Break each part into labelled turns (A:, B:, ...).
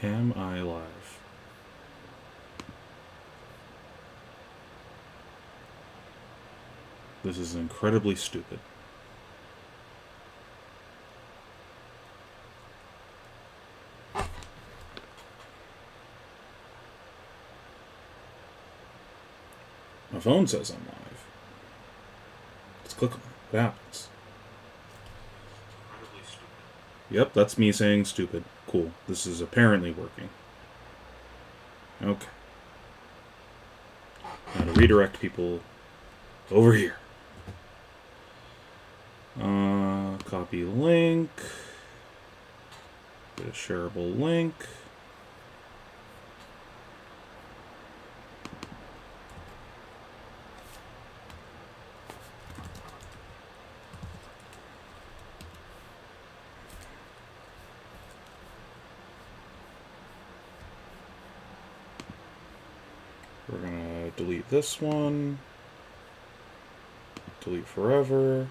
A: Am I live? This is incredibly stupid. My phone says I'm live. Let's click on it. What happens? Yep, that's me saying stupid. Cool. This is apparently working. Okay. Now to redirect people over here. Copy link. Get a shareable link. We're gonna delete this one. Delete forever.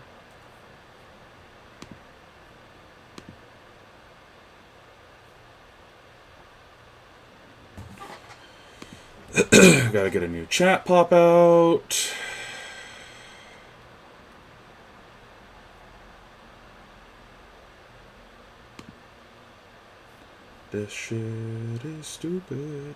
A: Gotta get a new chat pop out. This shit is stupid.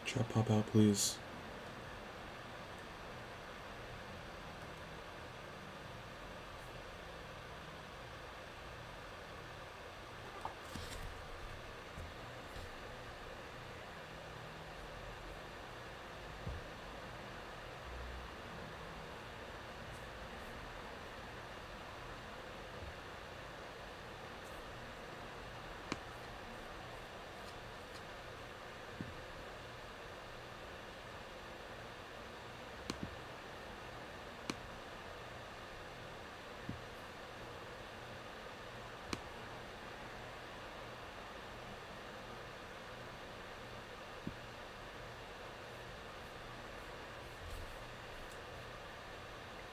A: Chat pop out, please.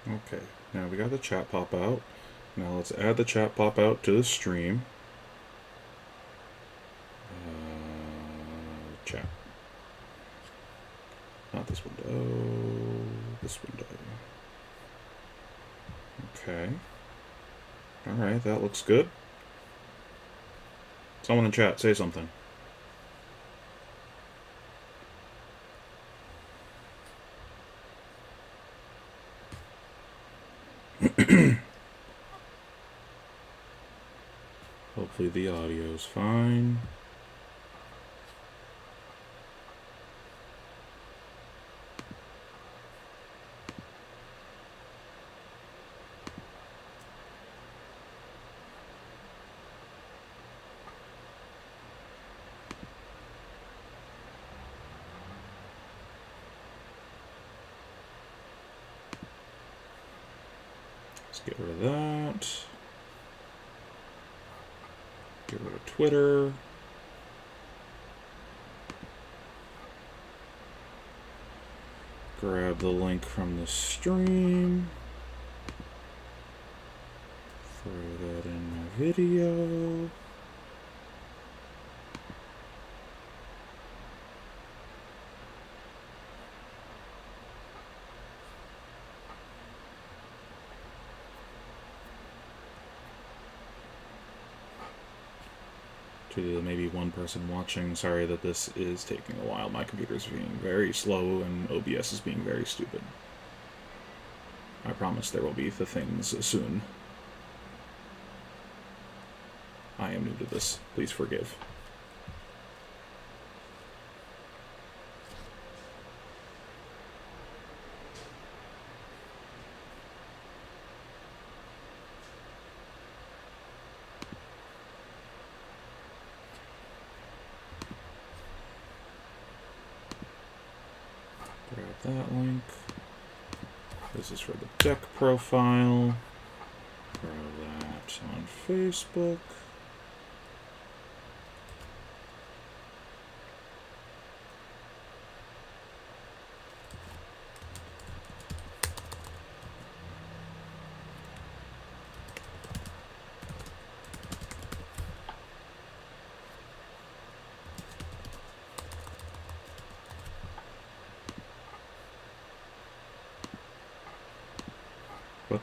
A: Okay, now we got the chat pop out. Now let's add the chat pop out to the stream. Chat. Not this window. This window. Okay. Alright, that looks good. Someone in chat, say something. Hopefully the audio's fine. Let's get rid of that. Get rid of Twitter. Grab the link from the stream. Throw that in my video. To the maybe one person watching, sorry that this is taking a while. My computer's being very slow and OBS is being very stupid. I promise there will be the things soon. I am new to this. Please forgive. Grab that link. This is for the deck profile. Grab that on Facebook. What?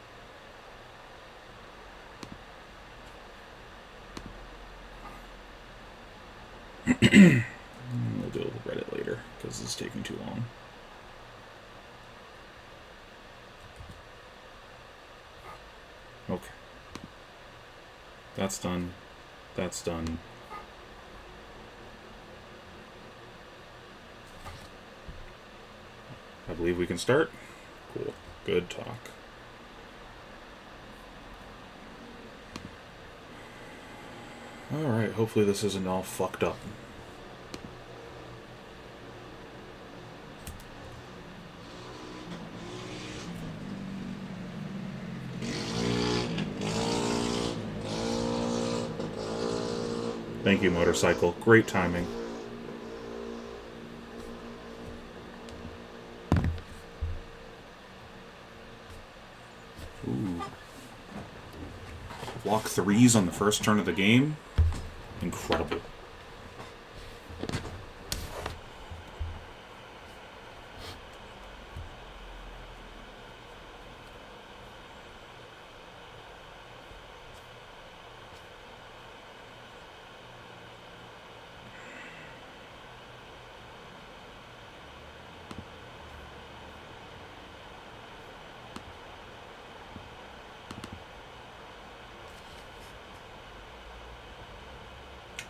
A: We'll deal with Reddit later, because it's taking too long. Okay. That's done. That's done. I believe we can start. Cool. Good talk. Alright, hopefully this isn't all fucked up. Thank you, motorcycle. Great timing. Ooh. Block 3s on the first turn of the game. Incredible.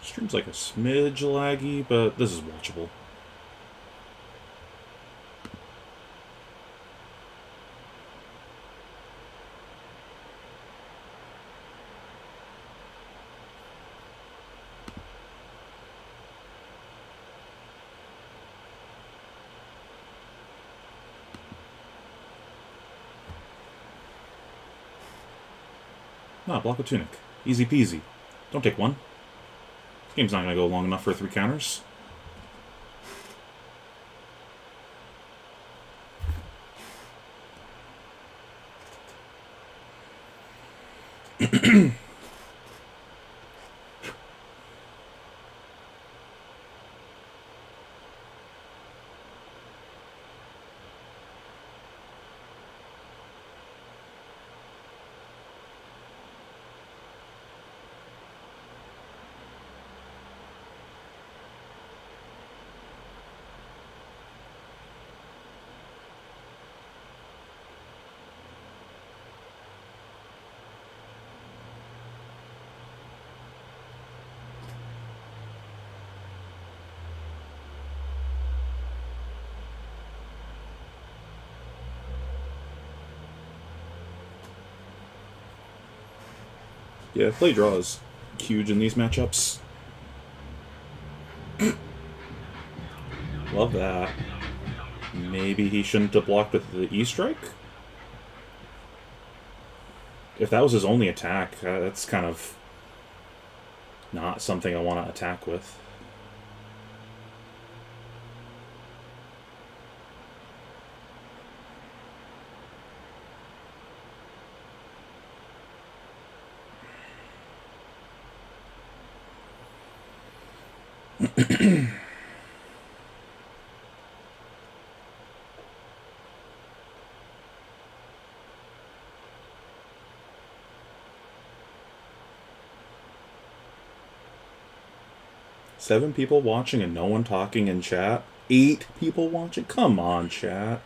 A: Stream's like a smidge laggy, but this is watchable. Nah, block a tunic. Easy peasy. Don't take one. This game's not going to go long enough for 3 counters. Yeah, play draw is huge in these matchups. Love that. Maybe he shouldn't have blocked with the E-Strike? If that was his only attack, that's kind of not something I want to attack with. Seven people watching and no one talking in chat? 8 people watching? Come on, chat.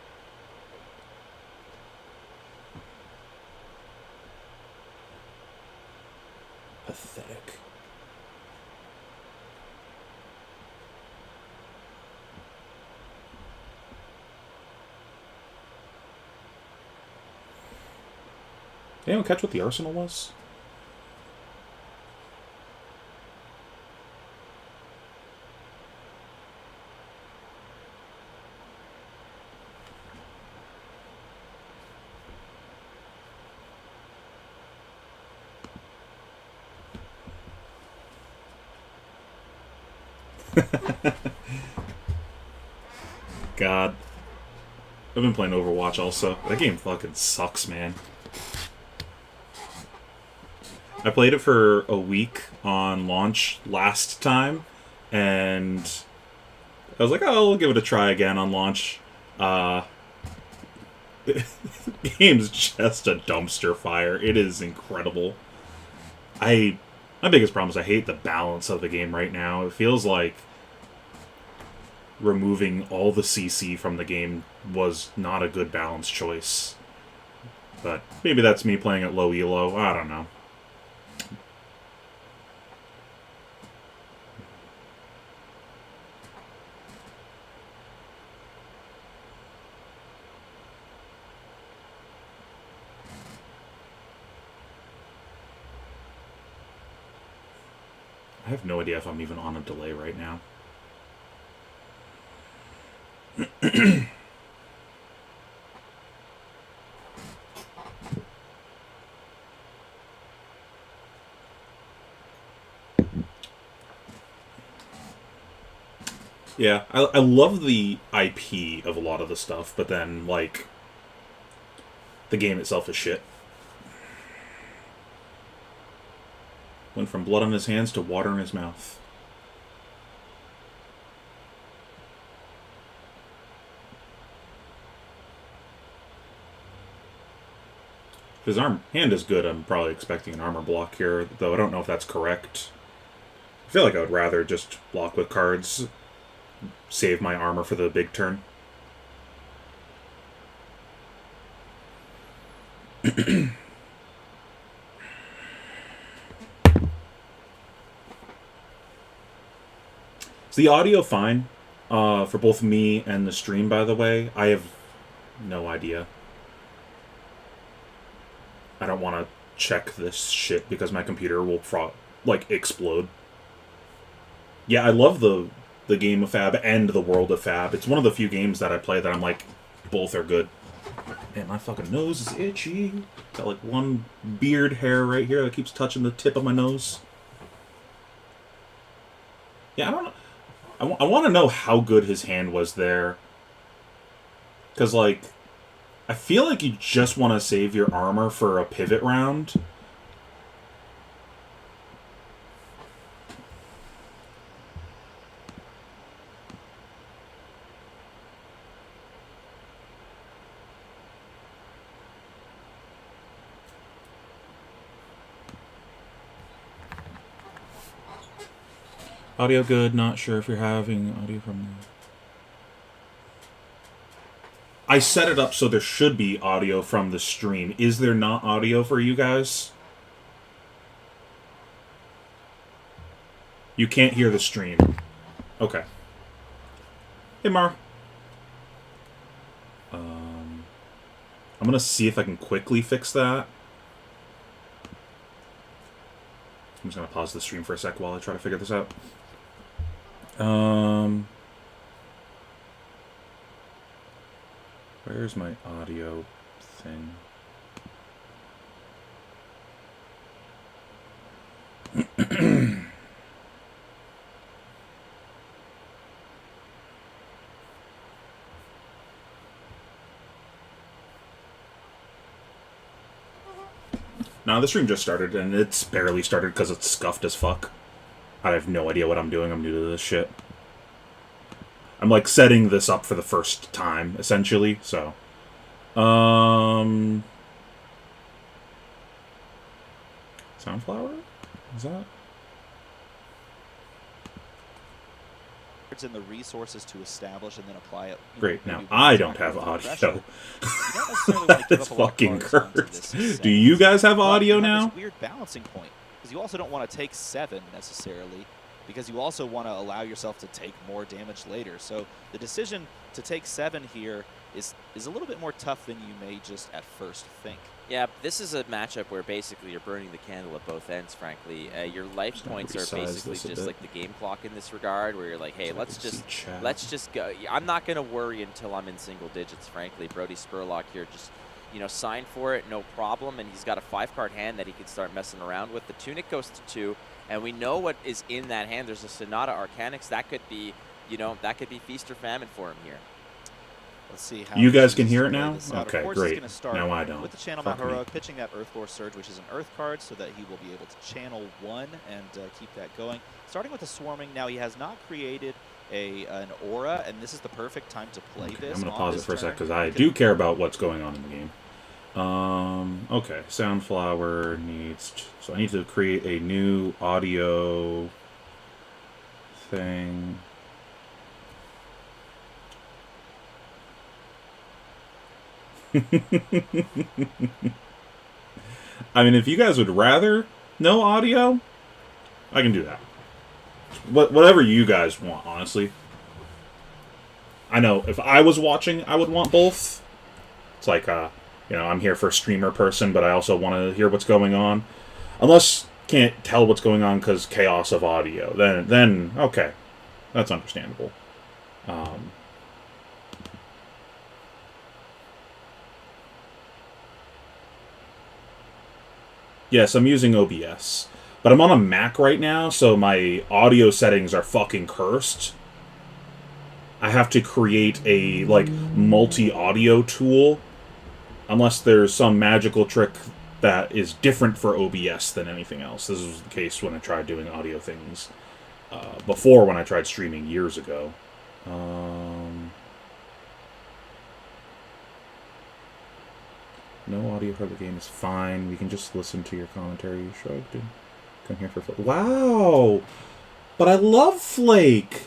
A: Pathetic. Did anyone catch what the arsenal was? God. I've been playing Overwatch also. That game fucking sucks, man. I played it for a week on launch last time, and I was like, oh, I'll give it a try again on launch. The game's just a dumpster fire. It is incredible. My biggest problem is I hate the balance of the game right now. It feels like removing all the CC from the game was not a good balance choice. But maybe that's me playing at low elo. I don't know. I have no idea if I'm even on a delay right now. Yeah, I love the IP of a lot of the stuff, but then, like, the game itself is shit. Went from blood on his hands to water in his mouth. If his hand is good, I'm probably expecting an armor block here, though I don't know if that's correct. I feel like I would rather just block with cards, save my armor for the big turn. Is the audio fine for both me and the stream, by the way? I have no idea. I don't want to check this shit because my computer will explode. Yeah, I love the game of Fab and the world of Fab. It's one of the few games that I play that I'm like, both are good. Man, my fucking nose is itchy. Got like one beard hair right here that keeps touching the tip of my nose. Yeah, I don't know. I want to know how good his hand was there. Because, like, I feel like you just want to save your armor for a pivot round. Audio good, not sure if you're having audio from the... I set it up so there should be audio from the stream. Is there not audio for you guys? You can't hear the stream. Okay. Hey, Mar. I'm gonna see if I can quickly fix that. I'm just gonna pause the stream for a sec while I try to figure this out. Where's my audio thing? Nah, the stream just started, and it's barely started because it's scuffed as fuck. I have no idea what I'm doing. I'm new to this shit. I'm, like, setting this up for the first time, essentially, so... Soundflower? Is that...
B: and the resources to establish and then apply it.
A: Great, now I don't have audio. That's fucking cursed. Do you guys have audio now?
B: This weird balancing point, because you also don't want to take 7 necessarily, because you also want to allow yourself to take more damage later. So the decision to take 7 here is a little bit more tough than you may just at first think.
C: Yeah, this is a matchup where basically you're burning the candle at both ends, frankly. Your life
A: Just gonna
C: points are
A: resize
C: basically
A: this a
C: just
A: bit
C: like the game clock in this regard, where you're like, hey,
A: so I can see chat.
C: let's just go. I'm not gonna worry until I'm in single digits, frankly. Brody Spurlock here just, sign for it, no problem, and he's got a 5-card hand that he can start messing around with. The Tunic goes to 2, and we know what is in that hand. There's a Sonata Arcanix. That could be, that could be feast or famine for him here.
B: Let's see how
A: You
B: he
A: guys can
B: chooses
A: hear
B: to
A: it
B: play
A: now?
B: this out.
A: Okay,
B: Of course,
A: great.
B: he's going to start
A: Now I don't.
B: with the Channel
A: Fuck
B: Mount
A: me.
B: Heroic, pitching that Earthlore Surge, which is an Earth card, so that he will be able to channel 1 and keep that going. Starting with the Swarming, now he has not created an aura, and this is the perfect time to play this.
A: I'm going to pause it for a sec because I
B: do
A: do care about what's going on in the game. Okay, Soundflower needs... So I need to create a new audio thing. I mean, if you guys would rather no audio, I can do that. Whatever you guys want, honestly. I know if I was watching, I would want both. It's like, I'm here for a streamer person, but I also want to hear what's going on. Unless can't tell what's going on because chaos of audio. Then okay, that's understandable. Yes, I'm using OBS. But I'm on a Mac right now, so my audio settings are fucking cursed. I have to create a, multi-audio tool. Unless there's some magical trick that is different for OBS than anything else. This was the case when I tried doing audio things before, when I tried streaming years ago. No audio for the game is fine. We can just listen to your commentary. You shrugged and come here for Flake. Wow! But I love Flake!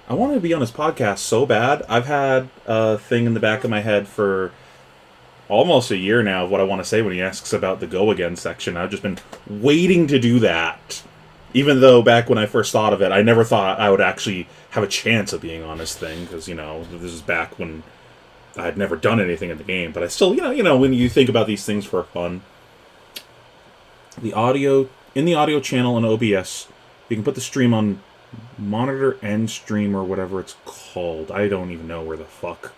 A: I wanted to be on his podcast so bad. I've had a thing in the back of my head for almost a year now of what I want to say when he asks about the Go Again section. I've just been waiting to do that. Even though back when I first thought of it, I never thought I would actually have a chance of being on this thing. Because, this is back when I had never done anything in the game. But I still, when you think about these things for fun. In the audio channel in OBS, you can put the stream on monitor and stream or whatever it's called. I don't even know where the fuck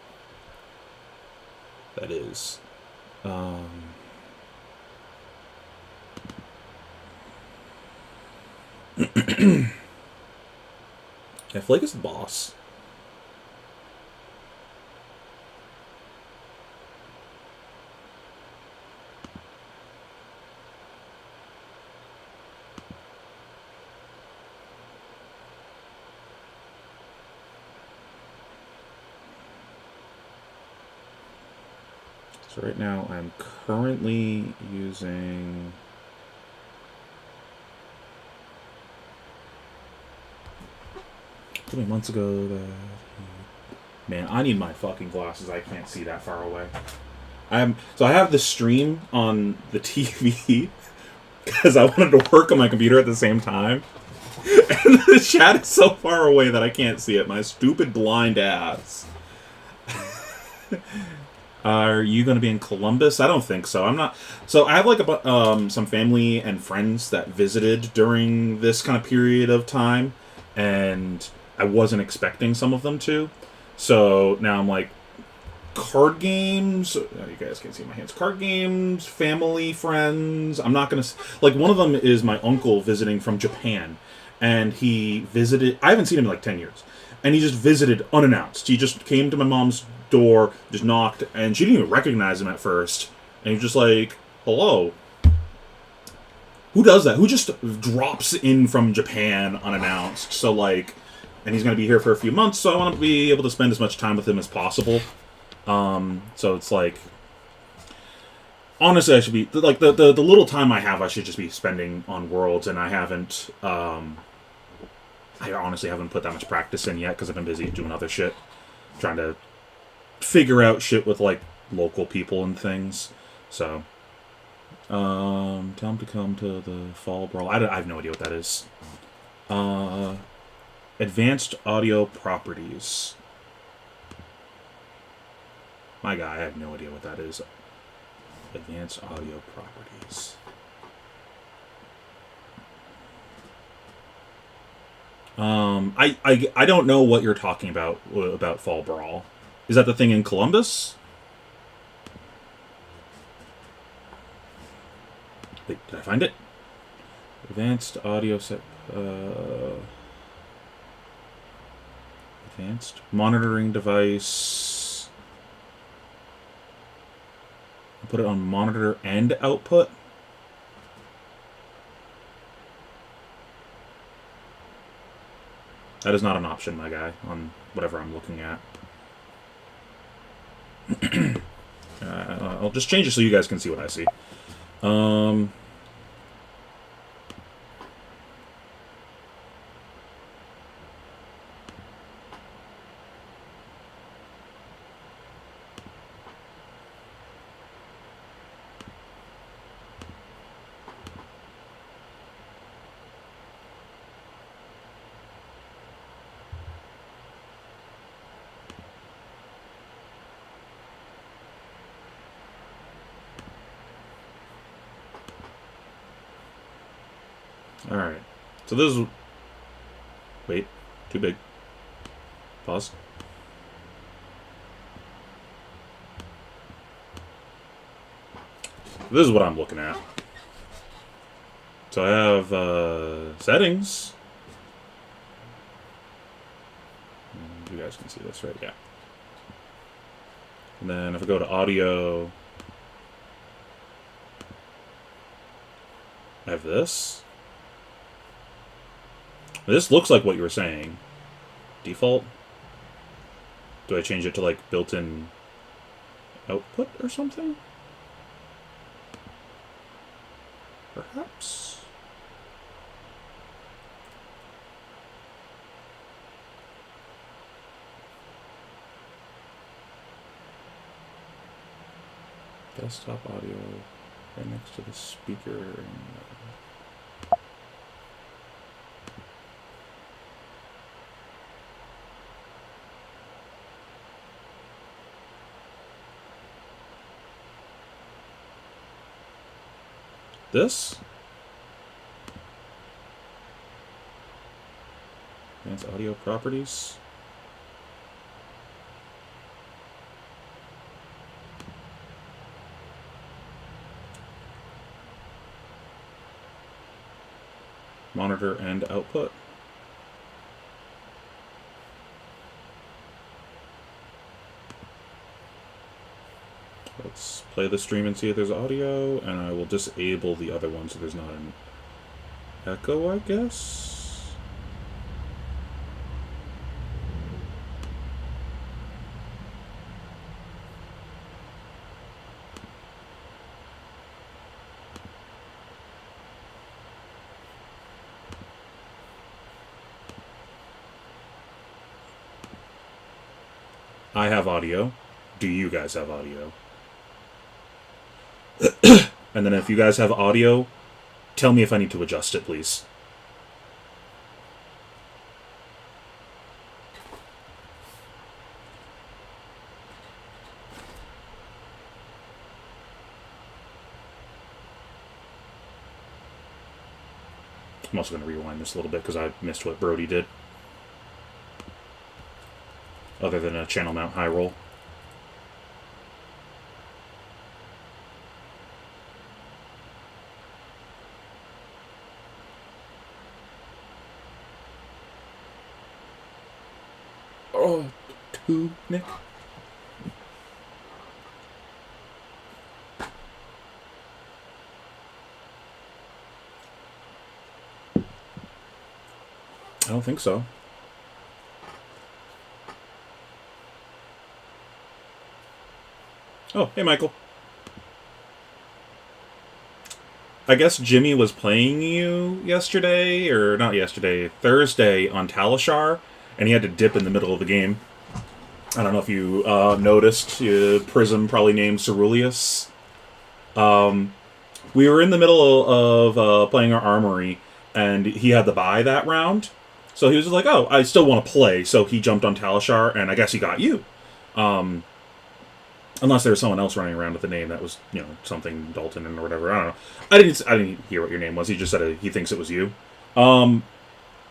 A: that is. Yeah, Flake is the boss. So right now I'm currently using... How many months ago that... Man, I need my fucking glasses. I can't see that far away. So I have the stream on the TV because I wanted to work on my computer at the same time. And the chat is so far away that I can't see it. My stupid blind ass. Are you going to be in Columbus? I don't think so. I'm not. So I have some family and friends that visited during this kind of period of time, and I wasn't expecting some of them to. So now I'm like, card games. Oh, you guys can't see my hands. Card games, family, friends. I'm not going to... one of them is my uncle visiting from Japan, and he visited... I haven't seen him in 10 years. And he just visited unannounced. He just came to my mom's door, just knocked, and she didn't even recognize him at first. And he was just like, hello. Who does that? Who just drops in from Japan unannounced? So, and he's going to be here for a few months, so I want to be able to spend as much time with him as possible. So it's honestly, I should be, the little time I have, I should just be spending on Worlds, and I haven't, I honestly haven't put that much practice in yet, because I've been busy doing other shit. Trying to figure out shit with, local people and things. So, tell him to come to the Fall Brawl. I have no idea what that is. Advanced audio properties. My guy, I have no idea what that is. Advanced audio properties. I don't know what you're talking about Fall Brawl. Is that the thing in Columbus? Wait, did I find it? Advanced audio set. Advanced monitoring device. Put it on monitor and output. That is not an option, my guy, on whatever I'm looking at. I'll just change it so you guys can see what I see. Alright. So this is... Wait. Too big. Pause. This is what I'm looking at. So I have settings. You guys can see this, right? Yeah. And then if I go to audio, I have this. This looks like what you were saying. Default? Do I change it to, like, built-in output or something? Perhaps? Desktop audio right next to the speaker. This? Advanced audio properties. Monitor and output. Let's play the stream and see if there's audio, and I will disable the other one so there's not an echo, I guess? I have audio. Do you guys have audio? And then if you guys have audio, tell me if I need to adjust it, please. I'm also going to rewind this a little bit because I missed what Brody did. Other than a channel mount high roll. Oh, two, Nick. I don't think so. Oh, hey, Michael. I guess Jimmy was playing you yesterday, or not yesterday, Thursday on Talishar, and he had to dip in the middle of the game. I don't know if you noticed. Prism probably named Ceruleus. We were in the middle of playing our armory, and he had the bye that round. So he was like, oh, I still want to play. So he jumped on Talishar, and I guess he got you. Unless there was someone else running around with the name that was, something Dalton or whatever. I don't know. I didn't hear what your name was. He just said he thinks it was you. And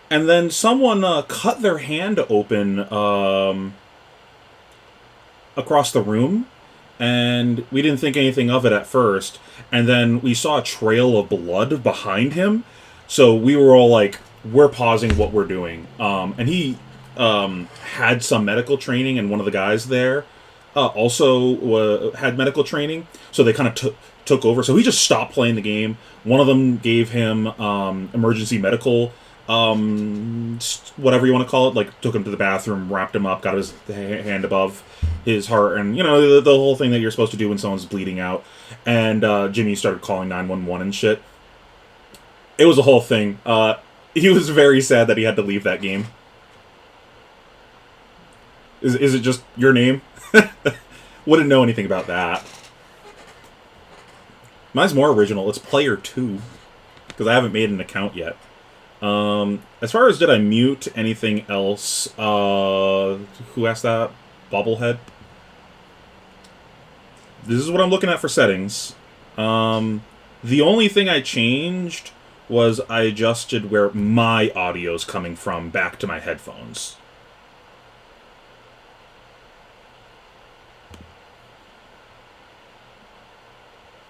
A: then someone cut their hand open across the room, and we didn't think anything of it at first. And then we saw a trail of blood behind him, so we were all like, "We're pausing what we're doing." And he had some medical training, and one of the guys there also had medical training, so they kind of took over. So he just stopped playing the game. One of them gave him emergency medical, whatever you want to call it, like took him to the bathroom, wrapped him up, got his hand above his heart, and the whole thing that you're supposed to do when someone's bleeding out. And Jimmy started calling 911 and shit. It was a whole thing. He was very sad that he had to leave that game. Is it just your name? Wouldn't know anything about that. Mine's more original. It's player 2. Because I haven't made an account yet. As far as did I mute anything else, who asked that? Bobblehead? This is what I'm looking at for settings. The only thing I changed was I adjusted where my audio's coming from back to my headphones.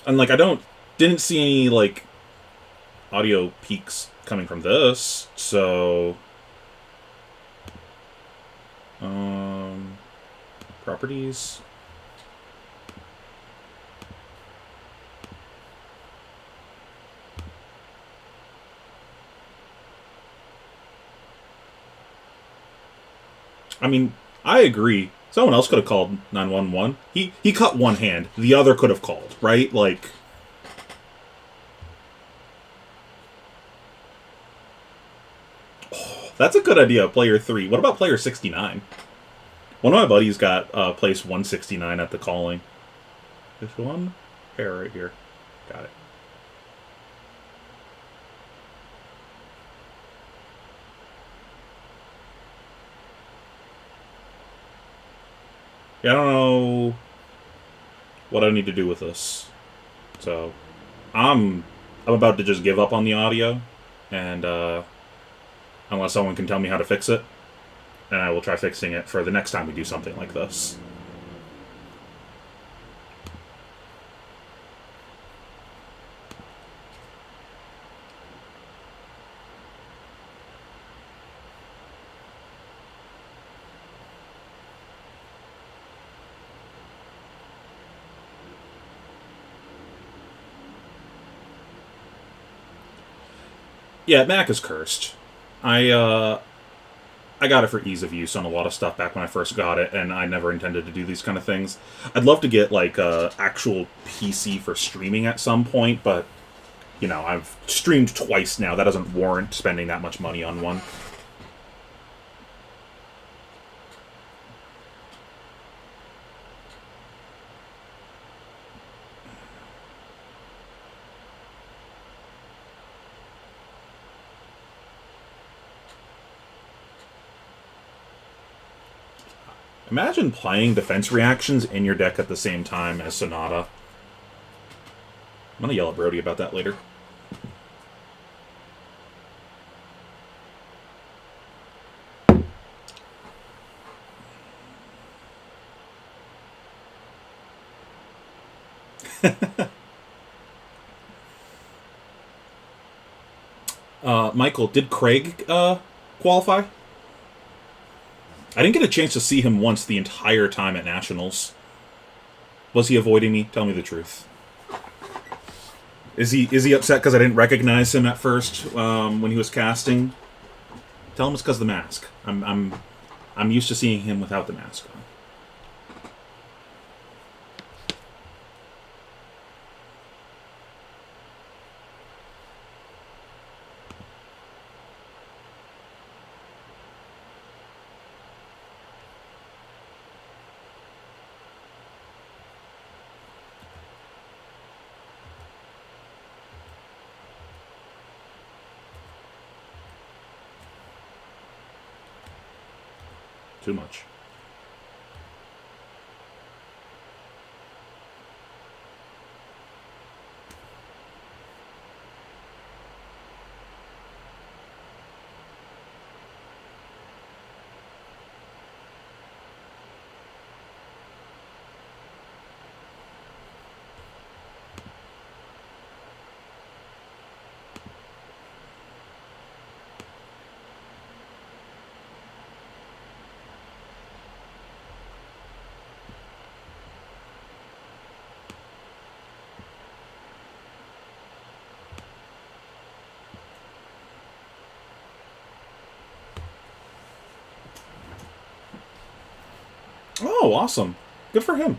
A: And like didn't see any like audio peaks coming from this, so properties. I mean, I agree. Someone else could have called 911. He cut one hand. The other could have called, right? Like, oh, that's a good idea, player 3. What about player 69? One of my buddies got place 169 at the calling. This one? Here, right here. Got it. Yeah, I don't know what I need to do with this. So, I'm about to just give up on the audio, and unless someone can tell me how to fix it, and I will try fixing it for the next time we do something like this. Yeah, Mac is cursed. I got it for ease of use on a lot of stuff back when I first got it, and I never intended to do these kind of things. I'd love to get like a actual PC for streaming at some point, but I've streamed twice now. That doesn't warrant spending that much money on one. Imagine playing defense reactions in your deck at the same time as Sonata. I'm gonna yell at Brody about that later. Michael, did Craig qualify? I didn't get a chance to see him once the entire time at Nationals. Was he avoiding me? Tell me the truth. Is he upset because I didn't recognize him at first when he was casting? Tell him it's because of the mask. I'm used to seeing him without the mask on. Too much. Oh, awesome. Good for him.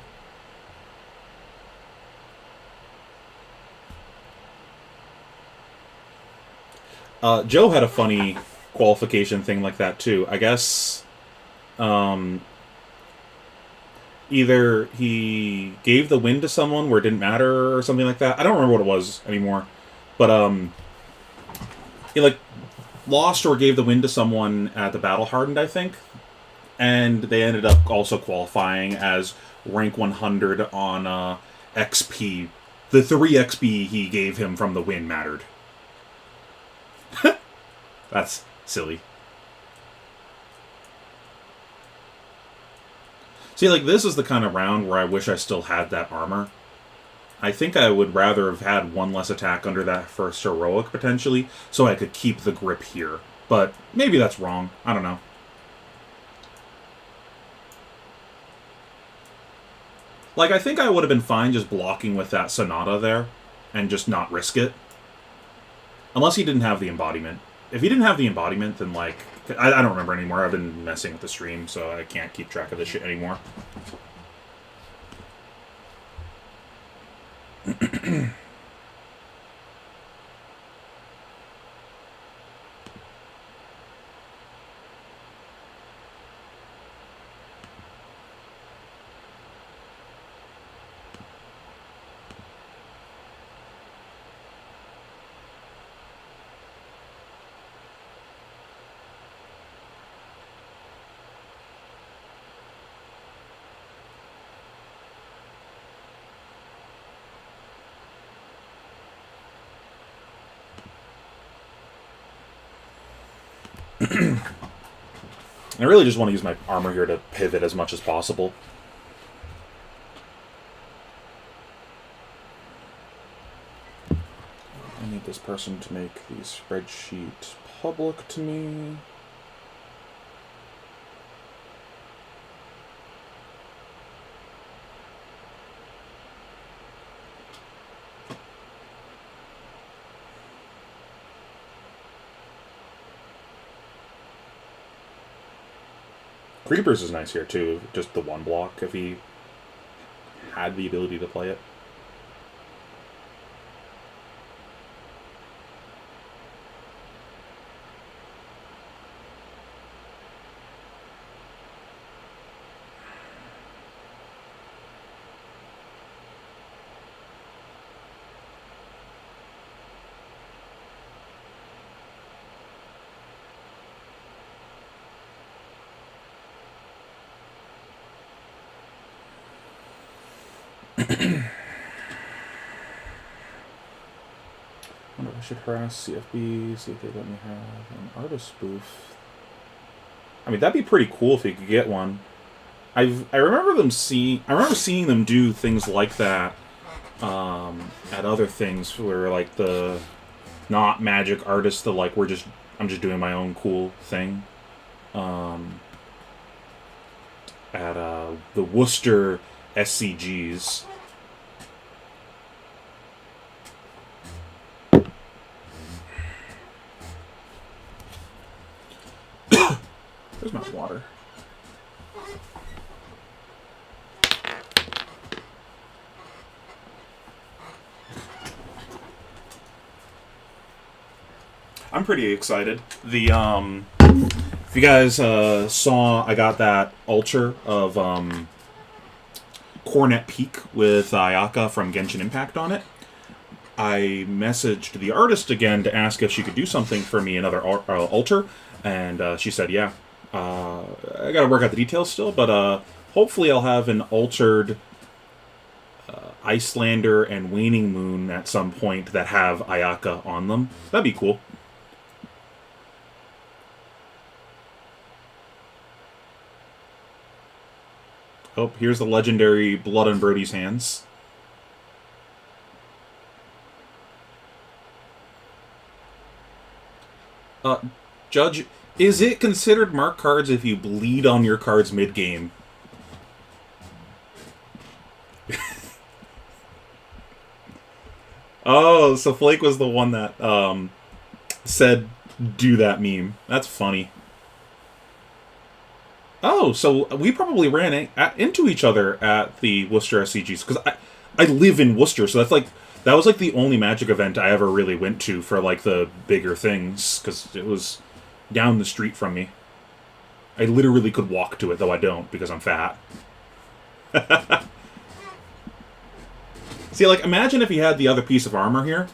A: Joe had a funny qualification thing like that, too. I guess either he gave the win to someone where it didn't matter or something like that. I don't remember what it was anymore. But he, like, lost or gave the win to someone at the Battle Hardened, I think. And they ended up also qualifying as rank 100 on XP. The 3 XP he gave him from the win mattered. That's silly. See, like, this is the kind of round where I wish I still had that armor. I think I would rather have had one less attack under that first heroic, potentially, so I could keep the grip here. But maybe that's wrong. I don't know. Like, I think I would have been fine just blocking with that Sonata there and just not risk it. Unless he didn't have the embodiment. If he didn't have the embodiment, then, like... I don't remember anymore. I've been messing with the stream, so I can't keep track of this shit anymore. I really just want to use my armor here to pivot as much as possible. I need this person to make the spreadsheet public to me. Creepers is nice here, too. Just the one block, if he had the ability to play it. I wonder if I should harass CFB, see if they let me have an artist spoof. I mean, that'd be pretty cool if you could get one. I remember seeing them do things like that at other things where, like, the not magic artists, the, like, I'm just doing my own cool thing. At the Worcester SCGs. There's my water. I'm pretty excited. If you guys saw, I got that ultra of Cornet Peak with Ayaka from Genshin Impact on it. I messaged the artist again to ask if she could do something for me, another ultra, and she said yeah. I gotta work out the details still, but hopefully I'll have an altered Icelander and Waning Moon at some point that have Ayaka on them. That'd be cool. Oh, here's the legendary Blood on Brody's Hands. Judge, is it considered mark cards if you bleed on your cards mid-game? Oh, so Flake was the one that said do that meme. That's funny. Oh, so we probably ran into each other at the Worcester SCGs because I live in Worcester, so that was like the only Magic event I ever really went to for like the bigger things because it was down the street from me. I literally could walk to it, though I don't because I'm fat. See, like, imagine if he had the other piece of armor here.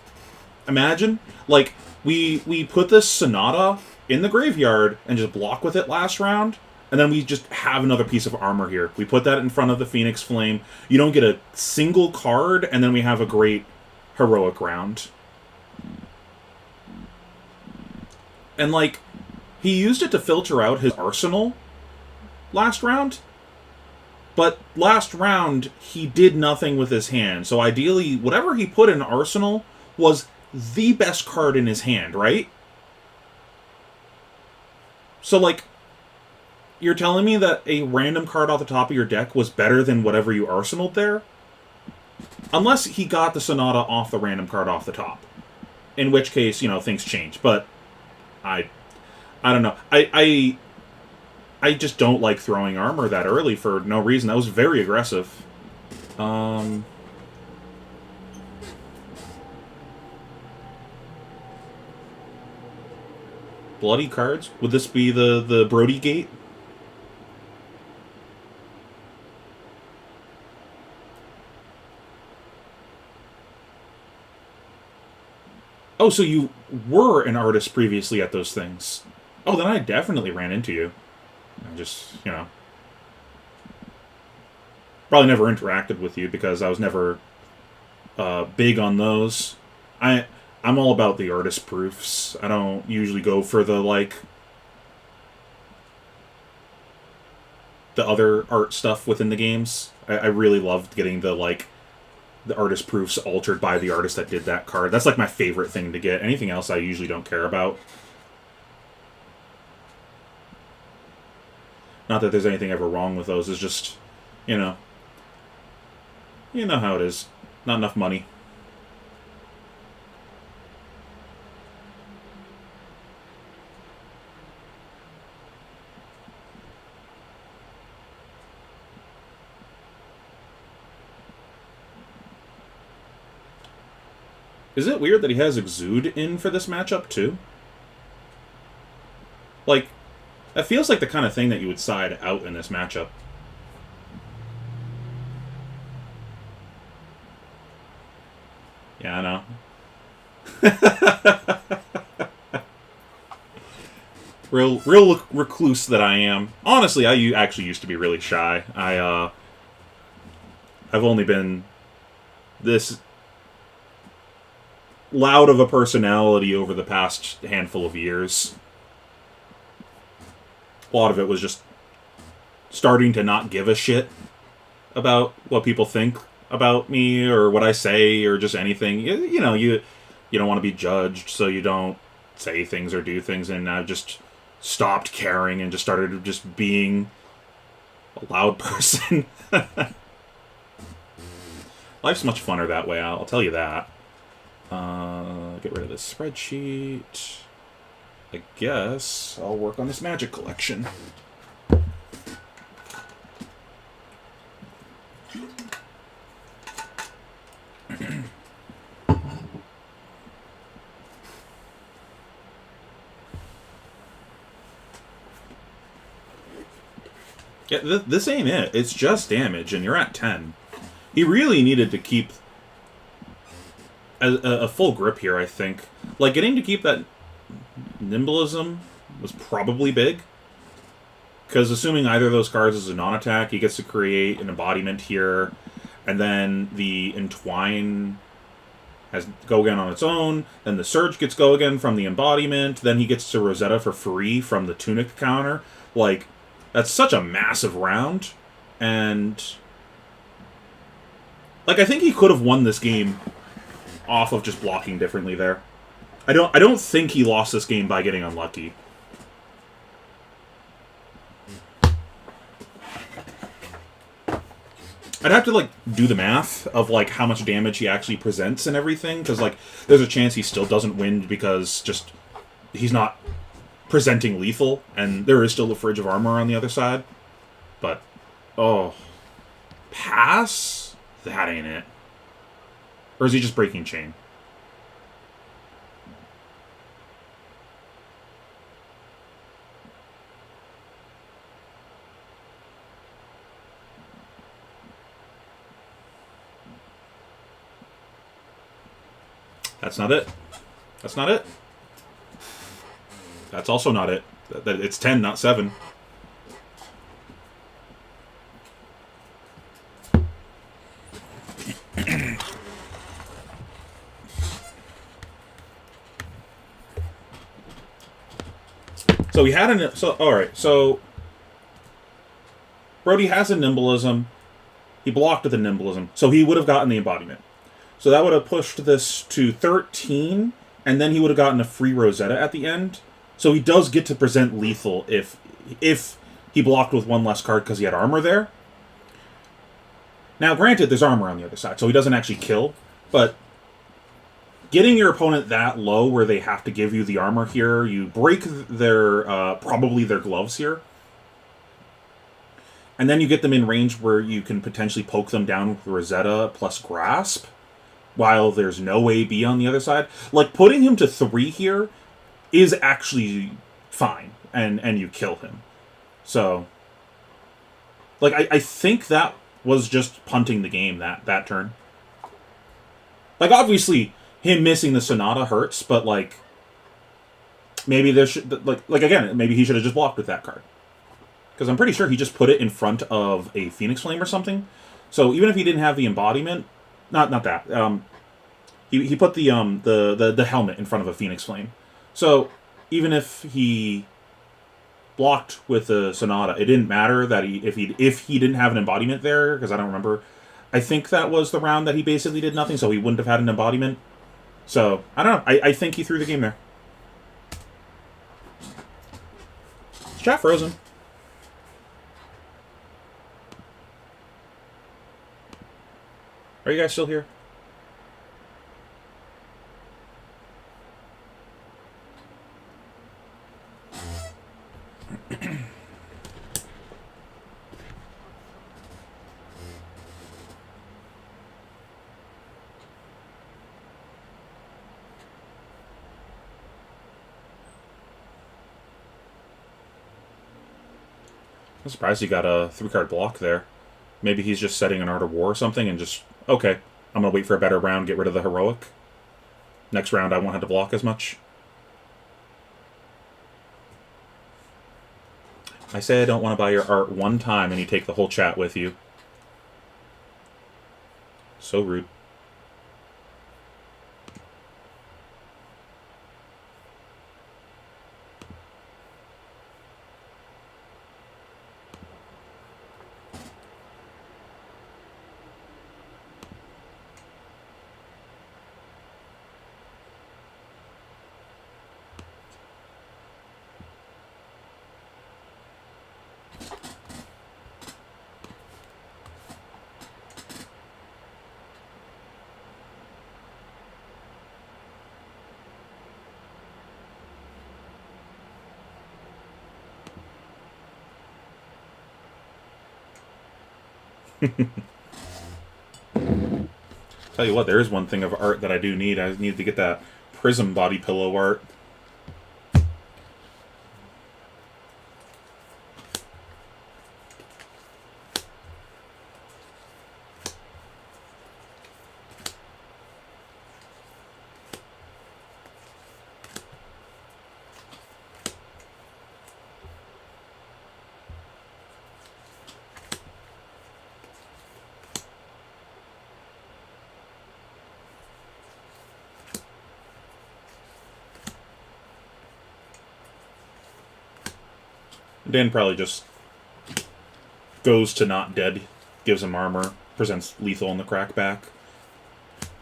A: Imagine, like, we put this Sonata in the graveyard and just block with it last round, and then we just have another piece of armor here. We put that in front of the Phoenix Flame. You don't get a single card, and then we have a great heroic round. And, like, he used it to filter out his arsenal last round, but last round he did nothing with his hand. So ideally, whatever he put in arsenal was the best card in his hand, right? So, like, you're telling me that a random card off the top of your deck was better than whatever you arsenaled there? Unless he got the Sonata off the random card off the top. In which case, you know, things change. But I don't know. I just don't like throwing armor that early for no reason. That was very aggressive. Bloody cards? Would this be the Brody Gate? Oh, so you were an artist previously at those things. Oh, then I definitely ran into you. I just, you know... Probably never interacted with you because I was never big on those. I'm all about the artist proofs. I don't usually go for the, like... the other art stuff within the games. I really loved getting the, like... the artist proofs altered by the artist that did that card. That's like my favorite thing to get. Anything else I usually don't care about. Not that there's anything ever wrong with those. It's just, you know how it is. Not enough money. Is it weird that he has Exude in for this matchup, too? Like, that feels like the kind of thing that you would side out in this matchup. Yeah, I know. real recluse that I am. Honestly, I actually used to be really shy. I've only been this loud of a personality over the past handful of years. A lot of it was just starting to not give a shit about what people think about me or what I say or just anything. You know, you don't want to be judged, so you don't say things or do things, and I've just stopped caring and just started just being a loud person. Life's much funner that way, I'll tell you that. Get rid of this spreadsheet. I guess I'll work on this magic collection. Yeah, this ain't it. It's just damage, and you're at 10. He really needed to keep a full grip here, I think. Like, getting to keep that Nimblism was probably big. Because assuming either of those cards is a non-attack, he gets to create an embodiment here. And then the Entwine has go again on its own. Then the Surge gets go again from the embodiment. Then he gets to Rosetta for free from the Tunic counter. Like, that's such a massive round. And like, I think he could have won this game off of just blocking differently there. I don't think he lost this game by getting unlucky. I'd have to, like, do the math of, like, how much damage he actually presents and everything, because, like, there's a chance he still doesn't win because he's not presenting lethal, and there is still a Fridge of Armor on the other side. Oh. Pass? That ain't it. Or is he just breaking chain? That's not it. That's not it. That's also not it. It's 10, not 7. So we had an... So, alright, so... Brody has a nimbleism. He blocked with a nimbleism. So he would have gotten the embodiment. So that would have pushed this to 13, and then he would have gotten a free Rosetta at the end. So he does get to present lethal if he blocked with one less card because he had armor there. Now, granted, there's armor on the other side, so he doesn't actually kill, but getting your opponent that low where they have to give you the armor here, you break their probably their gloves here, and then you get them in range where you can potentially poke them down with Rosetta plus Grasp, while there's no AB on the other side. Like, putting him to 3 here is actually fine, and you kill him. So, like, I think that was just punting the game that turn. Like, obviously, him missing the Sonata hurts, but, like, maybe there should... Like again, maybe he should have just blocked with that card. Because I'm pretty sure he just put it in front of a Phoenix Flame or something. So even if he didn't have the embodiment... Not that. He put the helmet in front of a Phoenix Flame. So even if he blocked with the Sonata, it didn't matter that if he didn't have an embodiment there, because I don't remember. I think that was the round that he basically did nothing, so he wouldn't have had an embodiment. So I don't know. I think he threw the game there. Is chat frozen? Are you guys still here? I'm surprised he got a 3-card block there. Maybe he's just setting an Art of War or something and just, okay, I'm going to wait for a better round, get rid of the Heroic. Next round I won't have to block as much. I say I don't want to buy your art one time and you take the whole chat with you. So rude. Tell you what, there is one thing of art that I do need. I need to get that Prism body pillow art. Dan probably just goes to not dead, gives him armor, presents lethal in the crackback.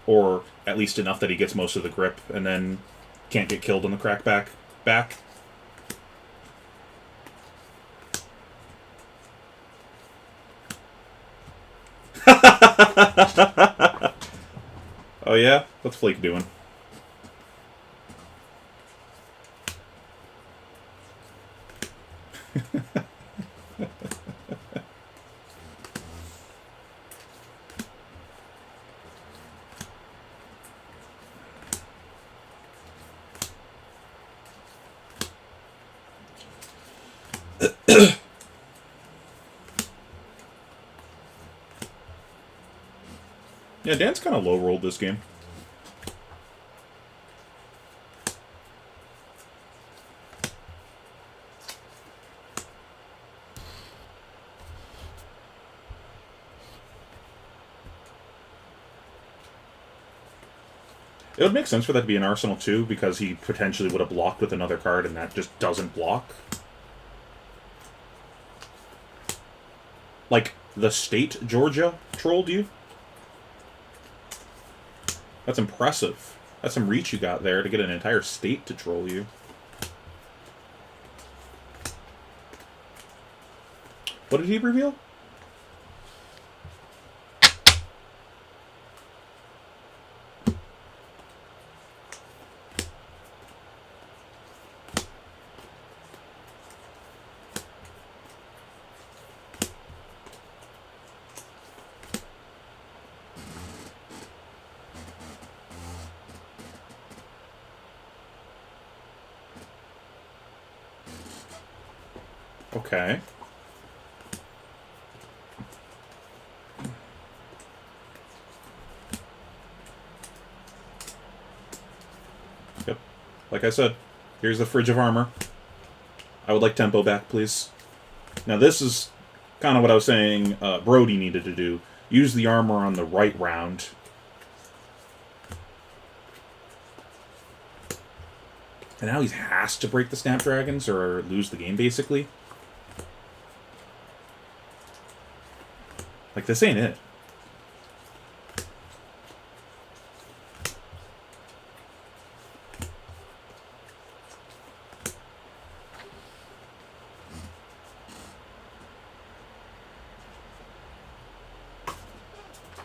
A: Or at least enough that he gets most of the grip, and then can't get killed in the crackback back. Oh yeah? What's Flake doing? Yeah, Dan's kind of low-rolled this game. It would make sense for that to be an Arsenal too, because he potentially would have blocked with another card, and that just doesn't block. Like, the state Georgia trolled you? That's impressive. That's some reach you got there to get an entire state to troll you. What did he reveal? Okay. Yep. Like I said, here's the fridge of armor. I would like tempo back, please. Now this is kind of what I was saying Brody needed to do. Use the armor on the right round. And now he has to break the Snapdragons or lose the game, basically. Like, this ain't it.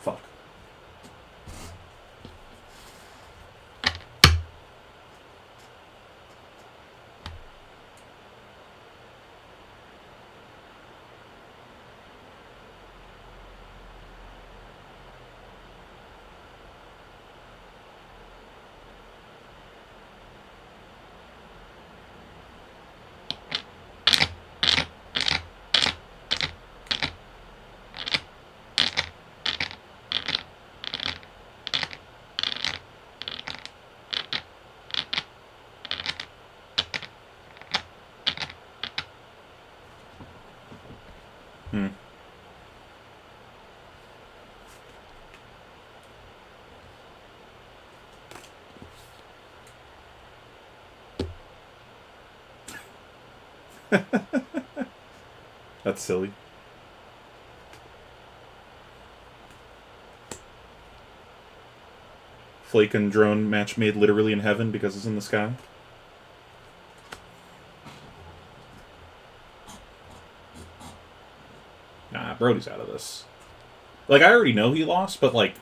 A: Fuck. That's silly. Flake and drone match made literally in heaven because it's in the sky. Nah, Brody's out of this. Like, I already know he lost, but, like,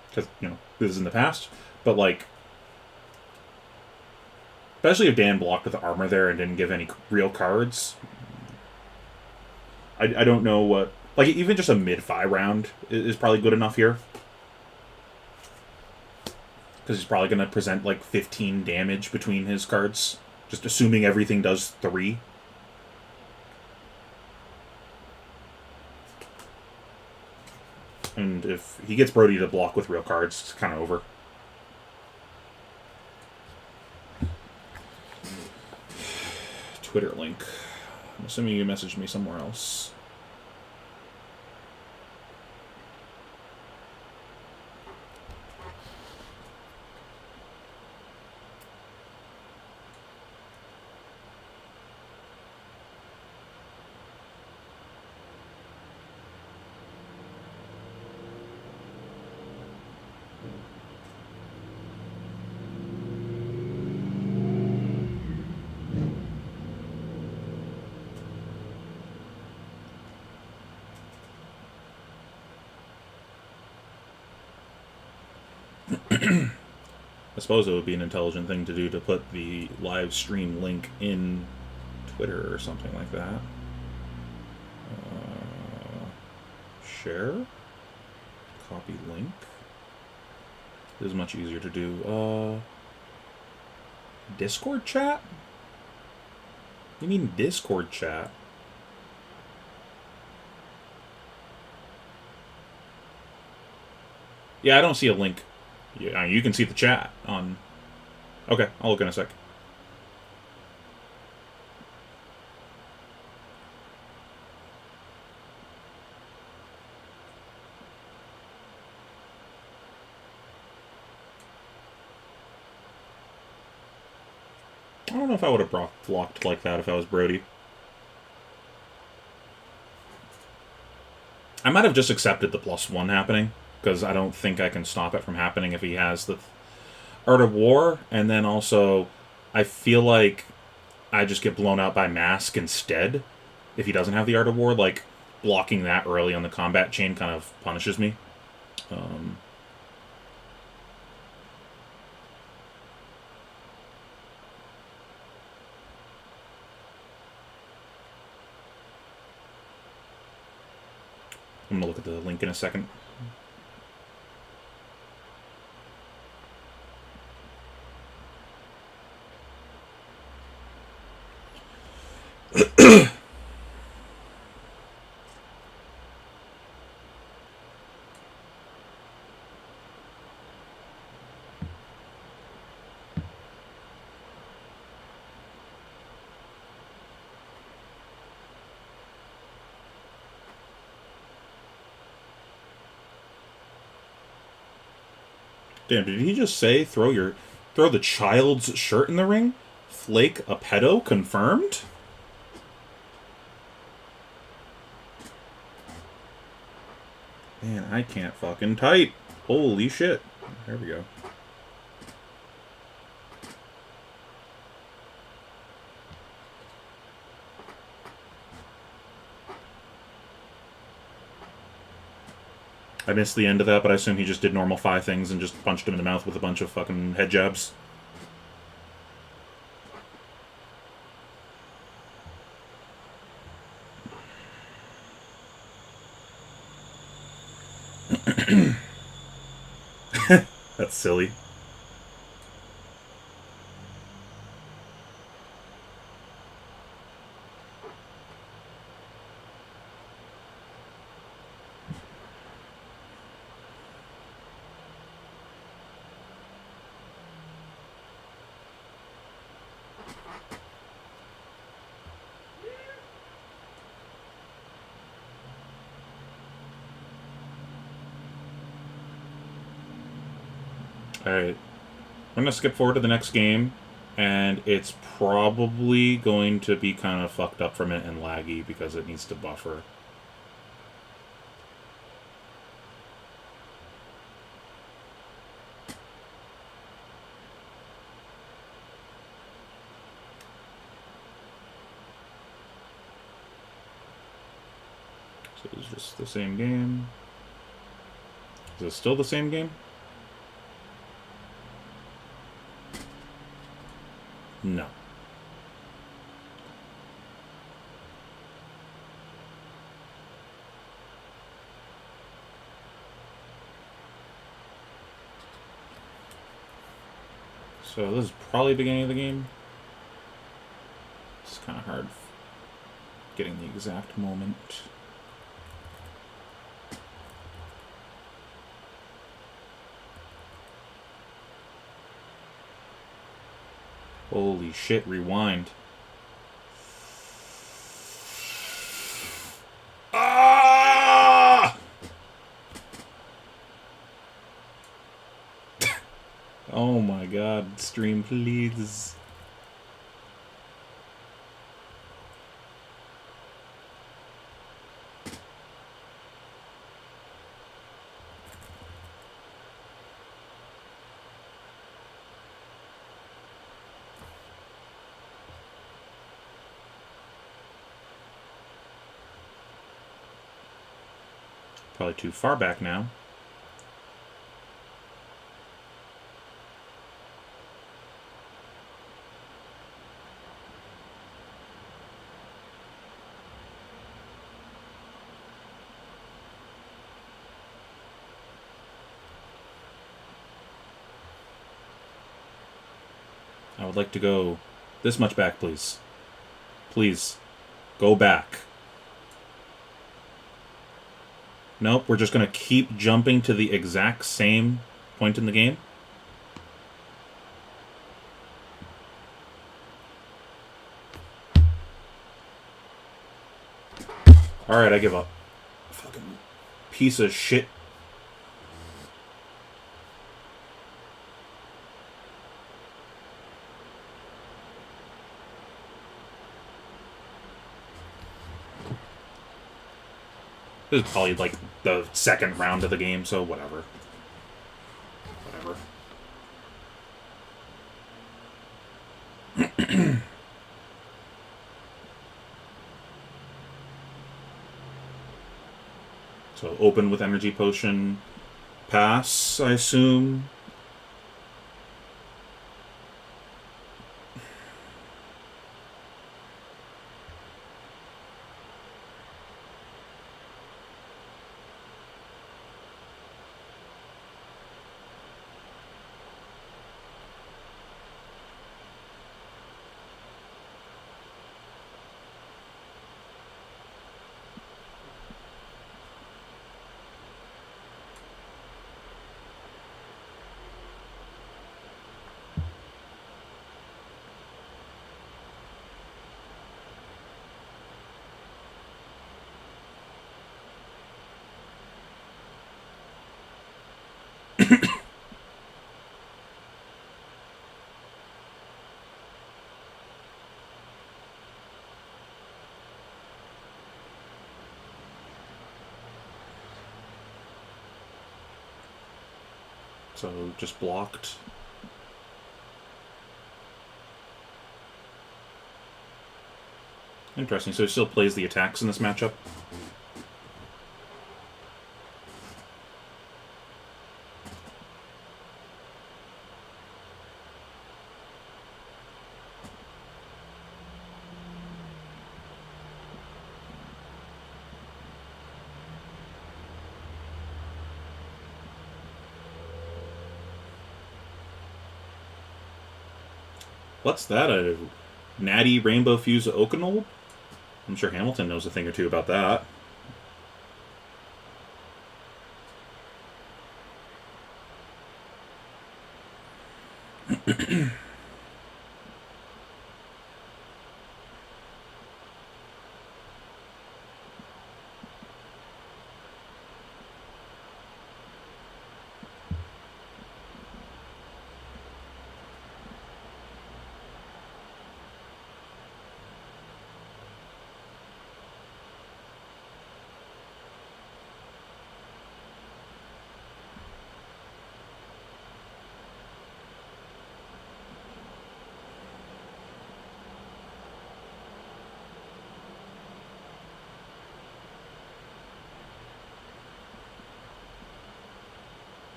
A: because, you know, this is in the past, but, like, especially if Dan blocked with the armor there and didn't give any real cards. I don't know what... Like, even just a mid-fi round is probably good enough here. Because he's probably going to present, like, 15 damage between his cards. Just assuming everything does 3. And if he gets Brody to block with real cards, it's kind of over. Twitter link. I'm assuming you messaged me somewhere else. I suppose it would be an intelligent thing to do to put the live stream link in Twitter or something like that. Share. Copy link. This is much easier to do. Discord chat? You mean Discord chat? Yeah, I don't see a link. Yeah, you can see the chat on... Okay, I'll look in a sec. I don't know if I would have blocked like that if I was Brody. I might have just accepted the +1 happening, because I don't think I can stop it from happening if he has the Art of War, and then also I feel like I just get blown out by Mask instead if he doesn't have the Art of War. Like, blocking that early on the combat chain kind of punishes me. I'm gonna look at the link in a second. Damn, did he just say throw the child's shirt in the ring? Flake a pedo confirmed? Man, I can't fucking type. Holy shit. There we go. I missed the end of that, but I assume he just did normal 5 things and just punched him in the mouth with a bunch of fucking head jabs. That's silly. Alright. I'm going to skip forward to the next game, and it's probably going to be kind of fucked up from it and laggy because it needs to buffer. So it's just the same game. Is it still the same game? No. So this is probably the beginning of the game. It's kind of hard getting the exact moment. Holy shit, rewind. Ah! Oh my god, stream please. Probably too far back now. I would like to go this much back, please. Please, go back. Nope, we're just going to keep jumping to the exact same point in the game. Alright, I give up. Fucking piece of shit. This is probably like the second round of the game, so whatever. Whatever. So open with energy potion. Pass, I assume. So just blocked. Interesting. So he still plays the attacks in this matchup. What's that? A natty rainbow fuse Okanold? I'm sure Hamilton knows a thing or two about that.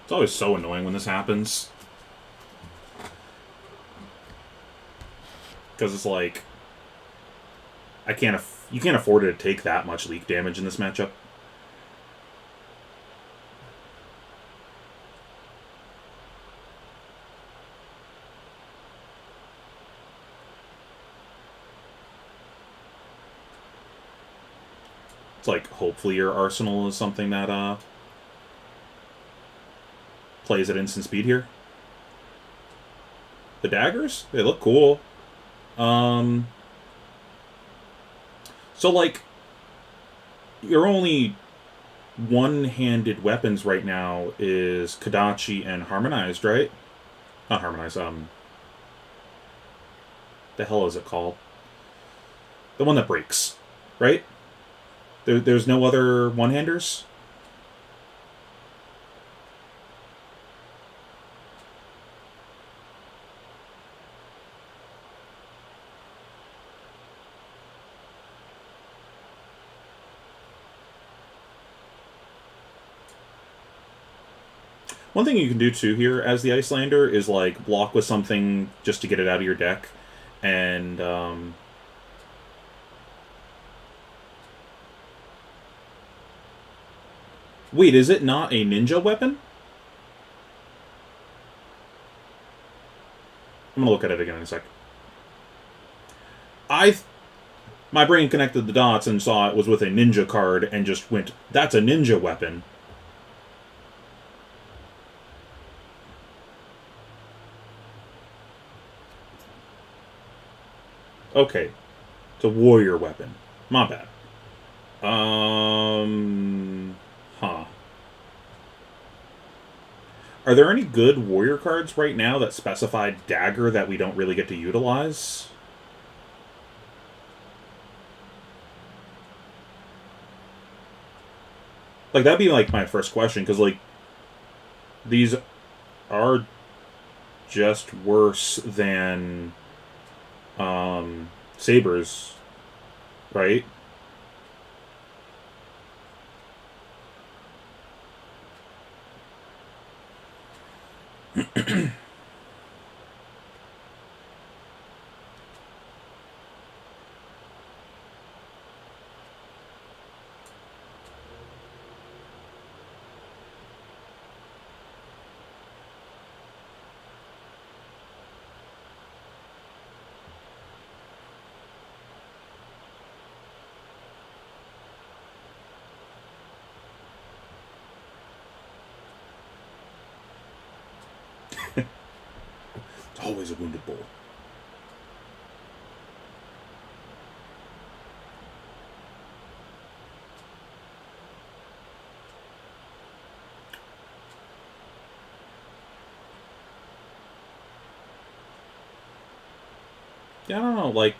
A: It's always so annoying when this happens. Because it's like... you can't afford to take that much leak damage in this matchup. It's like, hopefully your arsenal is something that, plays at instant speed here. The daggers? They look cool. So, like, your only one-handed weapons right now is Kodachi and Harmonized, right? Not Harmonized, the hell is it called? The one that breaks, right? There's no other one-handers? One thing you can do too here as the Icelander is like block with something just to get it out of your deck, and wait, is it not a ninja weapon? I'm gonna look at it again in a sec. My my brain connected the dots and saw it was with a ninja card and just went, that's a ninja weapon. Okay. It's a warrior weapon. My bad. Huh. Are there any good warrior cards right now that specify dagger that we don't really get to utilize? Like, that'd be, like, my first question, because, like, these are just worse than, sabers, right? It's always a wounded bull. Yeah, I don't know, like,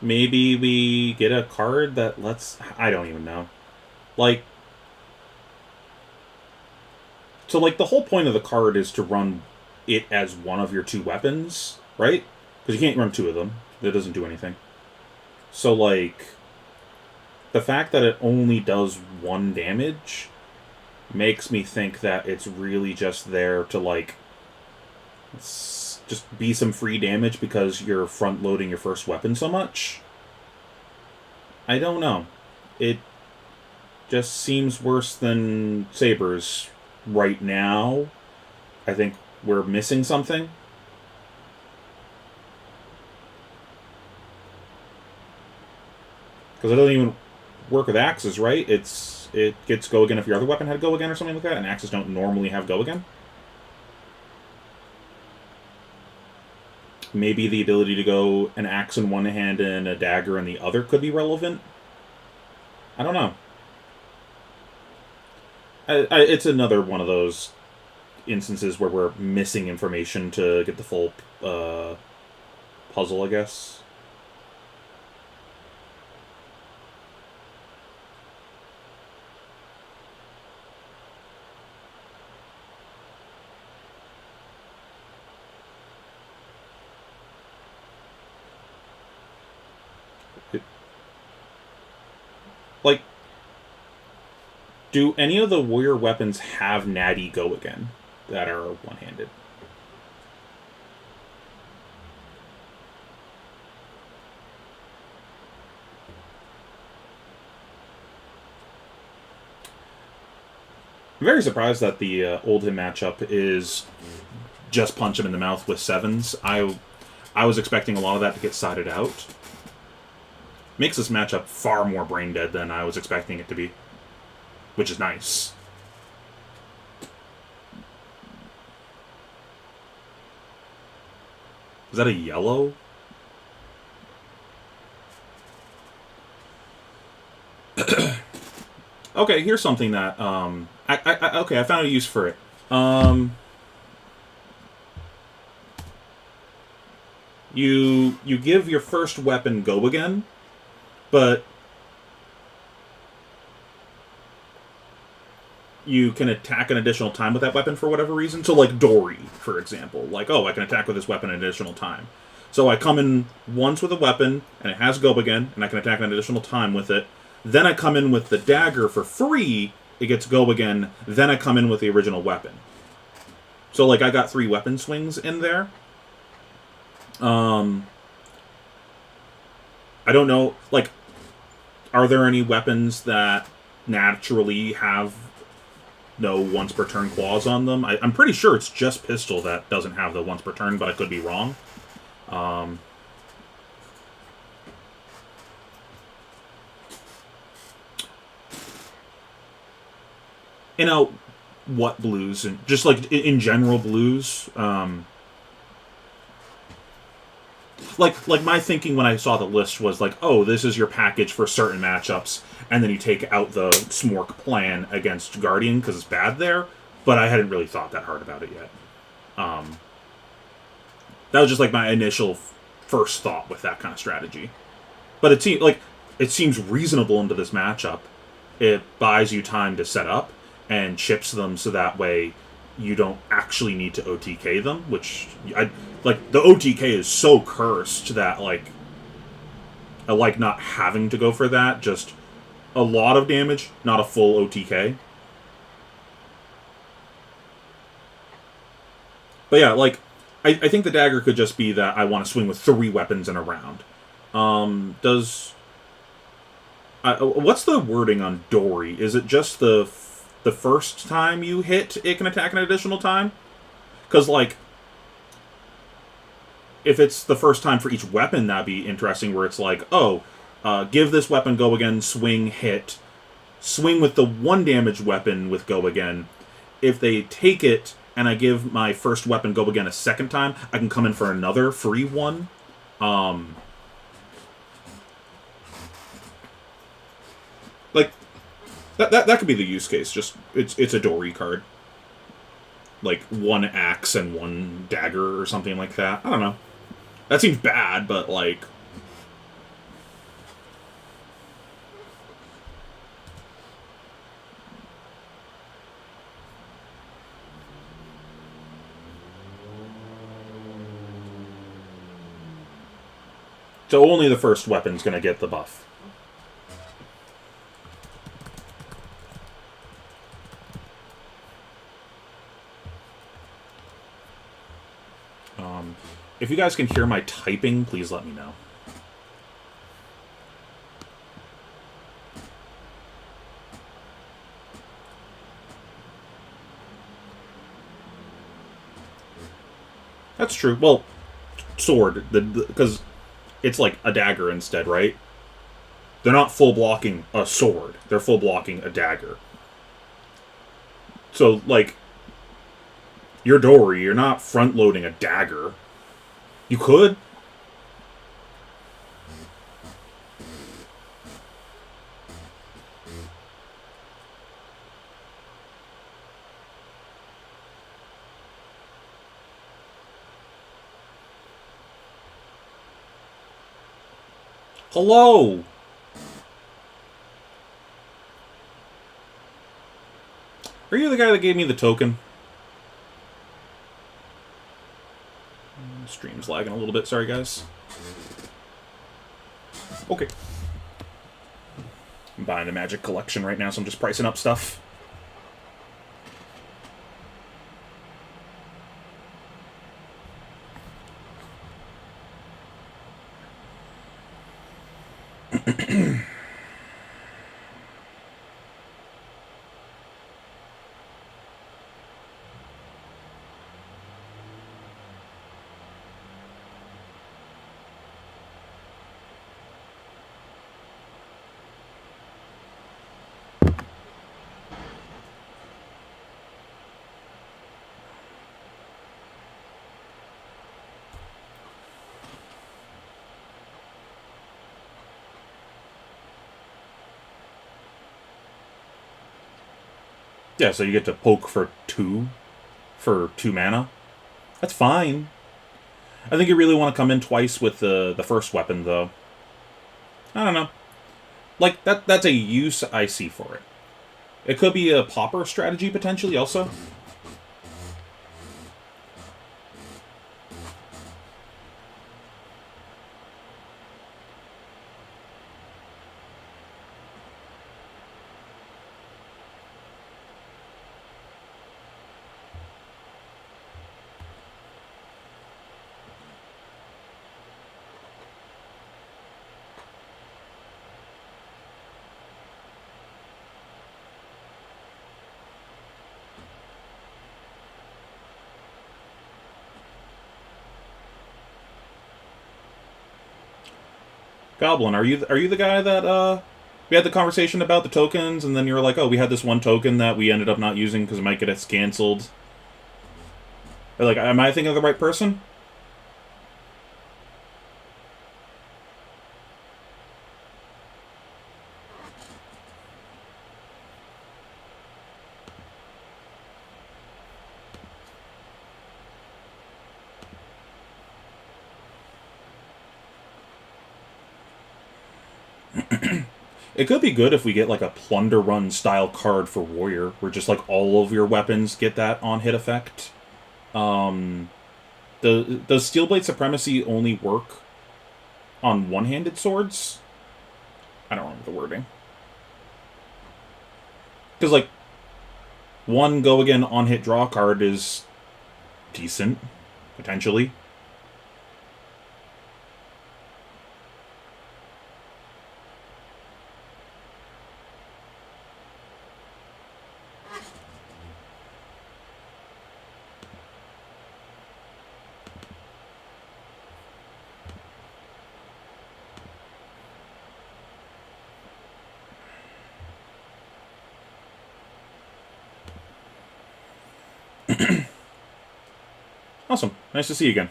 A: maybe we get a card that lets... I don't even know. Like, so, like, the whole point of the card is to run it as one of your two weapons, right? Because you can't run two of them. That doesn't do anything. So, like, the fact that it only does 1 damage makes me think that it's really just there to, like, just be some free damage because you're front-loading your first weapon so much. I don't know. It just seems worse than sabers right now. I think we're missing something. Because it doesn't even work with axes, right? It gets go again if your other weapon had go again or something like that, and axes don't normally have go again. Maybe the ability to go an axe in one hand and a dagger in the other could be relevant. I don't know. It's another one of those instances where we're missing information to get the full puzzle, I guess. Like, do any of the warrior weapons have natty go again that are one-handed? I'm very surprised that the Oldhim matchup is just punch him in the mouth with 7s. I was expecting a lot of that to get sided out. Makes this matchup far more brain dead than I was expecting it to be, which is nice. Is that a yellow? Okay, here's something that okay, I found a use for it. You give your first weapon go again, but you can attack an additional time with that weapon for whatever reason. So, like Dory, for example. Like, oh, I can attack with this weapon an additional time. So I come in once with a weapon, and it has go again, and I can attack an additional time with it. Then I come in with the dagger for free, it gets go again, then I come in with the original weapon. So, like, I got 3 weapon swings in there. I don't know, like, are there any weapons that naturally have no once per turn clause on them? I'm pretty sure it's just pistol that doesn't have the once per turn, but I could be wrong. in a what blues and just like in general blues. Like my thinking when I saw the list was like, oh, this is your package for certain matchups, and then you take out the Smork plan against Guardian because it's bad there. But I hadn't really thought that hard about it yet. That was just like my initial first thought with that kind of strategy. But it seems reasonable into this matchup. It buys you time to set up and chips them so that way you don't actually need to OTK them, which I like. The OTK is so cursed that like I like not having to go for that. Just a lot of damage, not a full OTK. But yeah, like I think the dagger could just be that I want to swing with 3 weapons in a round. What's the wording on Dory? Is it just the first time you hit, it can attack an additional time? Because, like, if it's the first time for each weapon, that'd be interesting, where it's like, oh, give this weapon go again, swing, hit, swing with the 1 damage weapon with go again. If they take it, and I give my first weapon go again a second time, I can come in for another free 1. Like, that could be the use case. Just it's a Dory card, like 1 axe and 1 dagger or something like that. I don't know. That seems bad, but like. So only the first weapon's gonna get the buff. If you guys can hear my typing, please let me know. That's true. Well, sword, because it's like a dagger instead, right? They're not full blocking a sword. They're full blocking a dagger. So, like, your Dory, you're not front loading a dagger. You could. Hello! Are you the guy that gave me the token? Stream's lagging a little bit, sorry guys. Okay. I'm buying a Magic collection right now, so I'm just pricing up stuff. Yeah, so you get to poke for 2 mana. That's fine. I think you really want to come in twice with the first weapon, though. I don't know. Like, that's a use I see for it. It could be a popper strategy, potentially, also. Goblin, are you the guy that We had the conversation about the tokens, and then you were like, oh, we had this one token that we ended up not using because it might get us canceled. Like, am I thinking of the right person? It could be good if we get like a plunder run style card for warrior, where just like all of your weapons get that on hit effect. Does steel blade supremacy only work on one-handed swords? I don't remember the wording. Because like one go again on hit draw card is decent, potentially. Awesome. Nice to see you again.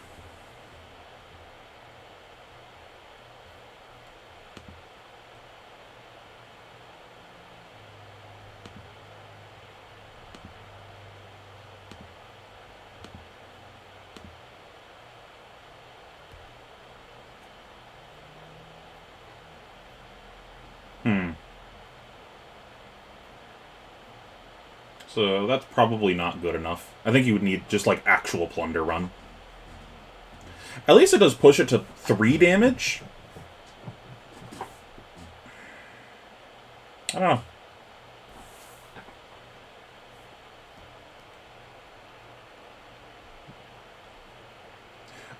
A: So that's probably not good enough. I think you would need just like actual plunder run. At least it does push it to 3 damage. I don't know.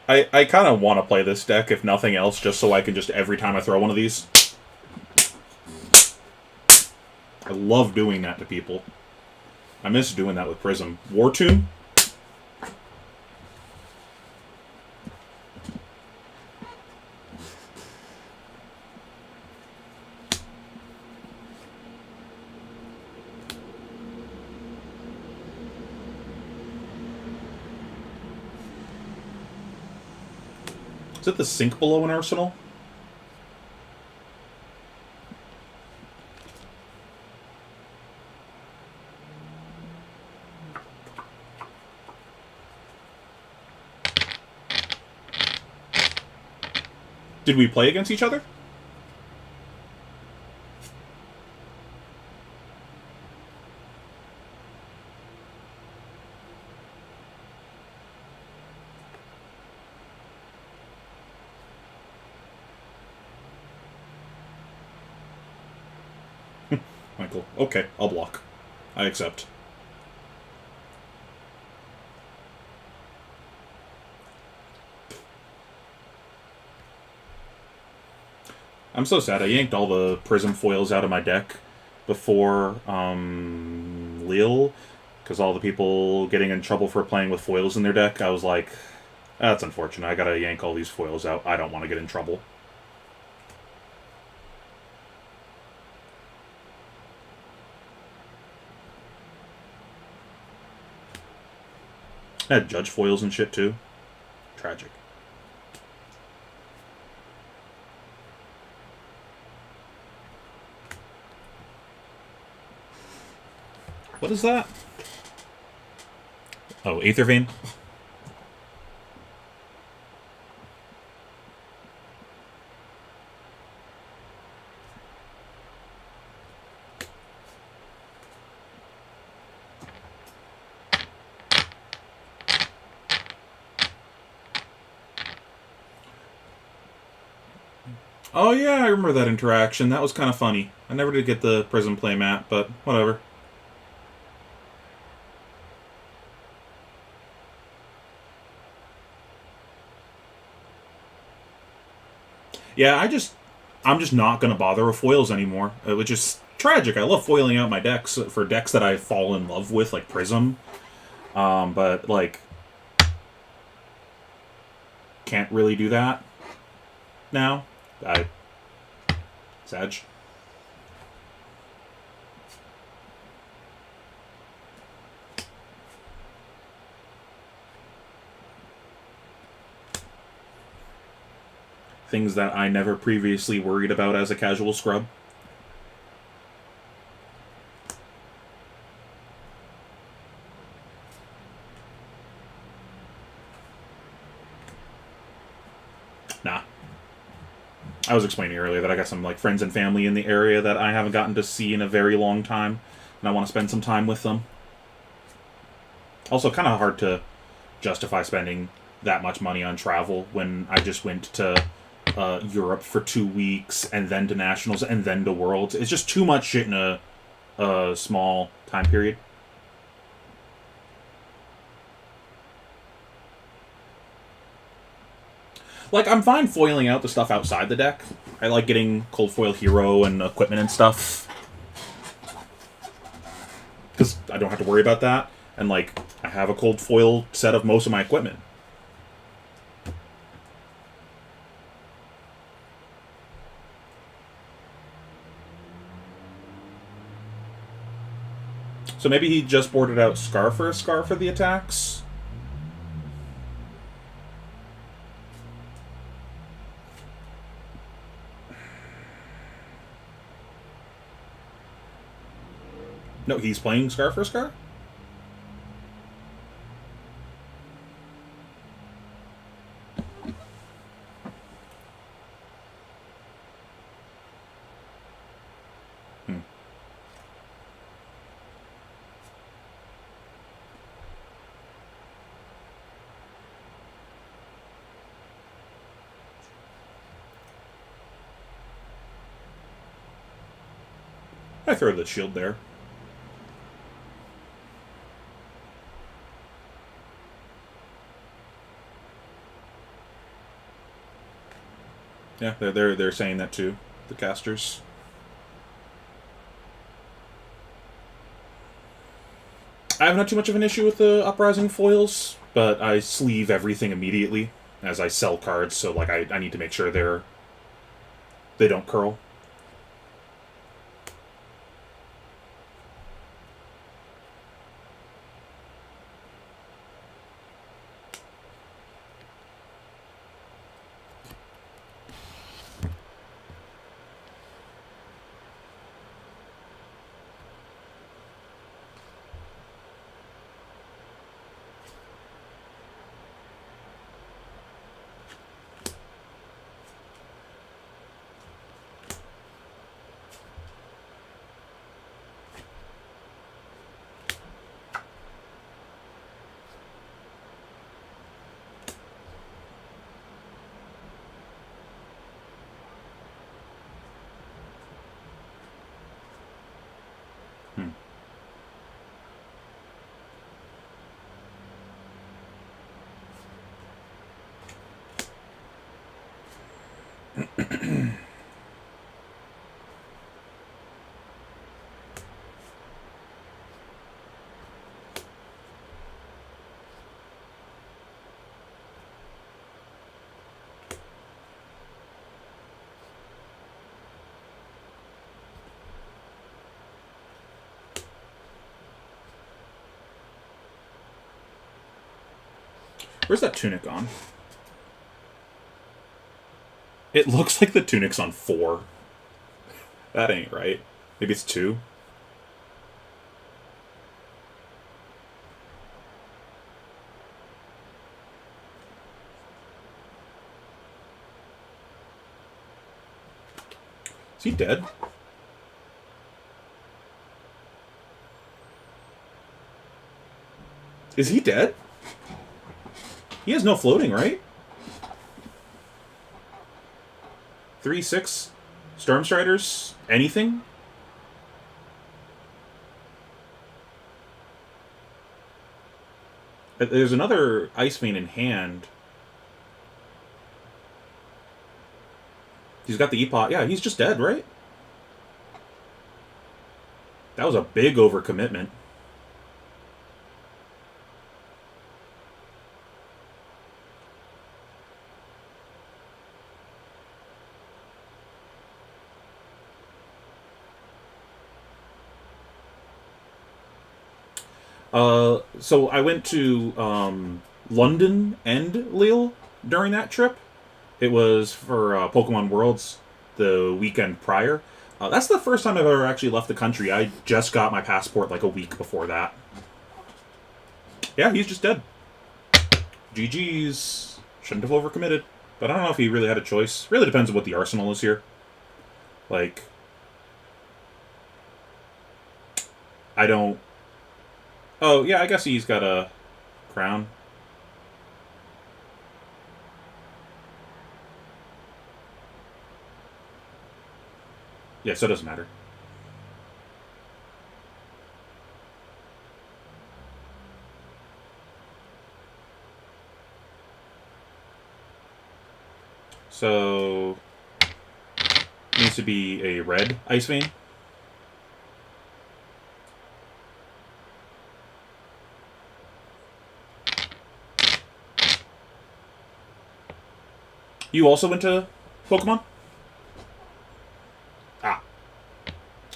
A: I kind of want to play this deck, if nothing else, just so I can just, every time I throw one of these. I love doing that to people. I miss doing that with Prism. War Tomb? Is it the sink below an arsenal? Did we play against each other? Michael. Okay, I'll block. I accept. I'm so sad. I yanked all the Prism foils out of my deck before Lille, because all the people getting in trouble for playing with foils in their deck, I was like, that's unfortunate. I gotta yank all these foils out. I don't want to get in trouble. I had judge foils and shit too. Tragic. What is that? Oh, Aether Vein? Oh yeah, I remember that interaction. That was kind of funny. I never did get the Prism playmat, but whatever. Yeah, I'm just not gonna bother with foils anymore, which is tragic. I love foiling out my decks for decks that I fall in love with, like Prism. But like, can't really do that now. Sag. Things that I never previously worried about as a casual scrub. Nah. I was explaining earlier that I got some like friends and family in the area that I haven't gotten to see in a very long time, and I want to spend some time with them. Also, kind of hard to justify spending that much money on travel when I just went to Europe for 2 weeks and then to nationals and then to worlds. It's just too much shit in a small time period. Like, I'm fine foiling out the stuff outside the deck. I like getting cold foil hero and equipment and stuff. Because I don't have to worry about that. And, like, I have a cold foil set of most of my equipment. So maybe he just boarded out Scar for the attacks? No, he's playing Scar for Scar? I throw the shield there. Yeah, they're saying that too, the casters. I haven't had too much of an issue with the Uprising foils, but I sleeve everything immediately as I sell cards, so like I need to make sure they don't curl. Where's that tunic on? It looks like the tunic's on 4. That ain't right. Maybe it's 2. Is he dead? Is he dead? He has no floating, right? 3/6 Stormstriders? Anything? There's another Ice Vein in hand. He's got the E-Pot. Yeah, he's just dead, right? That was a big overcommitment. So I went to London and Lille during that trip, It was for Pokemon Worlds the weekend prior. That's the first time I've ever actually left the country. I just got my passport like a week before that. Yeah, he's just dead. GG's. Shouldn't have overcommitted. But I don't know if he really had a choice. Really depends on what the arsenal is here. Like, I don't... Oh, yeah, I guess he's got a crown. Yeah, so it doesn't matter. So... needs to be a red Ice Vein. You also went to Pokemon? Ah.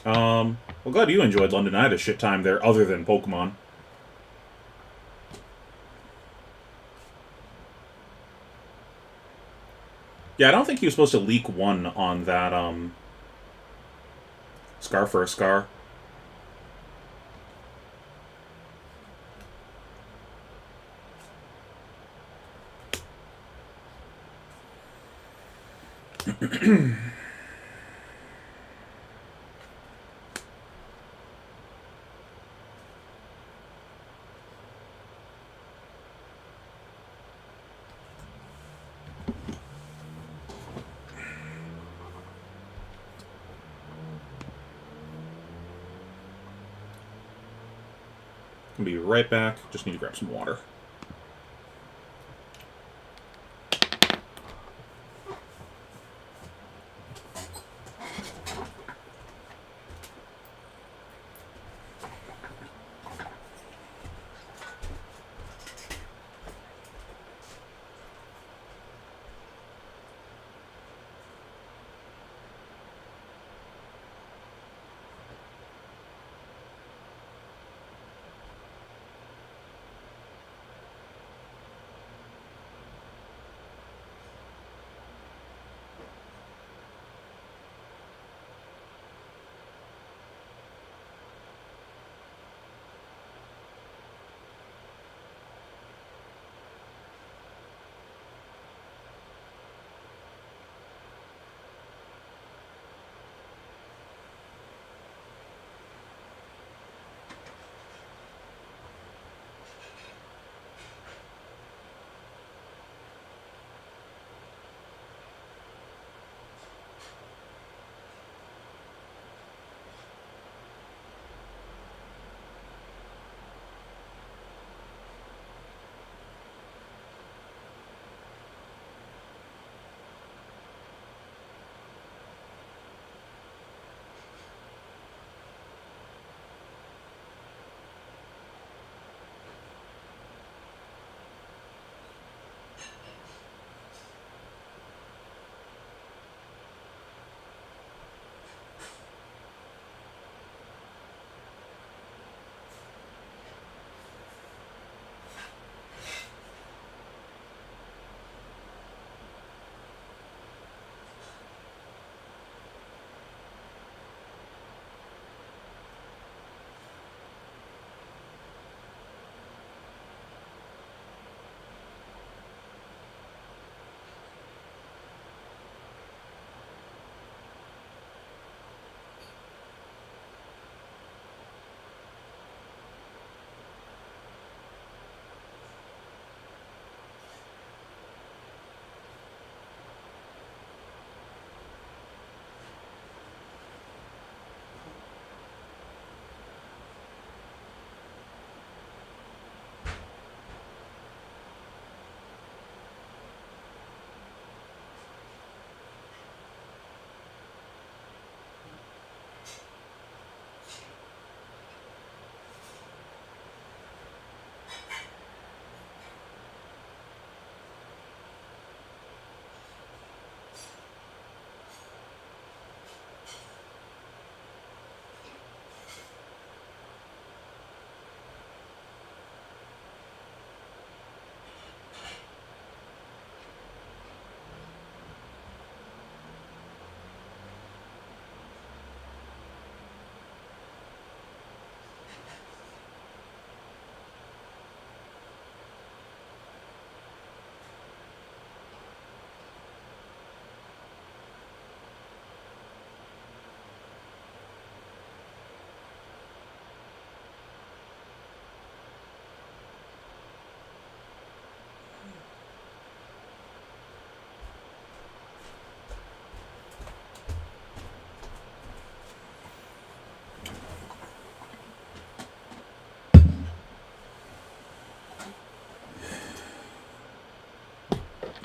A: Well, glad you enjoyed London. I had a shit time there other than Pokemon. Yeah, I don't think he was supposed to leak one on that, Scar for a Scar. Gonna be right back. Just need to grab some water.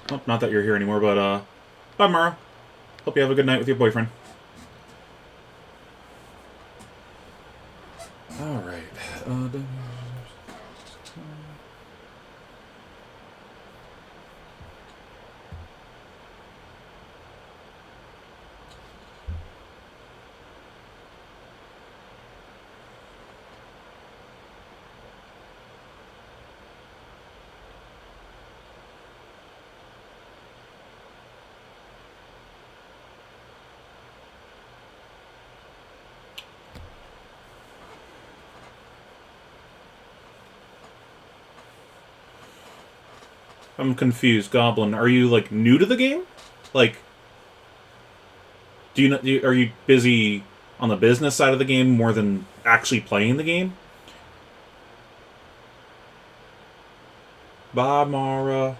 A: Well, not that you're here anymore, but, bye, Mara. Hope you have a good night with your boyfriend. Alright. I'm confused, Goblin. Are you, like, new to the game? Like, are you busy on the business side of the game more than actually playing the game? Bye, Mara.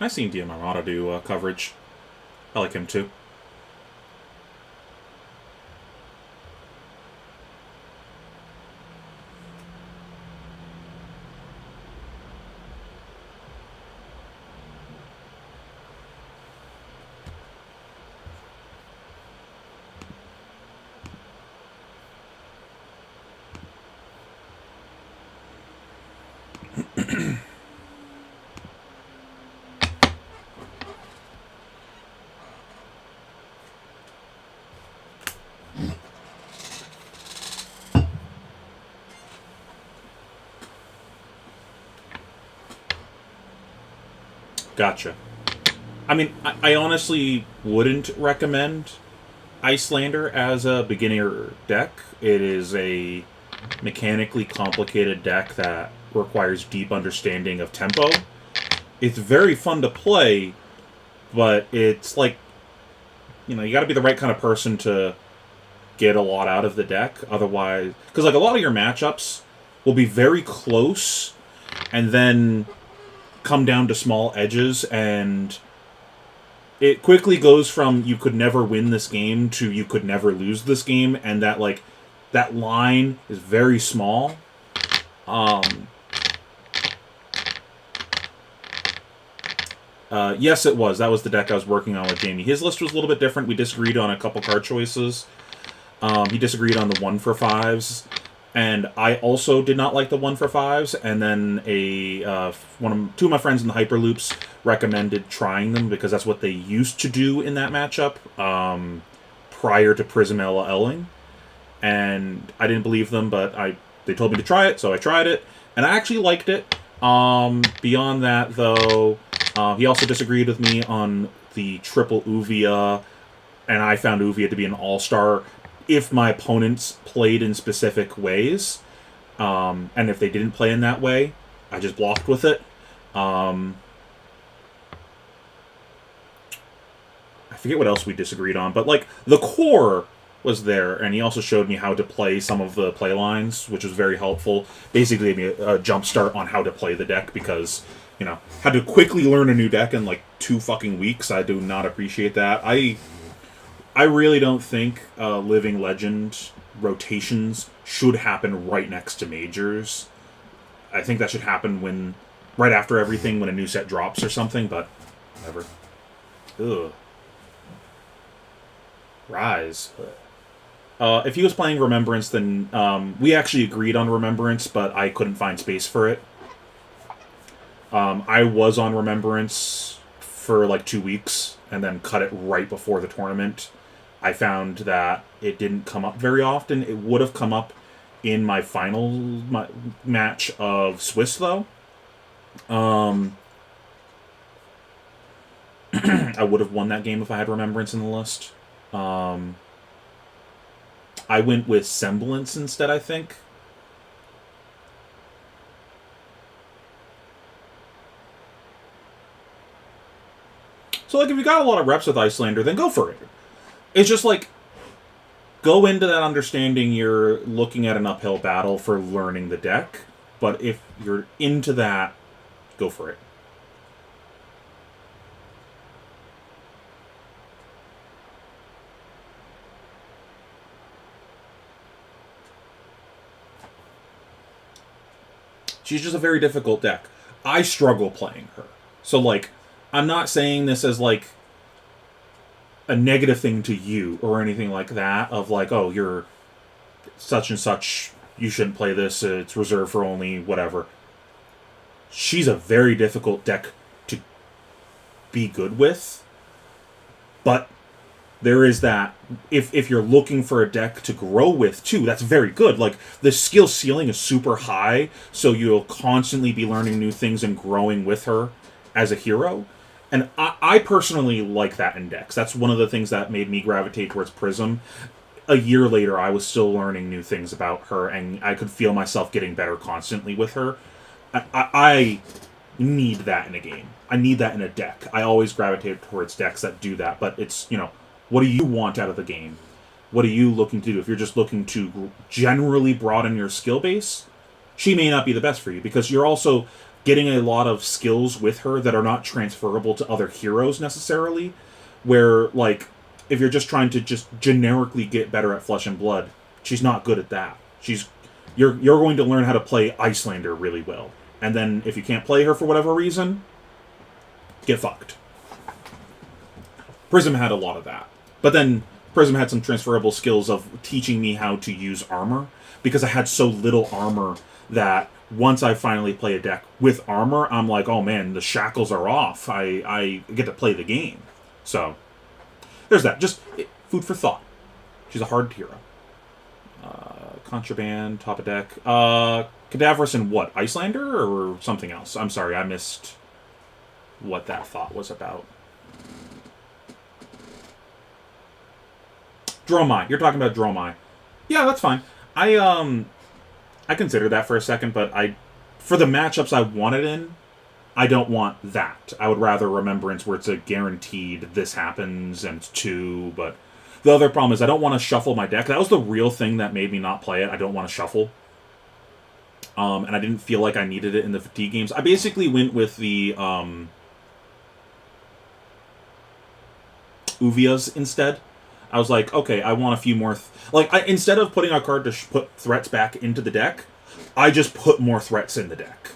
A: I've seen Diamarata do coverage. I like him too. Gotcha. I mean, I honestly wouldn't recommend Icelander as a beginner deck. It is a mechanically complicated deck that requires deep understanding of tempo. It's very fun to play, but it's like, you gotta be the right kind of person to get a lot out of the deck. Otherwise, because like a lot of your matchups will be very close and then come down to small edges, and it quickly goes from you could never win this game to you could never lose this game, and that line is very small. Yes, it was. That was the deck I was working on with Jamie. His list was a little bit different. We disagreed on a couple card choices. He disagreed on the 1-for-5s, and I also did not like the 1-for-5s. And then two of my friends in the Hyperloops recommended trying them because that's what they used to do in that matchup prior to Prismella Elling. And I didn't believe them, but they told me to try it, so I tried it, and I actually liked it. Beyond that, though, he also disagreed with me on the triple Uvia, and I found Uvia to be an all-star if my opponents played in specific ways. And if they didn't play in that way, I just blocked with it. I forget what else we disagreed on, but like the core was there, and he also showed me how to play some of the play lines, which was very helpful. Basically gave me a jump start on how to play the deck because, had to quickly learn a new deck in like 2 fucking weeks. I do not appreciate that. I really don't think Living Legend rotations should happen right next to Majors. I think that should happen right after everything, when a new set drops or something, but whatever. Ugh. Rise. If he was playing Remembrance, then we actually agreed on Remembrance, but I couldn't find space for it. I was on Remembrance for like 2 weeks, and then cut it right before the tournament. I found that it didn't come up very often. It would have come up in my final match of Swiss, though. I would have won that game if I had Remembrance in the list. I went with Semblance instead, I think. So, like, if you got a lot of reps with Icelander, then go for it. It's just like, go into that understanding you're looking at an uphill battle for learning the deck, but if you're into that, go for it. She's just a very difficult deck. I struggle playing her. So, like, I'm not saying this as, like, a negative thing to you or anything like that, of, like, oh, you're such and such, you shouldn't play this, it's reserved for only whatever. She's a very difficult deck to be good with, but there is that, if you're looking for a deck to grow with too, that's very good. Like, the skill ceiling is super high, so you'll constantly be learning new things and growing with her as a hero. And I personally like that in decks. That's one of the things that made me gravitate towards Prism. A year later, I was still learning new things about her, and I could feel myself getting better constantly with her. I need that in a game. I need that in a deck. I always gravitate towards decks that do that, but it's, what do you want out of the game? What are you looking to do? If you're just looking to generally broaden your skill base, she may not be the best for you, because you're also getting a lot of skills with her that are not transferable to other heroes necessarily, where, like, if you're just trying to just generically get better at Flesh and Blood, she's not good at that. You're going to learn how to play Icelander really well. And then if you can't play her for whatever reason, get fucked. Prism had a lot of that. But then Prism had some transferable skills of teaching me how to use armor, because I had so little armor that once I finally play a deck with armor, I'm like, oh man, the shackles are off. I get to play the game. So, there's that. Just food for thought. She's a hard hero. Contraband, top of deck. Cadaverous and what? Icelander or something else? I'm sorry, I missed what that thought was about. Dromai. You're talking about Dromai. Yeah, that's fine. I considered that for a second, but for the matchups I wanted in, I don't want that. I would rather Remembrance, where it's a guaranteed this happens and it's 2, but the other problem is I don't want to shuffle my deck. That was the real thing that made me not play it. I don't want to shuffle. And I didn't feel like I needed it in the fatigue games. I basically went with the Uvias instead. I was like, okay, I want a few more... instead of putting a card to put threats back into the deck, I just put more threats in the deck.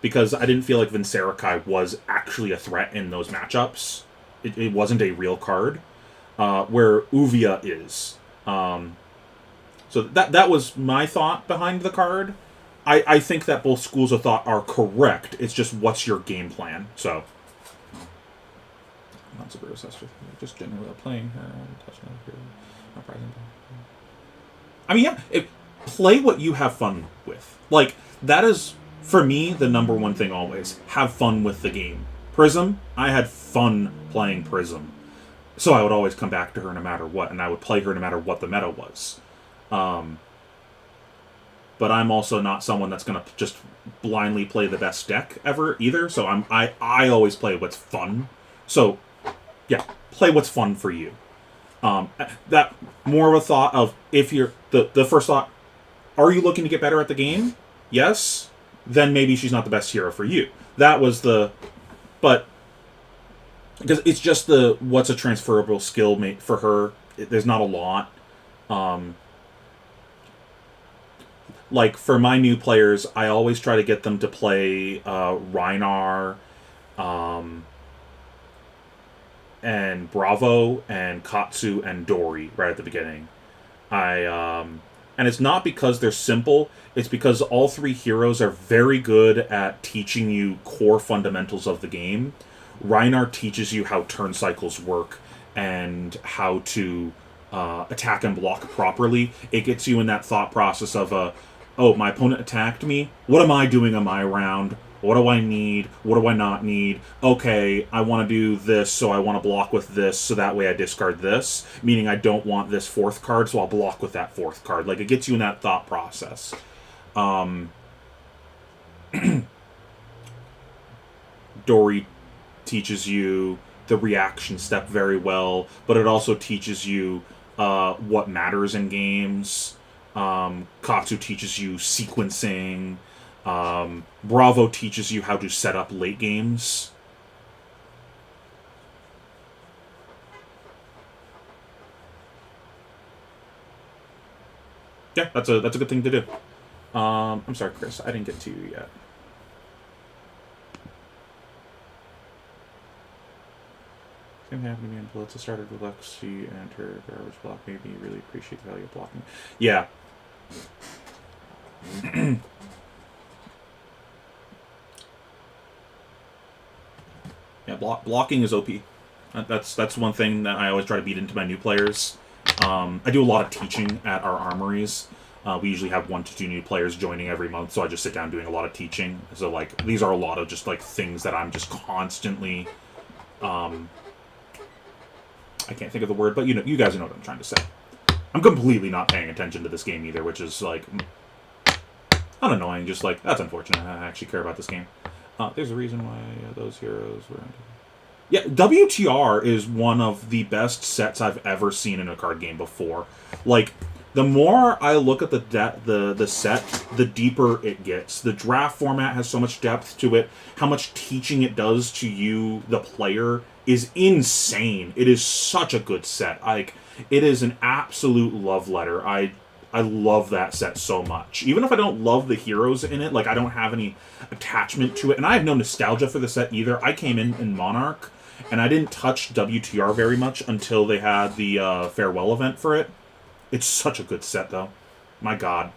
A: Because I didn't feel like Vincerikai was actually a threat in those matchups. It wasn't a real card. Where Uvia is. So that was my thought behind the card. I think that both schools of thought are correct. It's just, what's your game plan? So... Not severe assessor. Just generally playing her. I mean, yeah. Play what you have fun with. Like, that is, for me, the number one thing always. Have fun with the game. Prism, I had fun playing Prism. So I would always come back to her no matter what, and I would play her no matter what the meta was. But I'm also not someone that's going to just blindly play the best deck ever either. So I always play what's fun. So... yeah, play what's fun for you. That more of a thought of, if you're the first thought, are you looking to get better at the game? Yes, then maybe she's not the best hero for you. That was but because it's just what's a transferable skill for her. There's not a lot. Like, for my new players, I always try to get them to play Rhinar, and Bravo and Katsu and Dori right at the beginning. And it's not because they're simple, it's because all three heroes are very good at teaching you core fundamentals of the game. Rhinar teaches you how turn cycles work and how to attack and block properly. It gets you in that thought process of, oh, my opponent attacked me, what am I doing on my round? What do I need? What do I not need? Okay, I want to do this, so I want to block with this, so that way I discard this. Meaning I don't want this fourth card, so I'll block with that fourth card. Like, it gets you in that thought process. Dory teaches you the reaction step very well, but it also teaches you what matters in games. Katsu teaches you sequencing. Bravo teaches you how to set up late games. Yeah, that's a good thing to do. I'm sorry, Chris, I didn't get to you yet. Same happened to me in Blitz. I started with Lexi and her garbage block made me really appreciate the value of blocking. Yeah. Yeah, blocking is OP. That's one thing that I always try to beat into my new players. I do a lot of teaching at our armories. We usually have 1 to 2 new players joining every month, so I just sit down doing a lot of teaching. So, like, these are a lot of just, like, things that I'm just constantly... I can't think of the word, but you guys know what I'm trying to say. I'm completely not paying attention to this game either, which is, like, not annoying, just, like, that's unfortunate. I actually care about this game. There's a reason why those heroes were... Yeah, WTR is one of the best sets I've ever seen in a card game before. Like, the more I look at the set, the deeper it gets. The draft format has so much depth to it. How much teaching it does to you, the player, is insane. It is such a good set. Like, it is an absolute love letter. I love that set so much. Even if I don't love the heroes in it, like, I don't have any attachment to it, and I have no nostalgia for the set either. I came in Monarch, and I didn't touch WTR very much until they had the farewell event for it. It's such a good set, though. My god.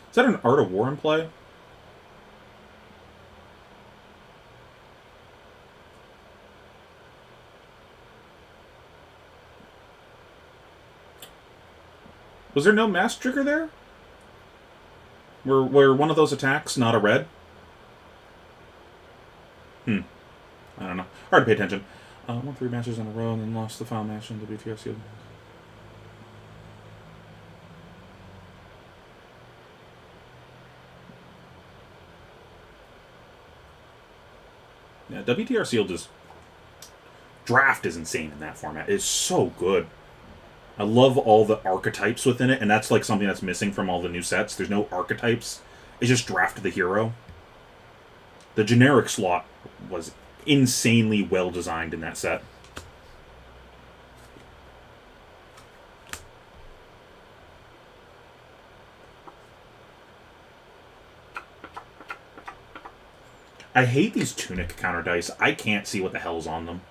A: Is that an Art of War in play? Was there no mass trigger there? Were one of those attacks not a red? I don't know. Hard to pay attention. Won 3 matches in a row and then lost the final match in the WTS. Yeah, WTR Sealed is... Draft is insane in that format. It's so good. I love all the archetypes within it, and that's like something that's missing from all the new sets. There's no archetypes. It's just draft the hero. The generic slot was insanely well designed in that set. I hate these Tunic counter dice. I can't see what the hell's on them.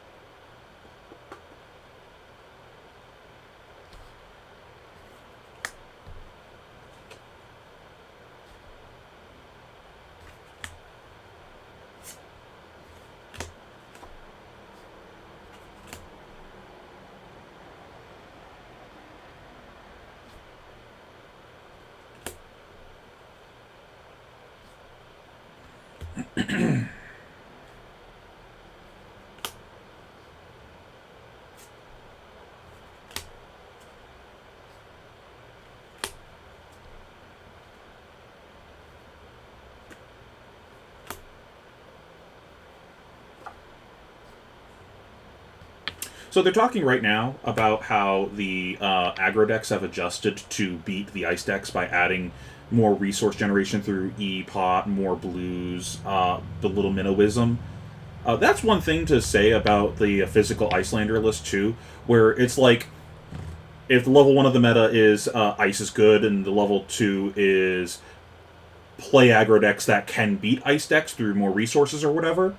A: So they're talking right now about how the aggro decks have adjusted to beat the ice decks by adding more resource generation through E-Pot, more blues, the little Minnowism. That's one thing to say about the physical Icelander list, too, where it's like, if the level 1 of the meta is ice is good, and the level 2 is play aggro decks that can beat ice decks through more resources or whatever,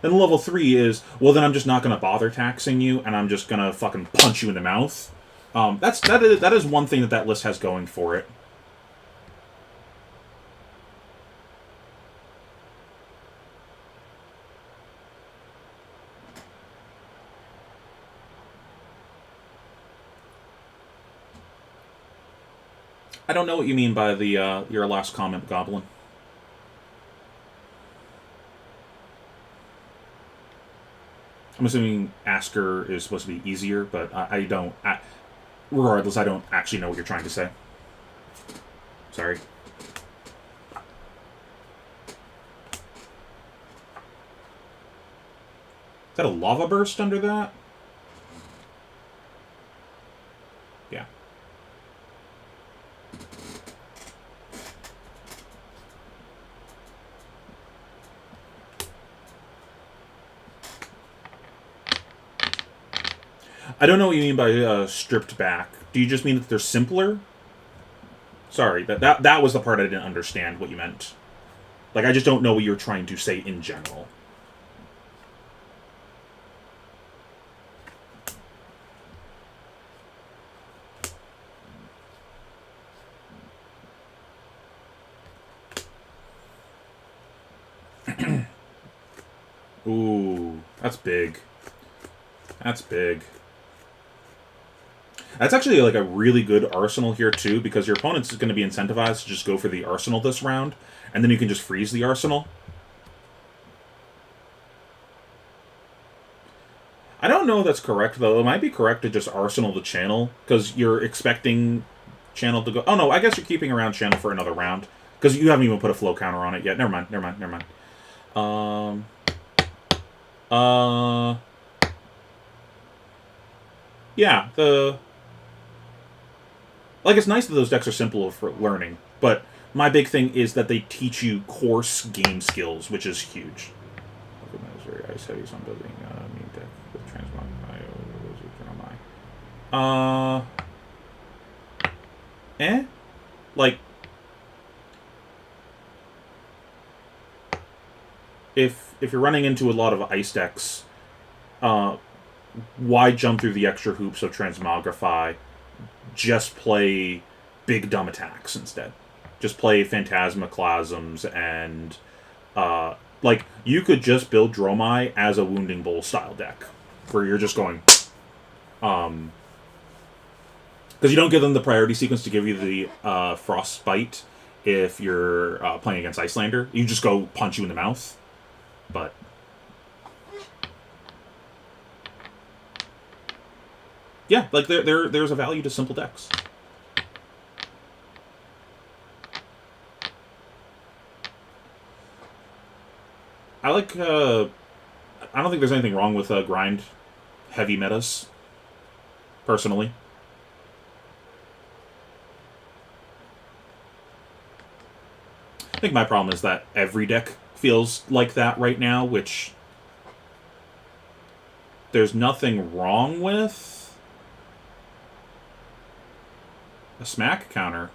A: then level 3 is, well, then I'm just not going to bother taxing you, and I'm just going to fucking punch you in the mouth. That is one thing that list has going for it. I don't know what you mean by the your last comment, Goblin. I'm assuming Asker is supposed to be easier, but I don't. Regardless, I don't actually know what you're trying to say. Sorry. Is that a lava burst under that? Yeah. I don't know what you mean by stripped back. Do you just mean that they're simpler? Sorry, that was the part I didn't understand what you meant. Like, I just don't know what you're trying to say in general. Ooh, that's big. That's big. That's actually like a really good arsenal here too, because your opponent's going to be incentivized to just go for the arsenal this round, and then you can just freeze the arsenal. I don't know if that's correct though. It might be correct to just arsenal the channel, because you're expecting channel to go. Oh no, I guess you're keeping around channel for another round, because you haven't even put a flow counter on it yet. Never mind. Never mind. Never mind. Yeah, like, it's nice that those decks are simple for learning, but my big thing is that they teach you course game skills, which is huge. Very ice heavy, so I'm building main deck with transmog. Like, if you're running into a lot of ice decks, why jump through the extra hoops of transmogrify? Just play big dumb attacks instead. Just play Phantasmaclasms and like, you could just build Dromai as a Wounding Bowl style deck, where you're just going because you don't give them the priority sequence to give you the Frostbite if you're playing against Icelander. You just go punch you in the mouth. But yeah, like, there's a value to simple decks. I like, I don't think there's anything wrong with grind heavy metas, personally. I think my problem is that every deck feels like that right now, which there's nothing wrong with. A smack counter?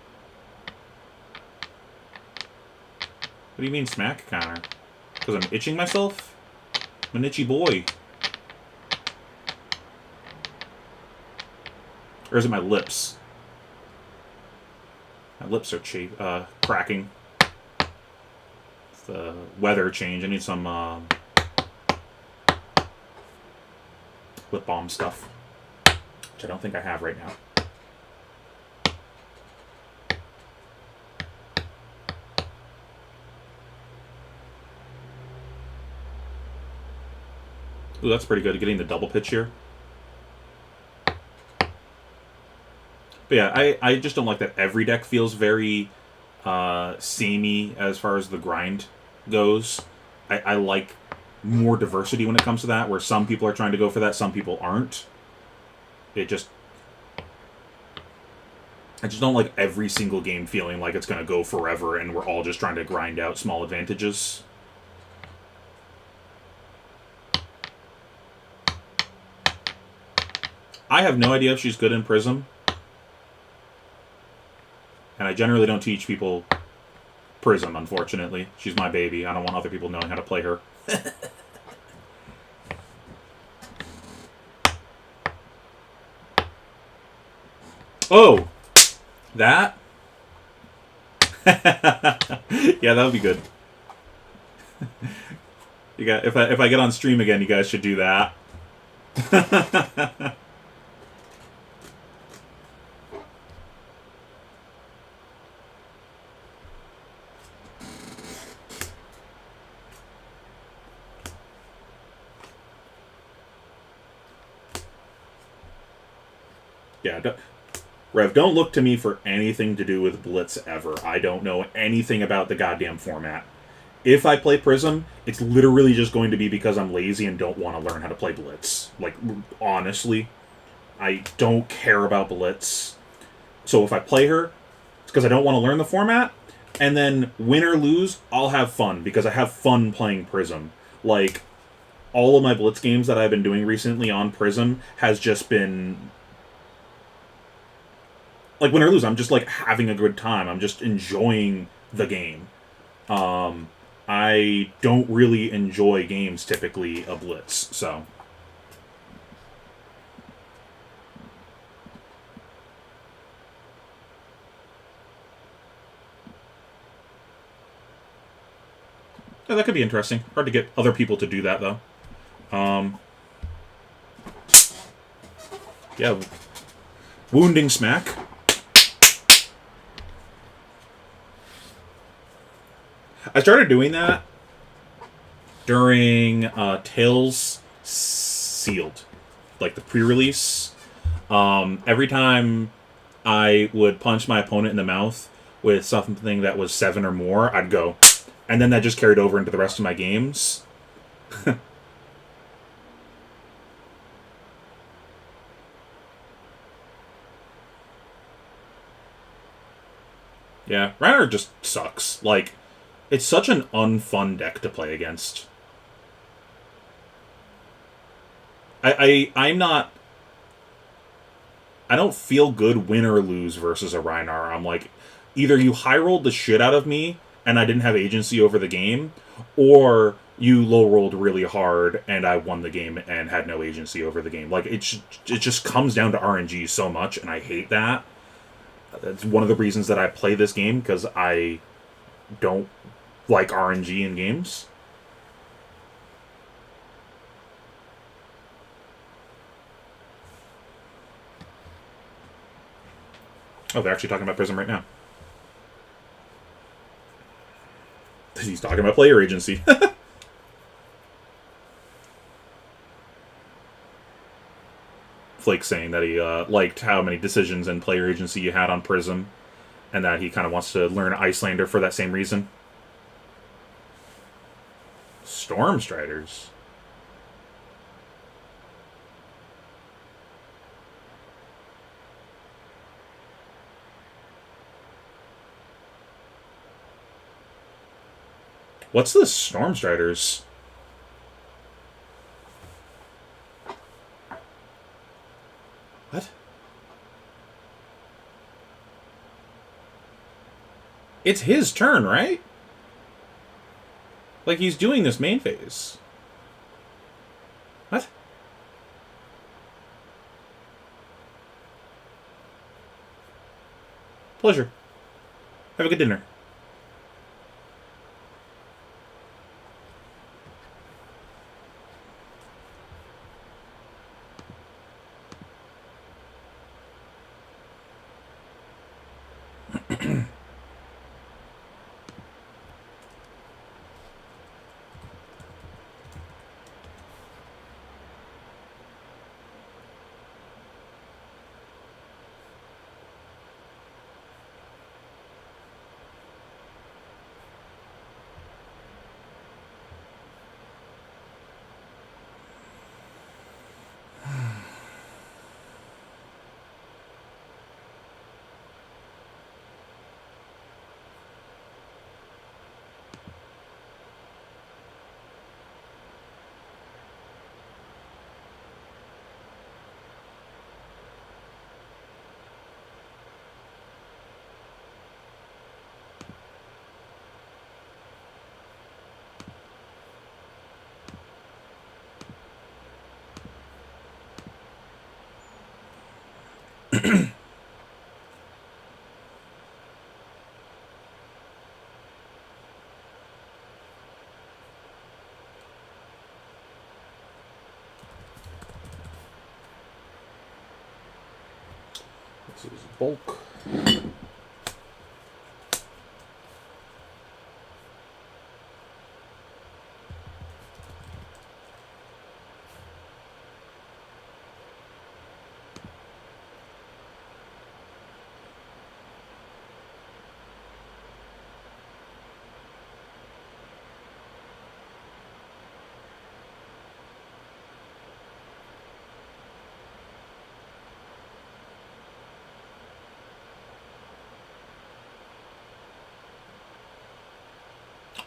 A: What do you mean smack counter? Because I'm itching myself? I'm an itchy boy. Or is it my lips? My lips are cracking. It's the weather change. I need some lip balm stuff, which I don't think I have right now. Ooh, that's pretty good, getting the double pitch here. But yeah, I just don't like that every deck feels very samey as far as the grind goes. I like more diversity when it comes to that, where some people are trying to go for that, some people aren't. I just don't like every single game feeling like it's going to go forever and we're all just trying to grind out small advantages. I have no idea if she's good in Prism. And I generally don't teach people Prism, unfortunately. She's my baby. I don't want other people knowing how to play her. Oh! That? Yeah, that would be good. You got, if I get on stream again, you guys should do that. Yeah, Rev, don't look to me for anything to do with Blitz ever. I don't know anything about the goddamn format. If I play Prism, it's literally just going to be because I'm lazy and don't want to learn how to play Blitz. Like, honestly, I don't care about Blitz. So if I play her, it's because I don't want to learn the format. And then, win or lose, I'll have fun because I have fun playing Prism. Like, all of my Blitz games that I've been doing recently on Prism has just been like win or lose. I'm just like having a good time. I'm just enjoying the game. I don't really enjoy games typically a Blitz, so. Yeah, that could be interesting. Hard to get other people to do that though. Yeah, wounding smack. I started doing that during Tales Sealed, like the pre-release. Every time I would punch my opponent in the mouth with something that was 7 or more, I'd go. And then that just carried over into the rest of my games. Yeah, Reiner just sucks. Like, it's such an unfun deck to play against. I'm not. I don't feel good win or lose versus a Reinar. I'm like, either you high rolled the shit out of me and I didn't have agency over the game, or you low rolled really hard and I won the game and had no agency over the game. Like it just comes down to RNG so much, and I hate that. That's one of the reasons that I play this game, because I don't like RNG in games. Oh, they're actually talking about Prism right now. He's talking about player agency. Flake saying that he liked how many decisions and player agency you had on Prism, and that he kind of wants to learn Icelander for that same reason. Stormstriders. What's this Stormstriders? What? It's his turn, right? Like, he's doing this main phase. What? Pleasure. Have a good dinner. This is bulk.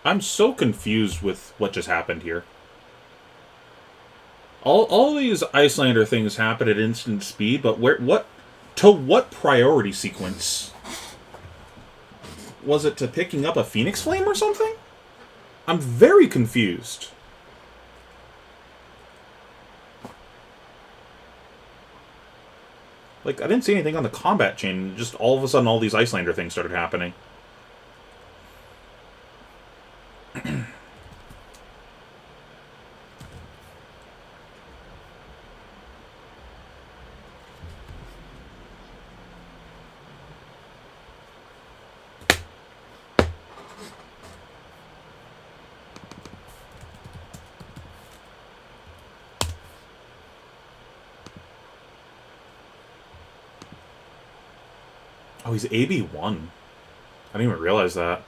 A: I'm so confused with what just happened here. All these Icelander things happen at instant speed, but what priority sequence? Was it to picking up a Phoenix Flame or something? I'm very confused. Like, I didn't see anything on the combat chain. Just all of a sudden, all these Icelander things started happening. Oh, he's AB1. I didn't even realize that.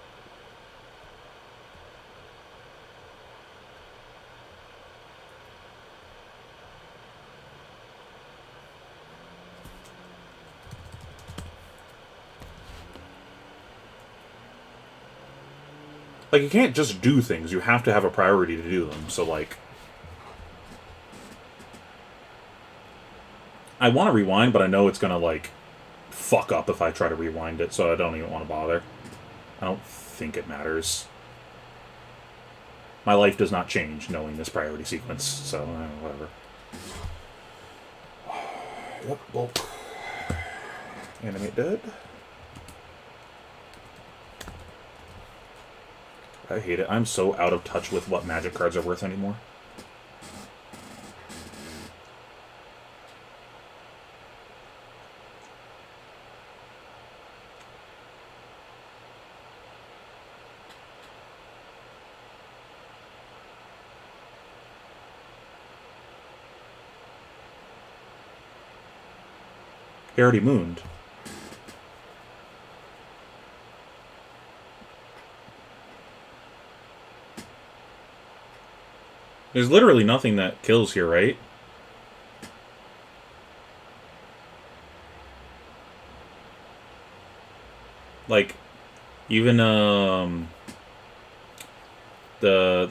A: Like, you can't just do things. You have to have a priority to do them. So, like... I want to rewind, but I know it's gonna, like, fuck up if I try to rewind it, so I don't even want to bother. I don't think it matters. My life does not change knowing this priority sequence, so whatever. Yep, bulk. Animate dead. I hate it. I'm so out of touch with what magic cards are worth anymore. He already mooned. There's literally nothing that kills here, right? Like, even, the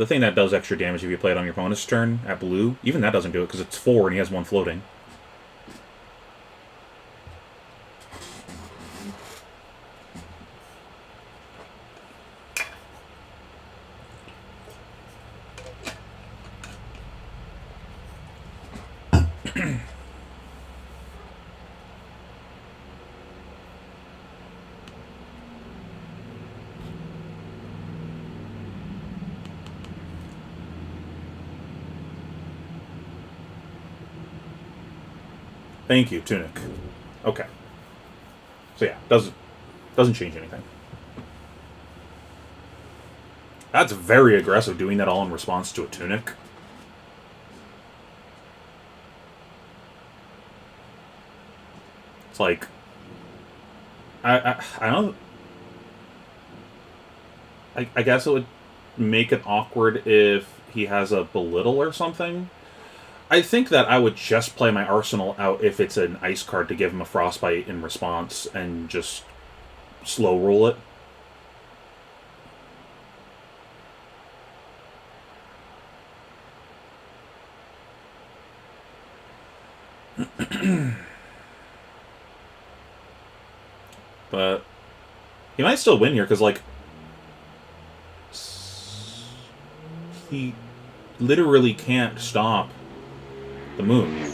A: thing that does extra damage if you play it on your opponent's turn at blue, even that doesn't do it because it's 4 and he has 1 floating. Thank you, Tunic. Okay. So yeah, doesn't change anything. That's very aggressive, doing that all in response to a Tunic. It's like... I don't... I guess it would make it awkward if he has a Belittle or something. I think that I would just play my Arsenal out if it's an ice card to give him a Frostbite in response and just slow roll it. But he might still win here because, like, he literally can't stop the moon,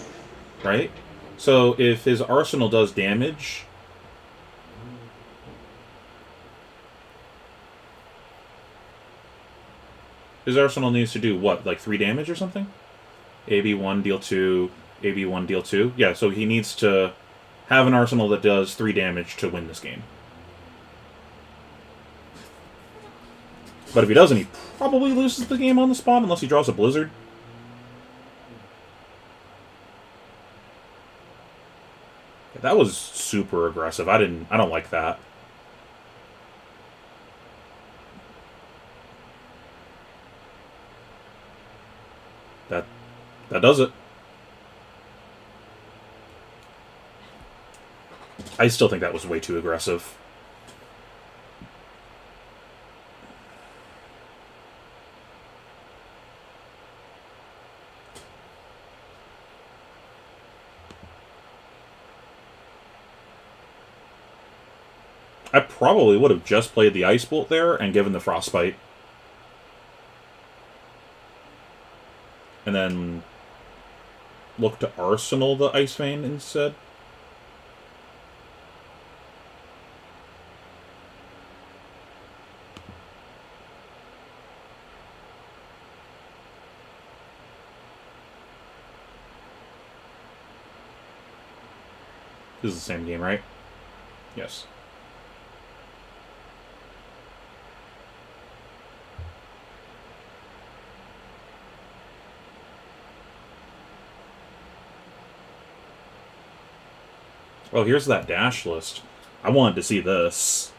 A: right? So if his Arsenal does damage, his Arsenal needs to do what, like 3 damage or something? AB1 deal 2, AB1 deal 2. Yeah, so he needs to have an Arsenal that does 3 damage to win this game. But if he doesn't, he probably loses the game on the spot unless he draws a Blizzard. That was super aggressive. I don't like that. That does it. I still think that was way too aggressive. I probably would have just played the Ice Bolt there and given the Frostbite. And then look to Arsenal the Ice Vein instead. This is the same game, right? Yes. Oh, here's that dash list. I wanted to see this.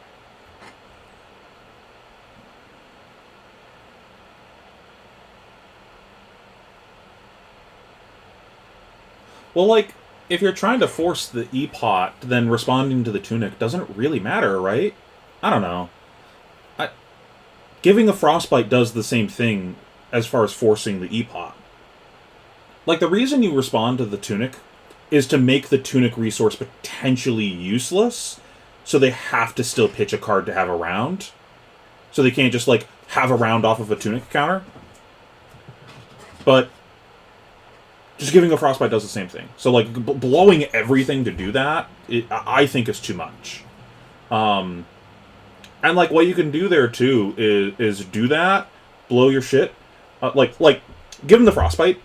A: Well, like, if you're trying to force the E-Pot, then responding to the Tunic doesn't really matter, right? I don't know. Giving a Frostbite does the same thing as far as forcing the E-Pot. Like, the reason you respond to the Tunic is to make the Tunic resource potentially useless, so they have to still pitch a card to have a round. So they can't just, like, have a round off of a Tunic counter. But just giving a Frostbite does the same thing. So, like, blowing everything to do that, I think is too much. And, like, what you can do there, too, is do that, blow your shit, like, give him the Frostbite,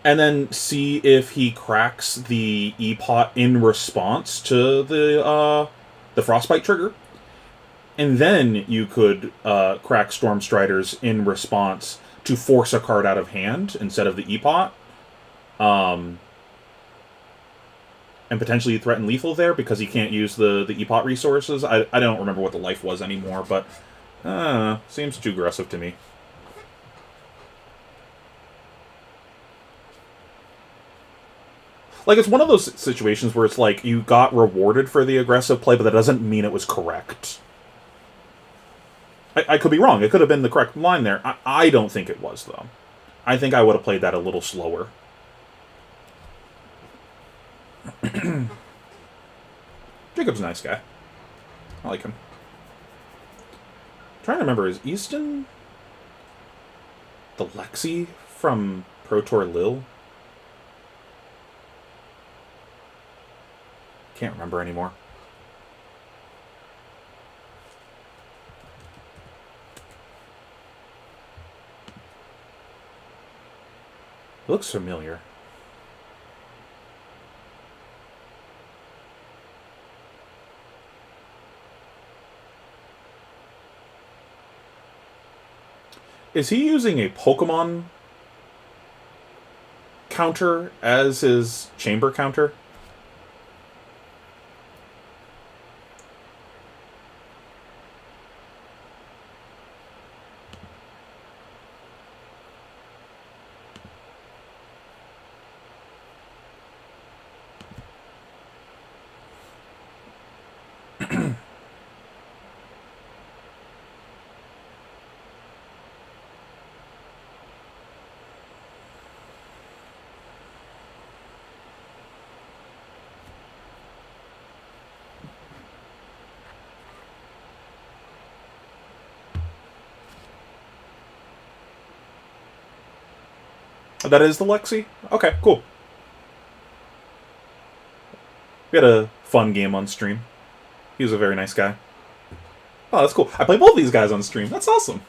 A: and then see if he cracks the E-Pot in response to the Frostbite trigger. And then you could crack Storm Striders in response to force a card out of hand instead of the E-Pot. And potentially threaten lethal there because he can't use the E-Pot resources. I don't remember what the life was anymore, but seems too aggressive to me. Like, it's one of those situations where it's like, you got rewarded for the aggressive play, but that doesn't mean it was correct. I could be wrong. It could have been the correct line there. I don't think it was, though. I think I would have played that a little slower. Jacob's a nice guy. I like him. I'm trying to remember, is Easton the Lexi from Pro Tour Lille? Can't remember anymore. It looks familiar. Is he using a Pokemon counter as his chamber counter? That is the Lexi? Okay, cool. We had a fun game on stream. He was a very nice guy. Oh, that's cool. I play both these guys on stream. That's awesome.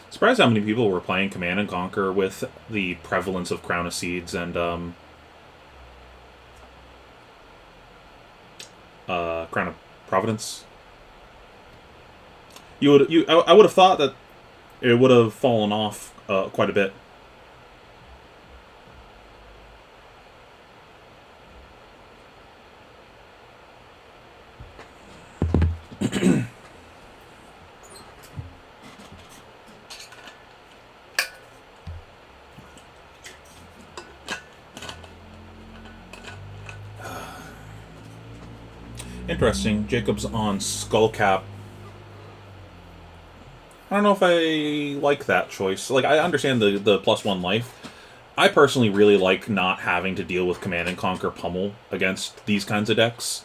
A: Surprised how many people were playing Command and Conquer with the prevalence of Crown of Seeds and Crown of Providence. I would have thought that it would have fallen off quite a bit. Interesting. Jacob's on Skullcap. I don't know if I like that choice. Like, I understand the +1 life. I personally really like not having to deal with Command and Conquer Pummel against these kinds of decks.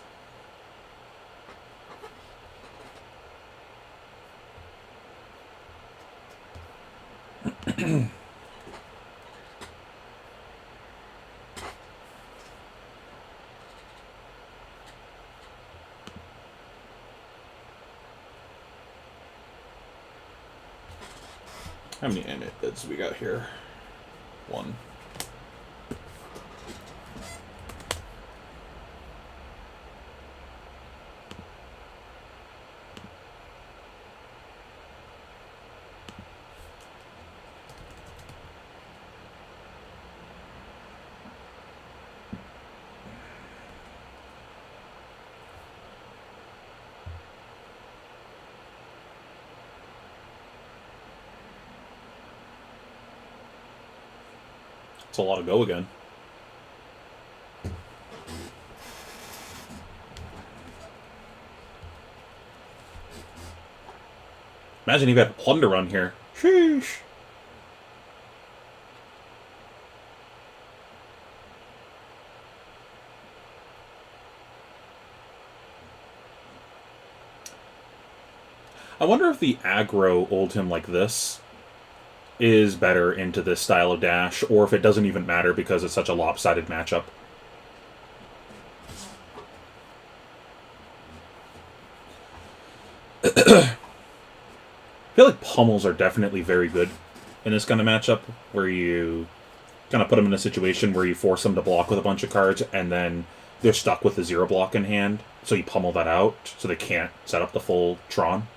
A: How many bids we got here? One. It's a lot to go again. Imagine if you had Plunder on here. Sheesh. I wonder if the aggro Oldhim like this is better into this style of dash, or if it doesn't even matter because it's such a lopsided matchup. I feel like pummels are definitely very good in this kind of matchup, where you kind of put them in a situation where you force them to block with a bunch of cards, and then they're stuck with the 0 block in hand, so you pummel that out, so they can't set up the full Tron.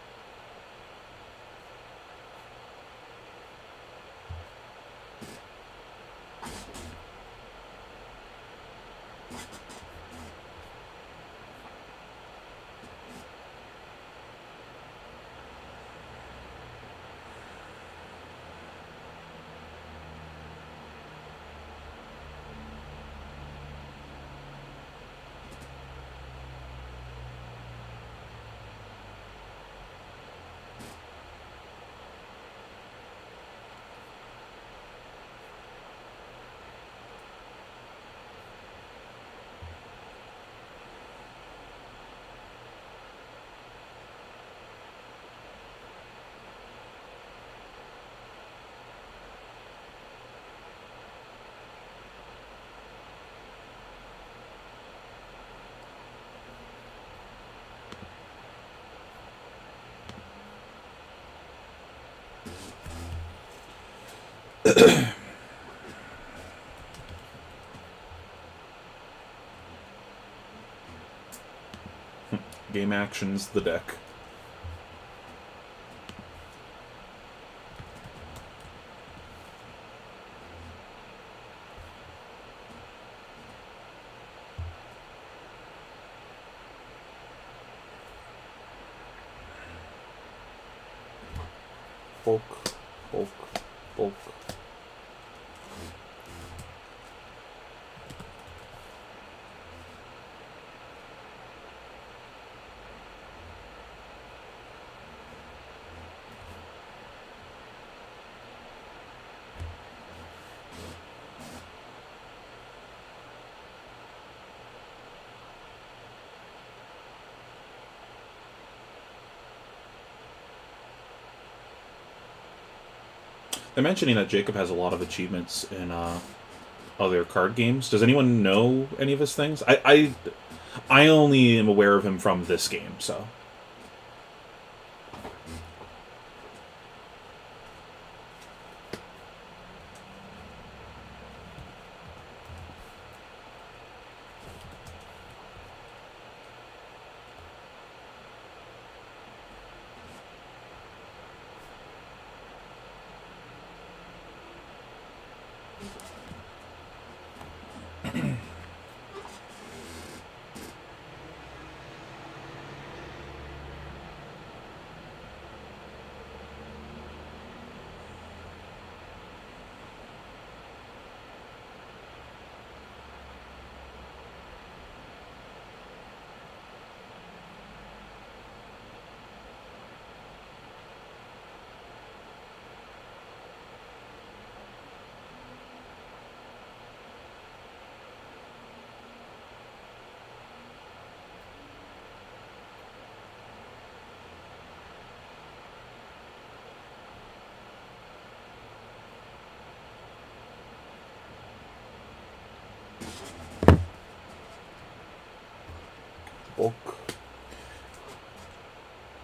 A: Game actions, the deck. Bulk, bulk, bulk. They're mentioning that Jacob has a lot of achievements in other card games. Does anyone know any of his things? I only am aware of him from this game, so.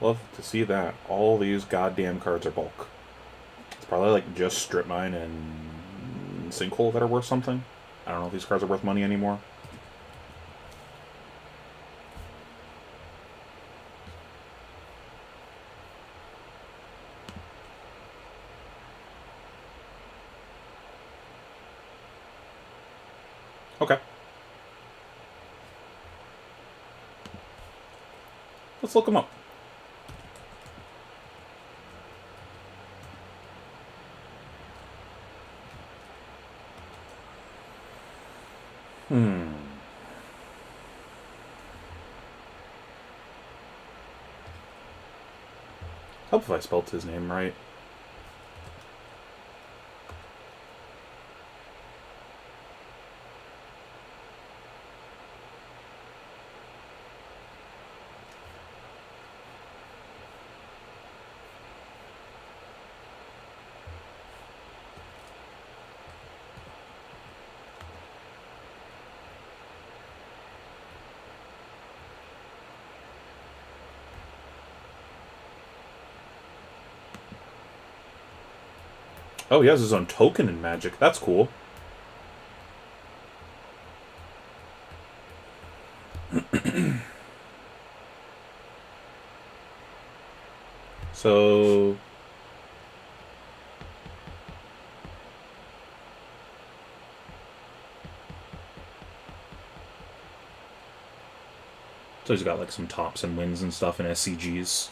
A: Love to see that. All these goddamn cards are bulk. It's probably like just Strip Mine and Sinkhole that are worth something. I don't know if these cards are worth money anymore. Okay. Let's look them up. Help if I spelled his name right. Oh, he has his own token in Magic. That's cool. So... So he's got like some tops and wins and stuff in SCGs.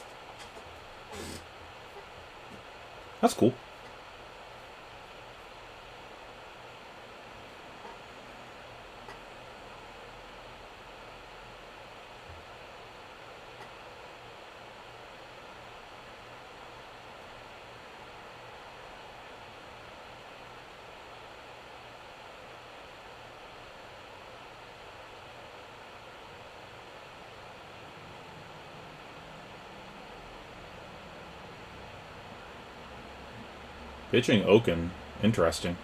A: That's cool. Pitching Oaken. Interesting.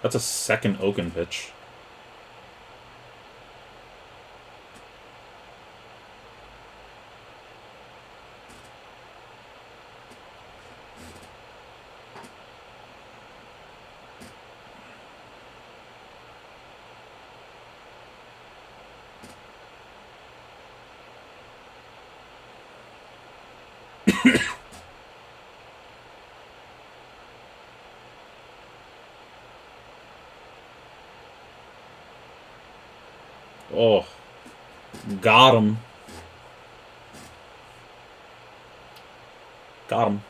A: That's a second Oaken pitch. Oh, got him. Got him.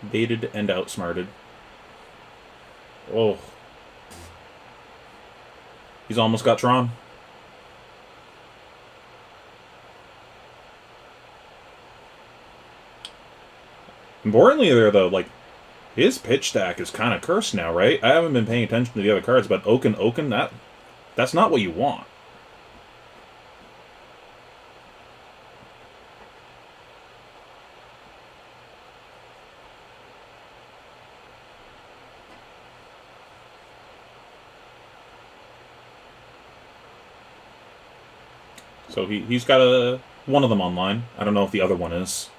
A: Baited and outsmarted. Oh. He's almost got Tron. Importantly there, though, like, his pitch stack is kind of cursed now, right? I haven't been paying attention to the other cards, but Oaken, that's not what you want. So he's got one of them online. I don't know if the other one is.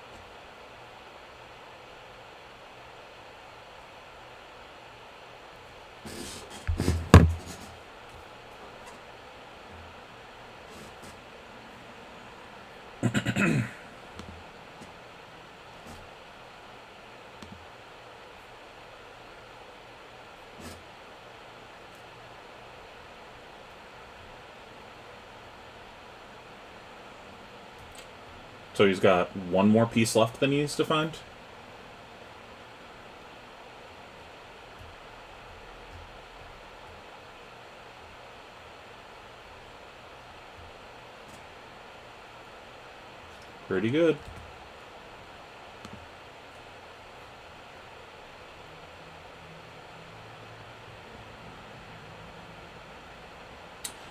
A: So he's got one more piece left than he needs to find. Pretty good.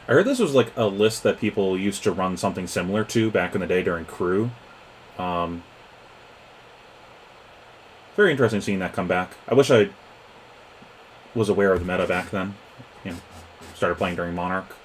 A: I heard this was like a list that people used to run something similar to back in the day during crew. Um, Very interesting seeing that come back. I wish I was aware of the meta back then. You know, started playing during Monarch.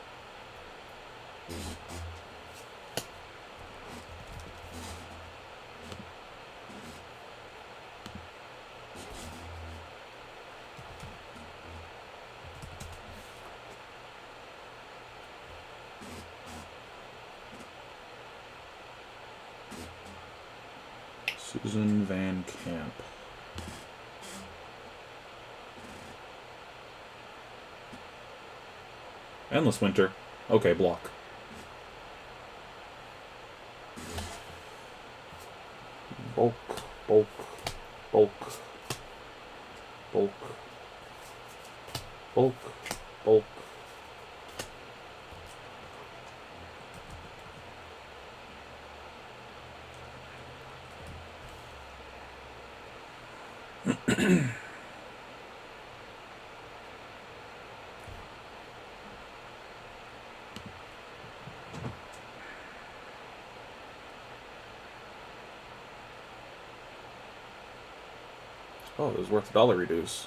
A: Susan Van Camp. Endless Winter. Okay, block. Bulk, bulk, bulk, bulk, bulk, bulk. Oh, it was worth $1 reduce.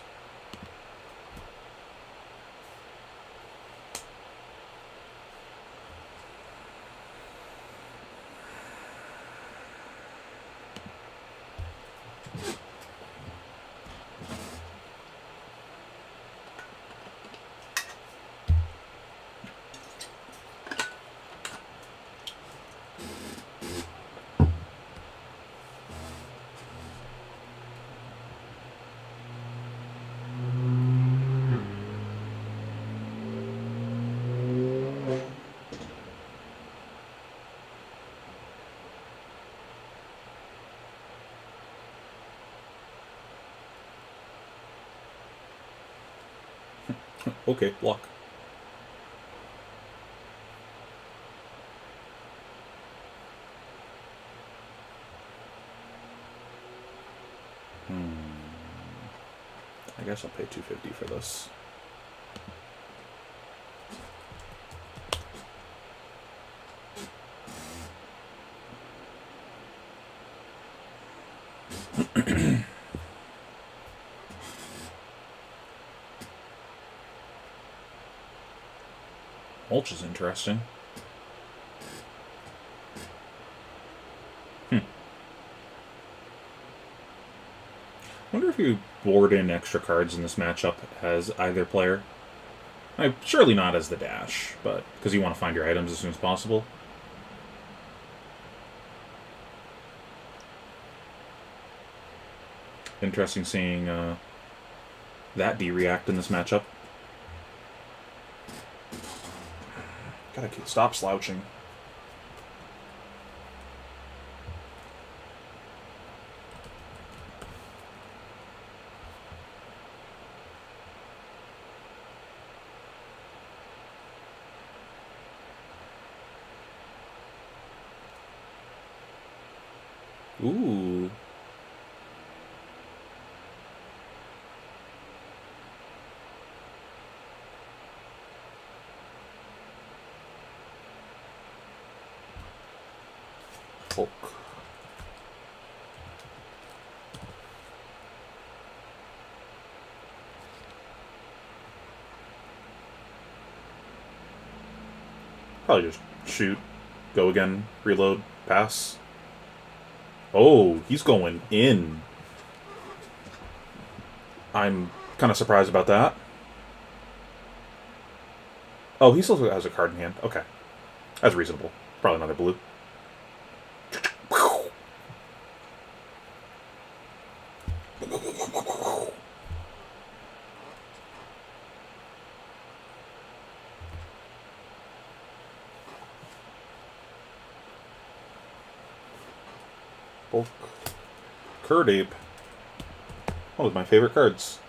A: Okay, block. I guess I'll pay $250 for this. Mulch is interesting. Wonder if you board in extra cards in this matchup as either player. Surely not as the dash, but because you want to find your items as soon as possible. Interesting seeing that D-react in this matchup. Gotta stop slouching. Ooh. Hulk. Probably just shoot, go again, reload, pass. Oh, he's going in. I'm kind of surprised about that. Oh, he still has a card in hand. Okay. That's reasonable. Probably another blue. Bulk. Curd Ape. One of my favorite cards.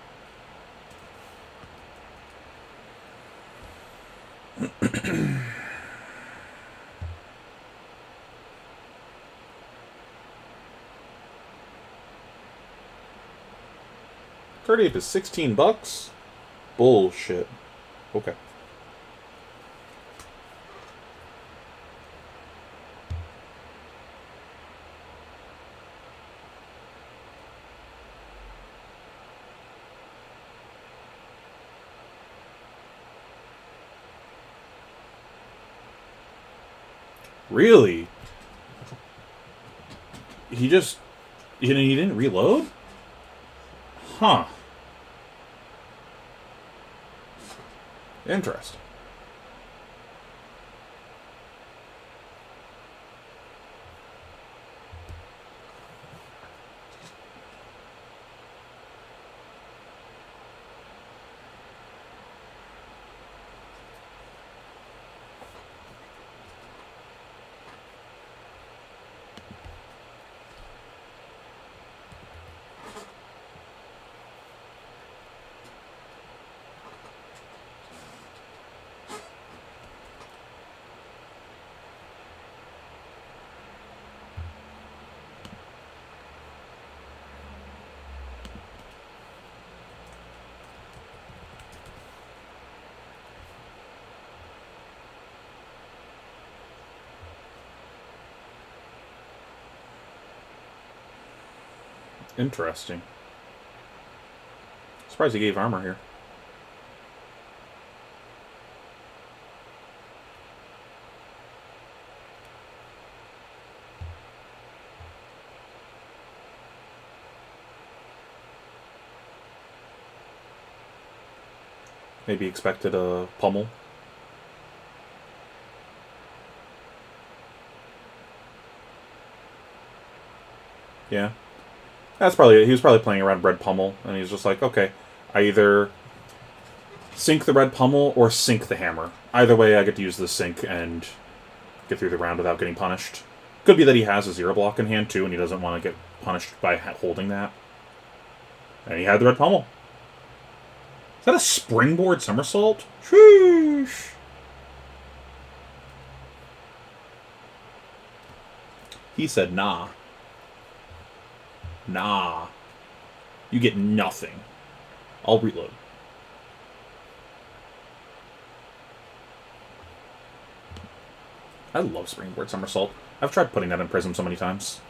A: Card Ape is $16? Bullshit. Okay. Really? He just... He didn't reload? Huh. Interesting. Interesting. Surprised he gave armor here. Maybe expected a pummel. Yeah. That's probably it. He was probably playing around red pummel, and he's just like, okay, I either sink the red pummel or sink the hammer. Either way, I get to use the sink and get through the round without getting punished. Could be that he has a zero block in hand, too, and he doesn't want to get punished by holding that. And he had the red pummel. Is that a springboard somersault? Sheesh. He said, nah. Nah. You get nothing. I'll reload. I love springboard somersault. I've tried putting that in Prism so many times.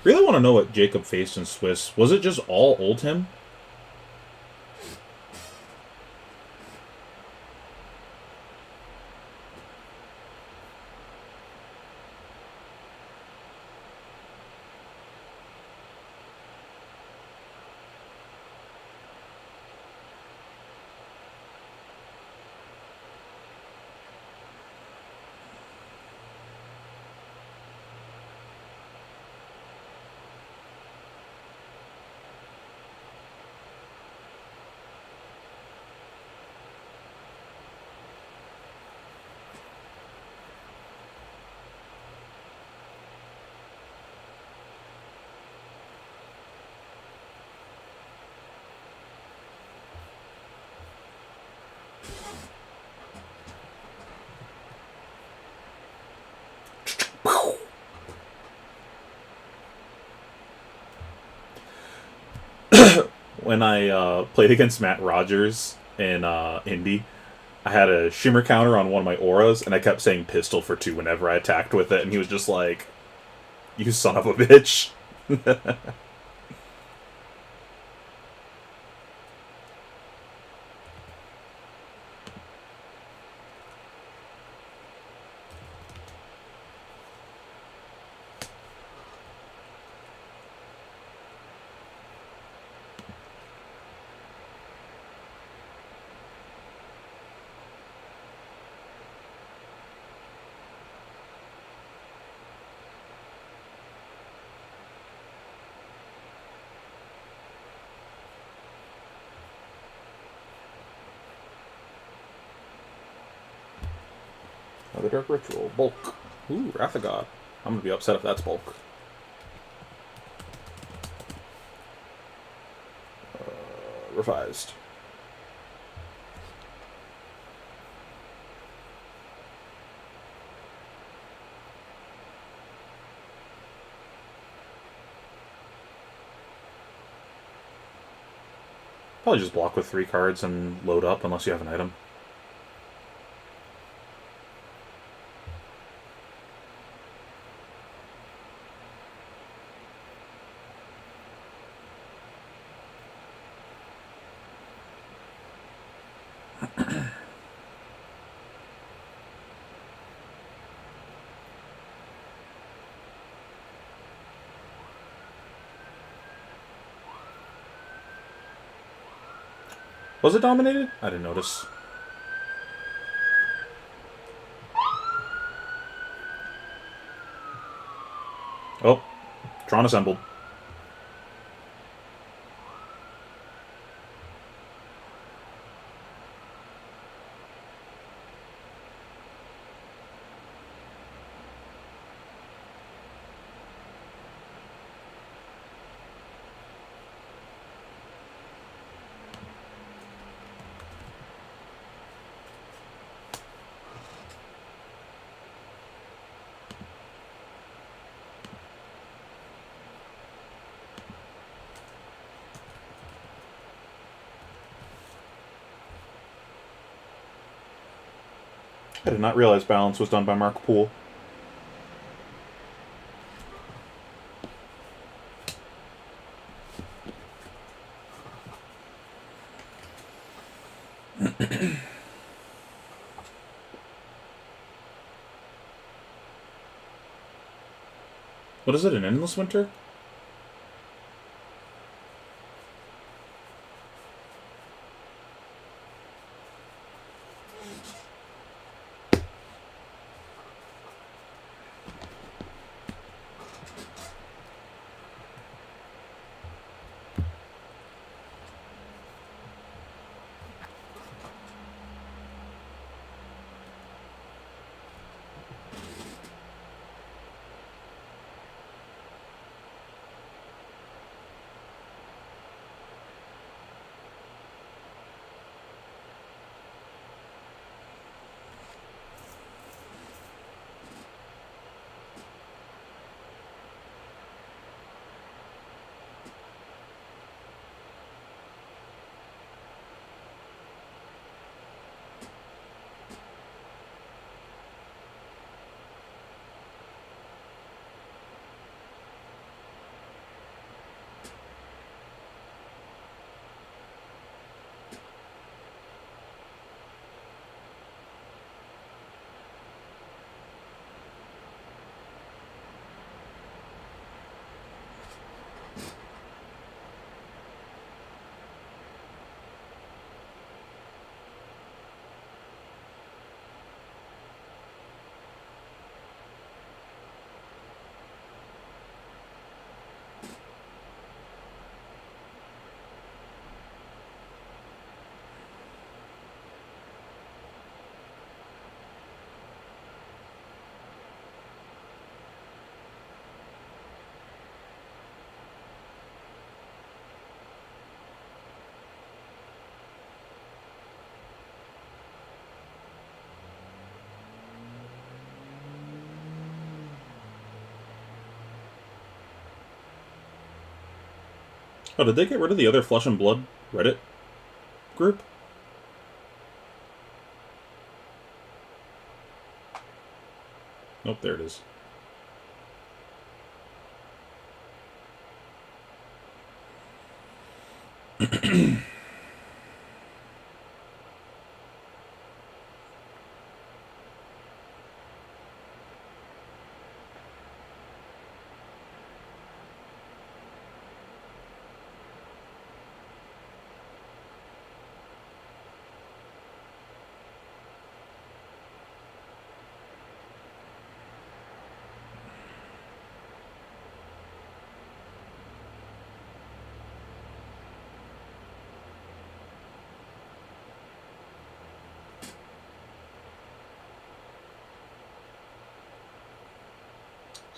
A: Really want to know what Jacob faced in Swiss. Was it just all Oldhim? When I played against Matt Rogers in Indy, I had a shimmer counter on one of my auras, and I kept saying pistol for 2 whenever I attacked with it, and he was just like, you son of a bitch. Another Dark Ritual. Bulk. Ooh, Wrath of God. I'm gonna be upset if that's bulk. Revised. Probably just block with 3 cards and load up unless you have an item. Was it dominated? I didn't notice. Oh, Tron assembled. I did not realize balance was done by Mark Poole. What is it, an endless winter? Oh, did they get rid of the other Flesh and Blood Reddit group? Nope, there it is.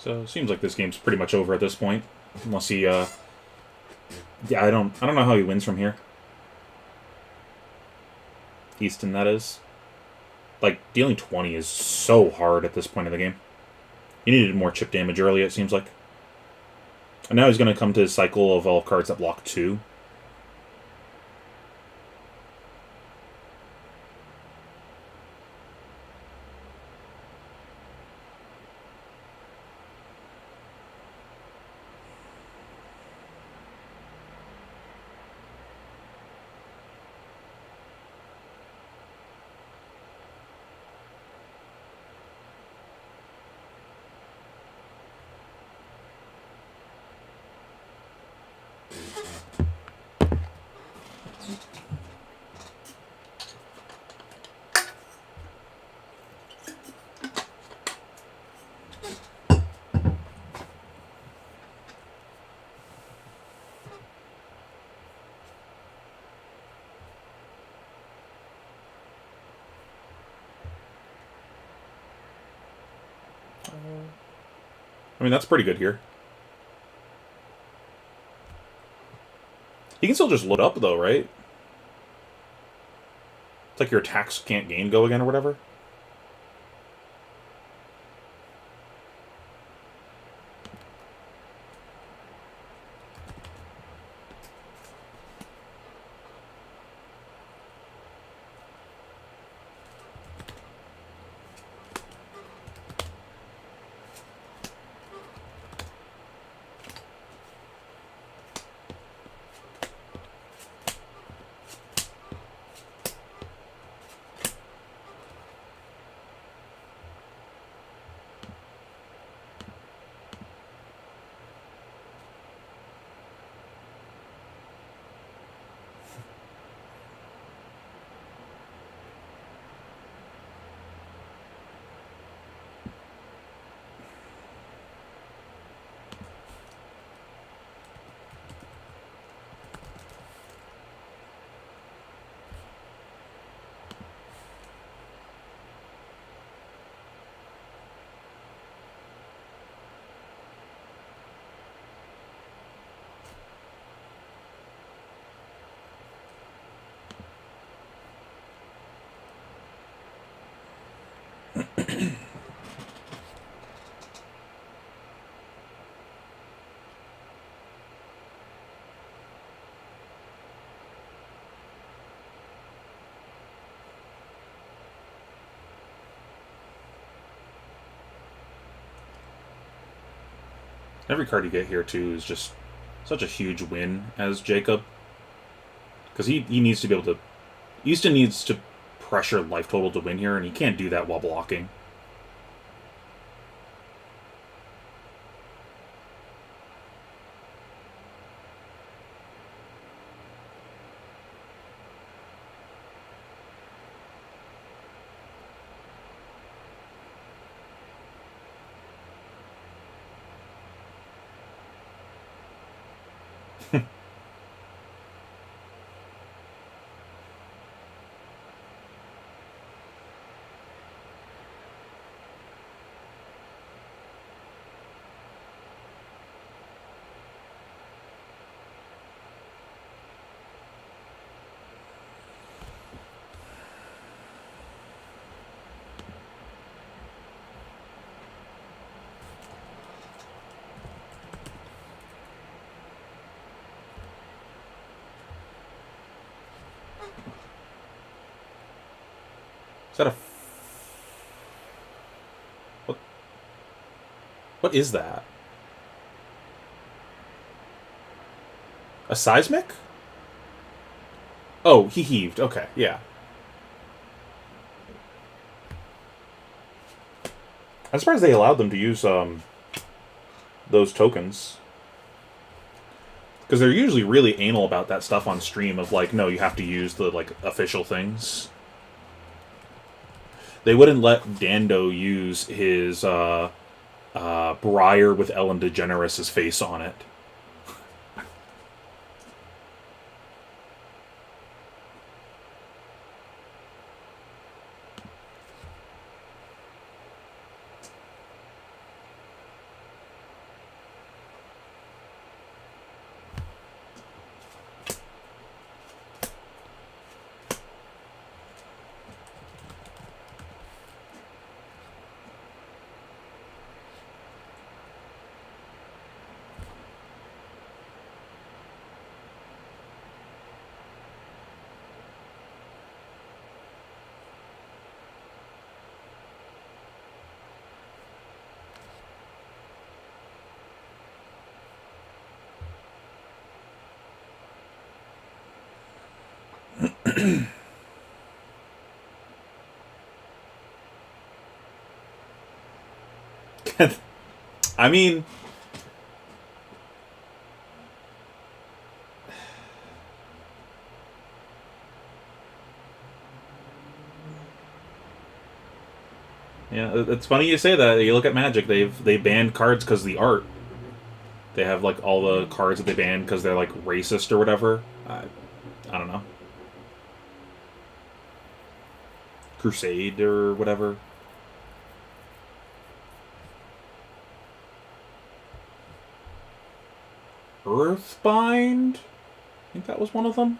A: So seems like this game's pretty much over at this point, unless he. Yeah, I don't know how he wins from here. Easton, that is. Like, dealing 20 is so hard at this point in the game. He needed more chip damage early, it seems like. And now he's going to come to his cycle of all cards that block 2. I mean, that's pretty good here. You can still just load up, though, right? It's like your attacks can't gain go again or whatever. Every card you get here, too, is just such a huge win as Jacob. Because he needs to be able to... Easton needs to pressure life total to win here, and he can't do that while blocking. Is that a... What? What is that? A seismic? Oh, he heaved. Okay, yeah. I'm surprised they allowed them to use those tokens. Because they're usually really anal about that stuff on stream of like, no, you have to use the like official things. They wouldn't let Dando use his Briar with Ellen DeGeneres' face on it. I mean, yeah, it's funny you say that. You look at Magic; they banned cards because of the art. They have like all the cards that they banned because they're like racist or whatever. I don't know. Crusade or whatever. Earthbind? I think that was one of them.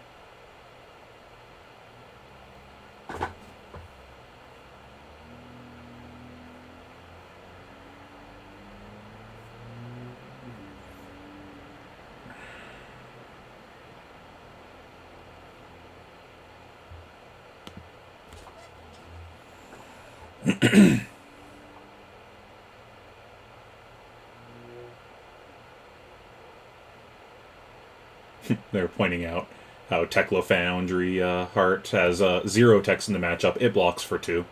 A: They're pointing out how Tekla Foundry Heart has 0 text in the matchup. It blocks for 2.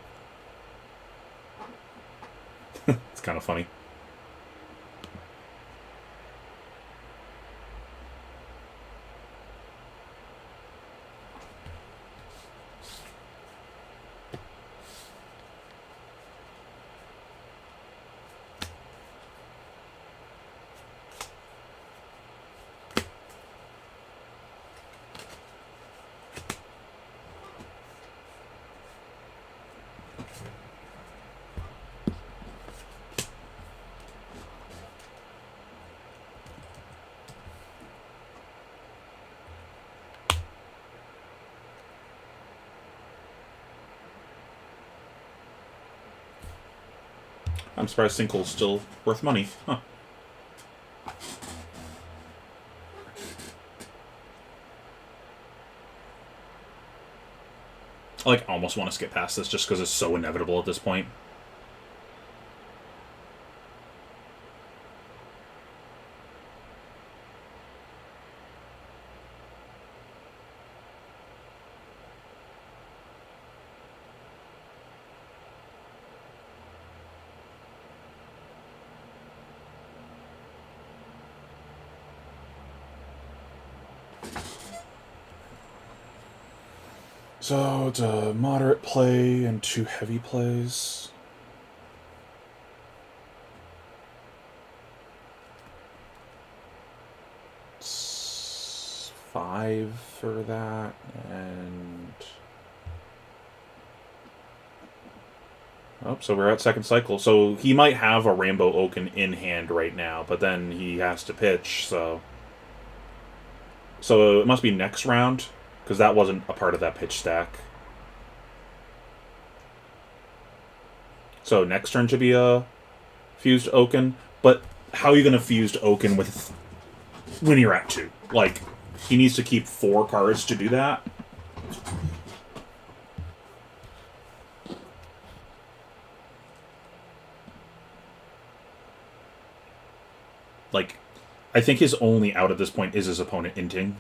A: It's kind of funny. I'm surprised Sinkle's still worth money. Huh. I almost want to skip past this just because it's so inevitable at this point. So it's a moderate play and 2 heavy plays. It's 5 for that, and oh, so we're at second cycle. So he might have a Rainbow Oaken in hand right now, but then he has to pitch. So it must be next round, because that wasn't a part of that pitch stack. So next turn should be a Fused Oaken, but how are you going to Fused Oaken with when you're at 2? He needs to keep 4 cards to do that. I think his only out at this point is his opponent inting.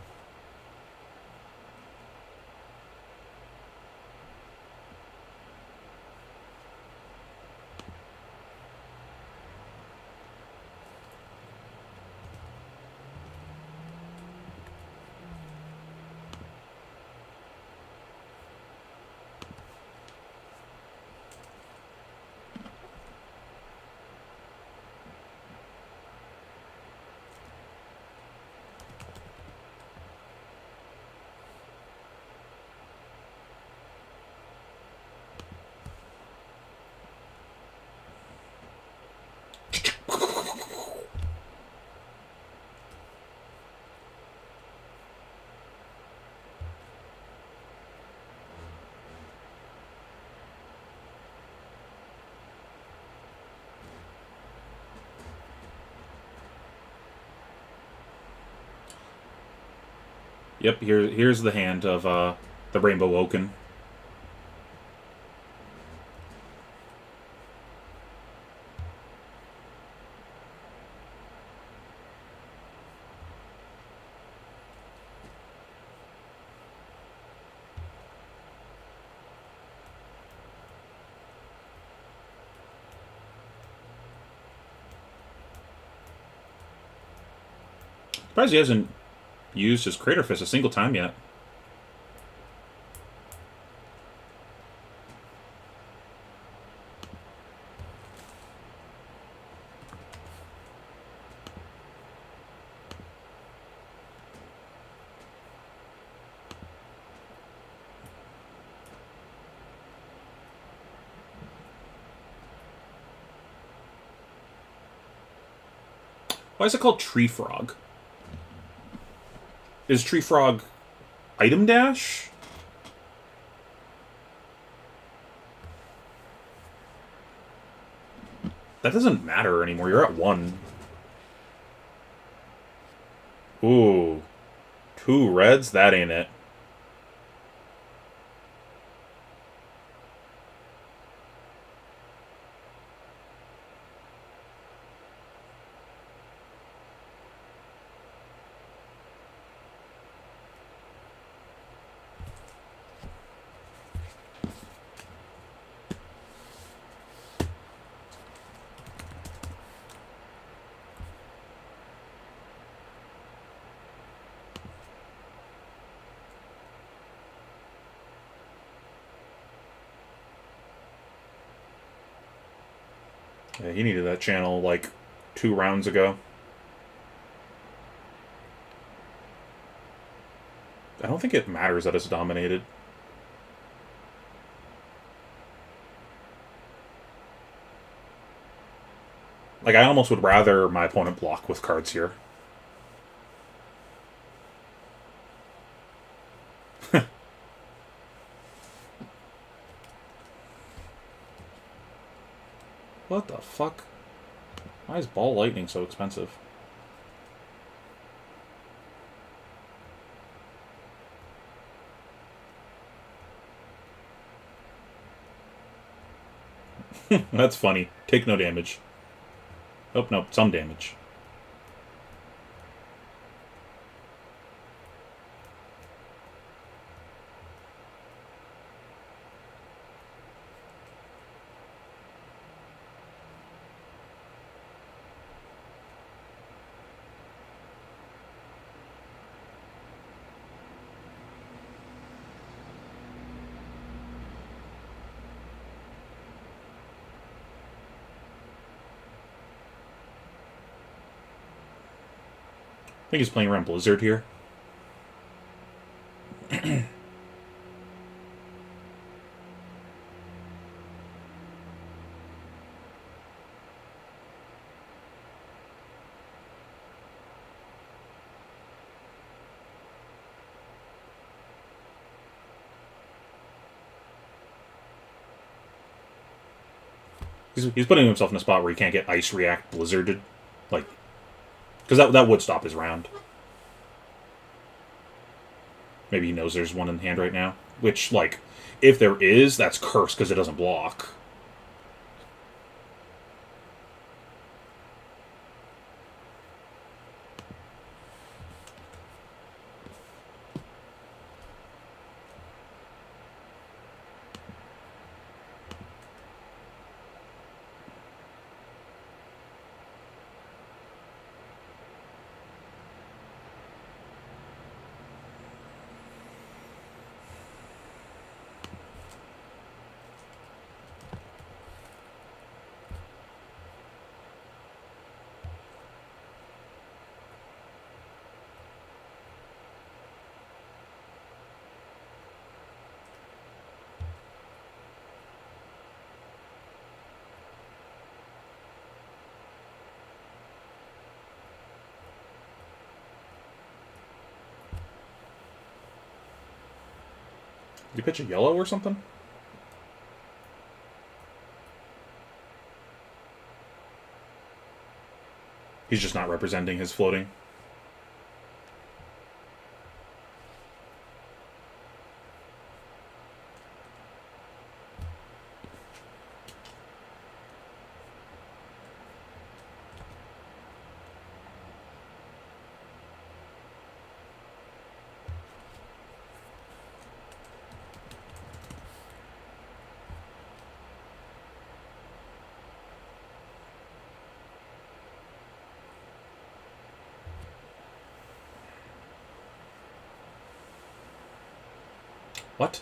A: Yep, here's the hand of the Rainbow Oaken. Surprised he hasn't used his Crater Fist a single time yet. Why is it called Tree Frog? Is Tree Frog item dash? That doesn't matter anymore. You're at 1. Ooh. 2 reds? That ain't it. Yeah, he needed that channel like 2 rounds ago. I don't think it matters that it's dominated. Like, I almost would rather my opponent block with cards here. What the fuck? Why is Ball Lightning so expensive? That's funny. Take no damage. Oh, no, some damage. I think he's playing around Blizzard here. He's putting himself in a spot where he can't get Ice React Blizzarded. Like, because that would stop his round. Maybe he knows there's one in hand right now. Which, like, if there is, that's cursed because it doesn't block. Did he pitch a yellow or something? He's just not representing his floating. What?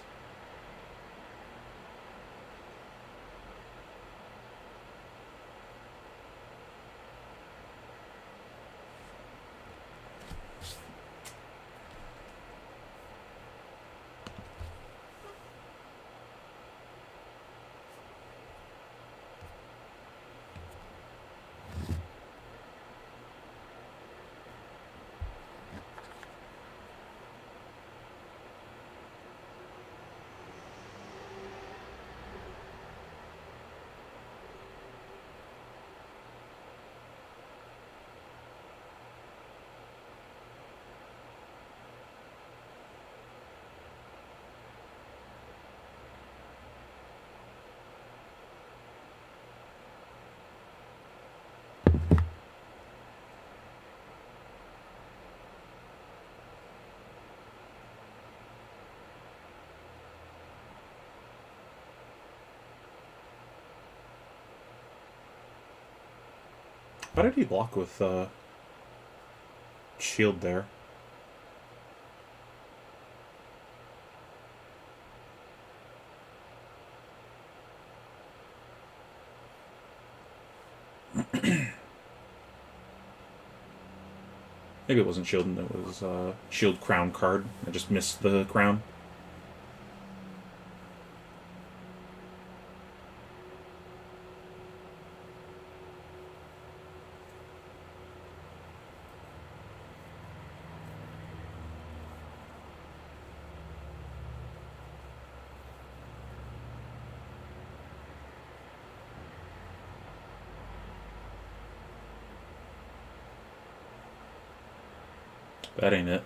A: Why did he block with shield there? Maybe it wasn't shield and it was shield crown card. I just missed the crown. That ain't it.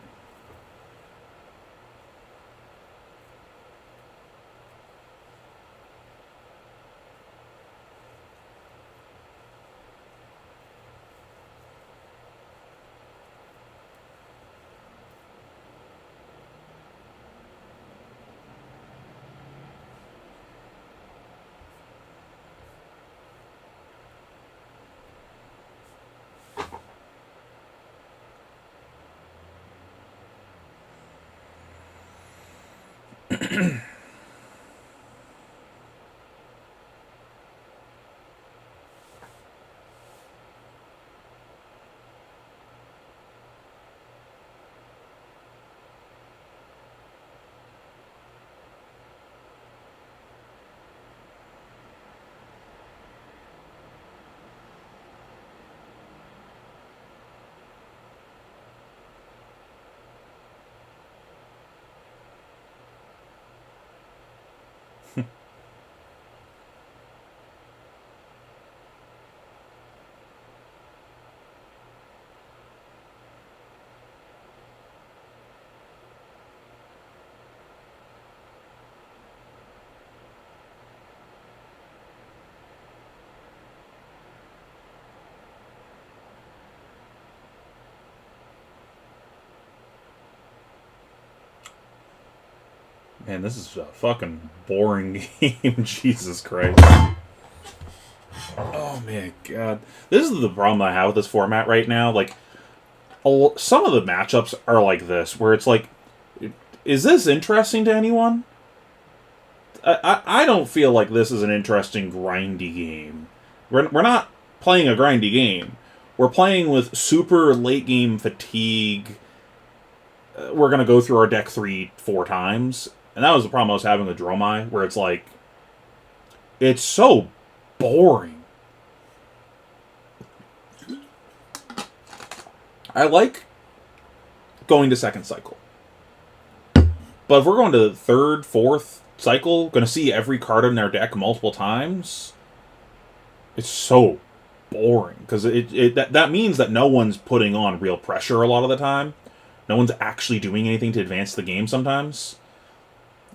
A: Man, this is a fucking boring game. Jesus Christ. Oh, my God. This is the problem I have with this format right now. Like, some of the matchups are like this, where it's like, is this interesting to anyone? I don't feel like this is an interesting, grindy game. We're not playing a grindy game. We're playing with super late-game fatigue. We're going to go through our deck 3-4 times. And that was the problem I was having with Dromai, where it's like, it's so boring. I like going to second cycle. But if we're going to the third, fourth cycle, going to see every card in their deck multiple times, it's so boring. Because that means that no one's putting on real pressure a lot of the time. No one's actually doing anything to advance the game sometimes.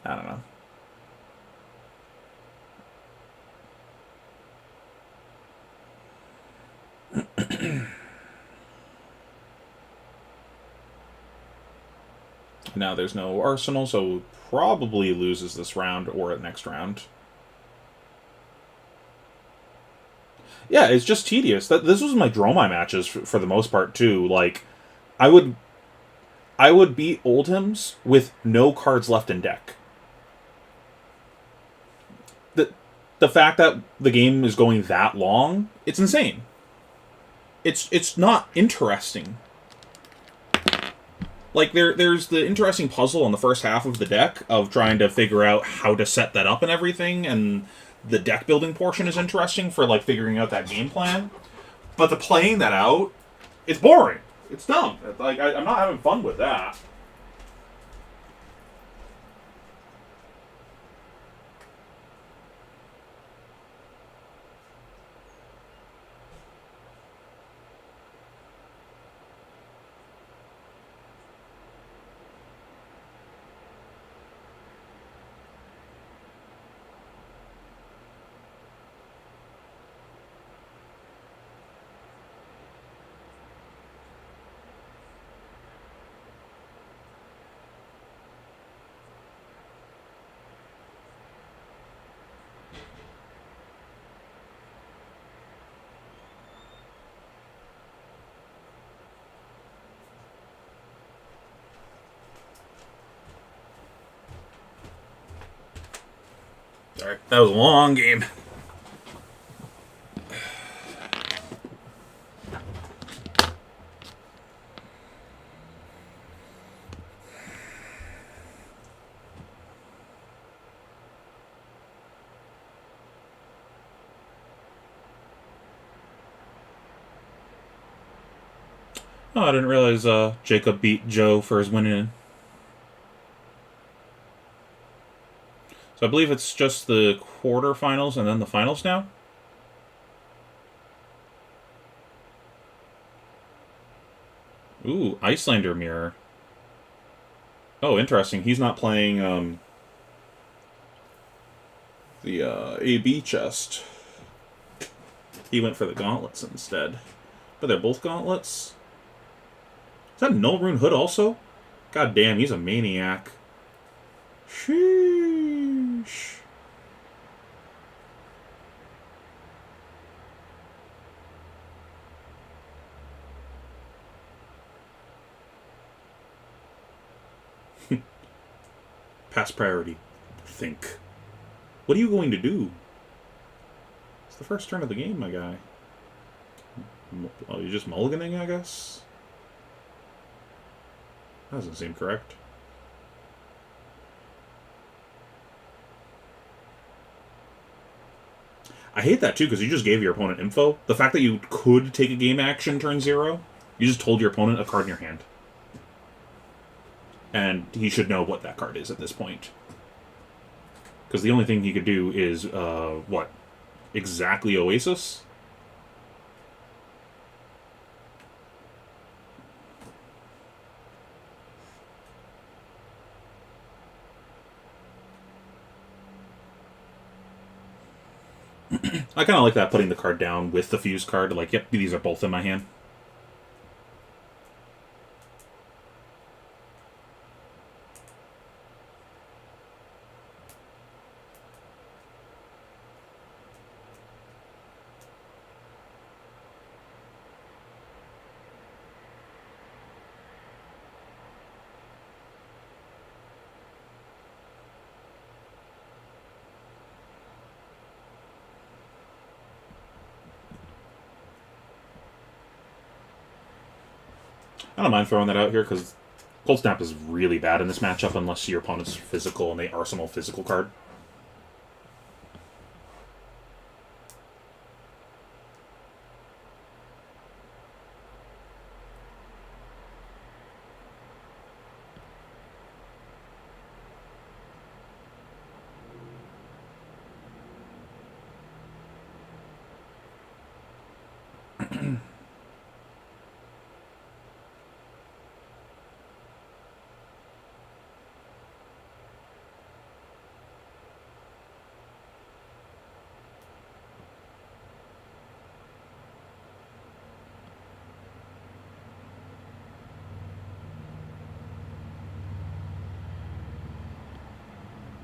A: I don't know. Now there's no arsenal, so probably loses this round or the next round. Yeah, it's just tedious. This was my Dromai matches for the most part too. Like, I would beat Oldhams with no cards left in deck. the fact that the game is going that long, it's insane. It's not interesting. Like, there's the interesting puzzle on the first half of the deck of trying to figure out how to set that up and everything, and the deck building portion is interesting for, like, figuring out that game plan. But the playing that out, it's boring. It's dumb. Like, I'm not having fun with that. Sorry, that was a long game. Oh, I didn't realize Jacob beat Joe for his win-in. So I believe it's just the quarterfinals and then the finals now? Ooh, Icelander mirror. Oh, interesting. He's not playing the AB chest. He went for the gauntlets instead. But they're both gauntlets? Is that Null Rune Hood also? God damn, he's a maniac. Sheesh. Pass priority. Think. What are you going to do? It's the first turn of the game, my guy. Oh, you're just mulliganing, I guess? That doesn't seem correct. I hate that, too, because you just gave your opponent info. The fact that you could take a game action turn 0, you just told your opponent a card in your hand. And he should know what that card is at this point. Because the only thing he could do is, what? Exactly Oasis? I kind of like that, putting the card down with the fuse card. Like, yep, these are both in my hand. I don't mind throwing that out here, because Cold Snap is really bad in this matchup unless your opponent's physical and they arsenal physical card.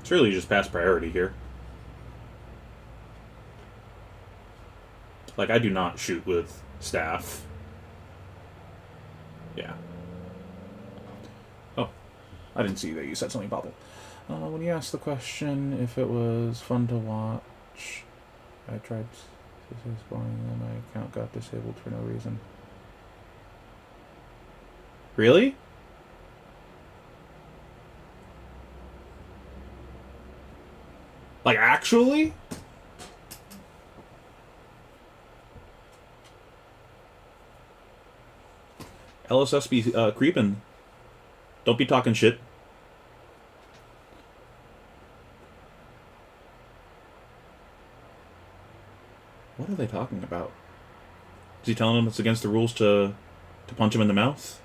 A: It's really just pass priority here. Like, I do not shoot with staff. Yeah. Oh, I didn't see that you said something, Bobble. When you asked the question if it was fun to watch, I tried spawning and my account got disabled for no reason. Really? Like, actually? LSS be creeping. Don't be talking shit. What are they talking about? Is he telling them it's against the rules to punch him in the mouth?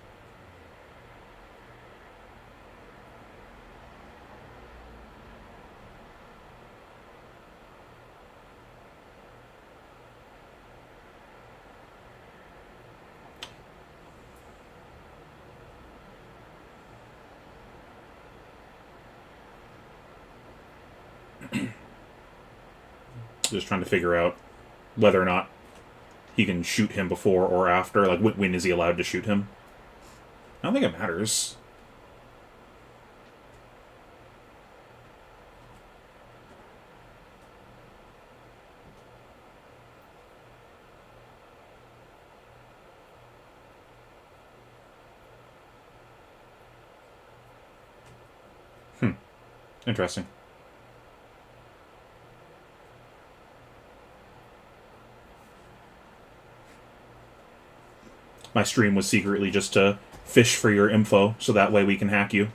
A: Just trying to figure out whether or not he can shoot him before or after. Like, when is he allowed to shoot him? I don't think it matters. Interesting. My stream was secretly just to fish for your info, so that way we can hack you.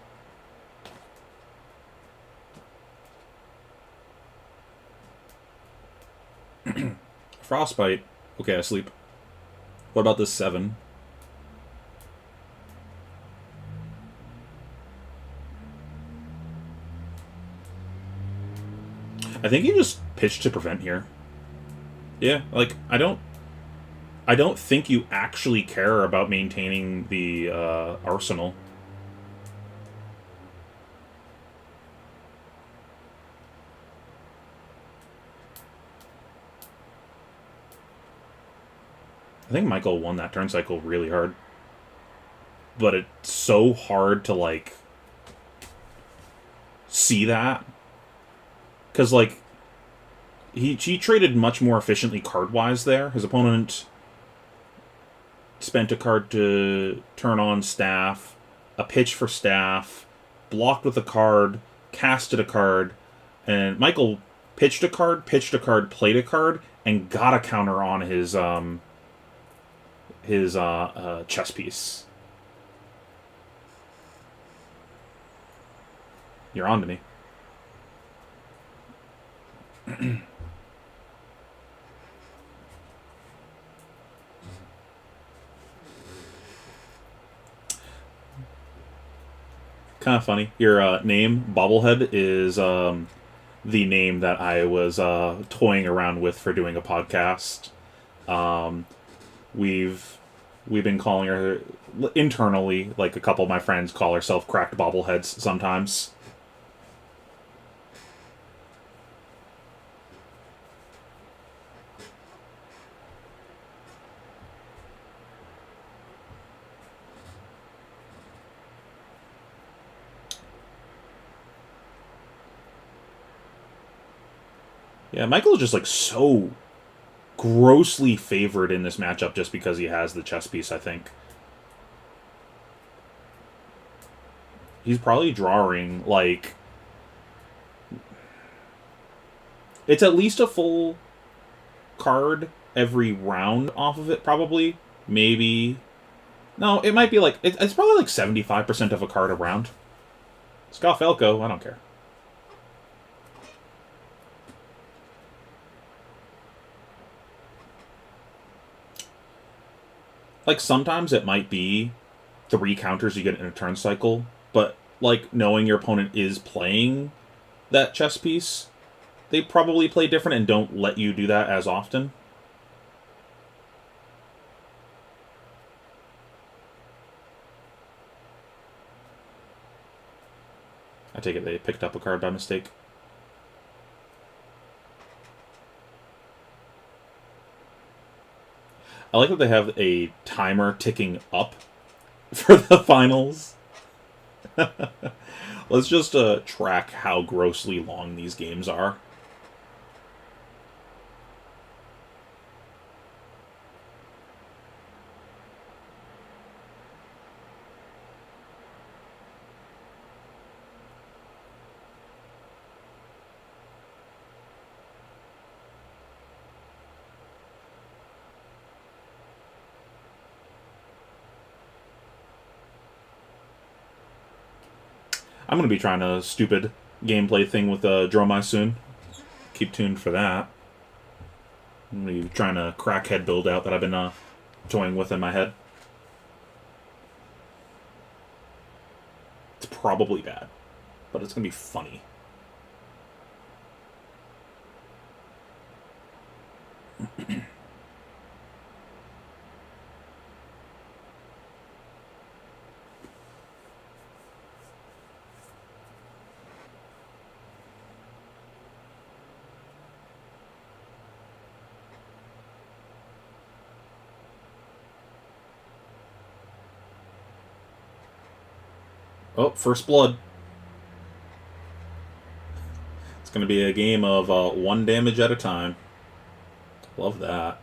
A: Frostbite. Okay, I sleep. What about this 7? I think he just pitched to prevent here. Yeah, like, I don't think you actually care about maintaining the arsenal. I think Michael won that turn cycle really hard. But it's so hard to, like, see that. Because, like, he traded much more efficiently card-wise there. His opponent spent a card to turn on staff, a pitch for staff, blocked with a card, casted a card, and Michael pitched a card, played a card, and got a counter on his chess piece. You're on to me. Kind of funny. Your name, Bobblehead, is the name that I was toying around with for doing a podcast. We've been calling her internally, like a couple of my friends call herself Cracked Bobbleheads sometimes. Yeah, Michael is just, like, so grossly favored in this matchup just because he has the chess piece, I think. He's probably drawing, like... It's at least a full card every round off of it, probably. Maybe... No, it might be, like... It's probably, like, 75% of a card a round. Scott Falco, I don't care. Like, sometimes it might be 3 counters you get in a turn cycle, but, like, knowing your opponent is playing that chess piece, they probably play different and don't let you do that as often. I take it they picked up a card by mistake. I like that they have a timer ticking up for the finals. Let's just track how grossly long these games are. I'm going to be trying a stupid gameplay thing with Dromai soon. Keep tuned for that. I'm going to be trying a crackhead build out that I've been toying with in my head. It's probably bad, but it's going to be funny. Oh, first blood. It's going to be a game of 1 damage at a time. Love that.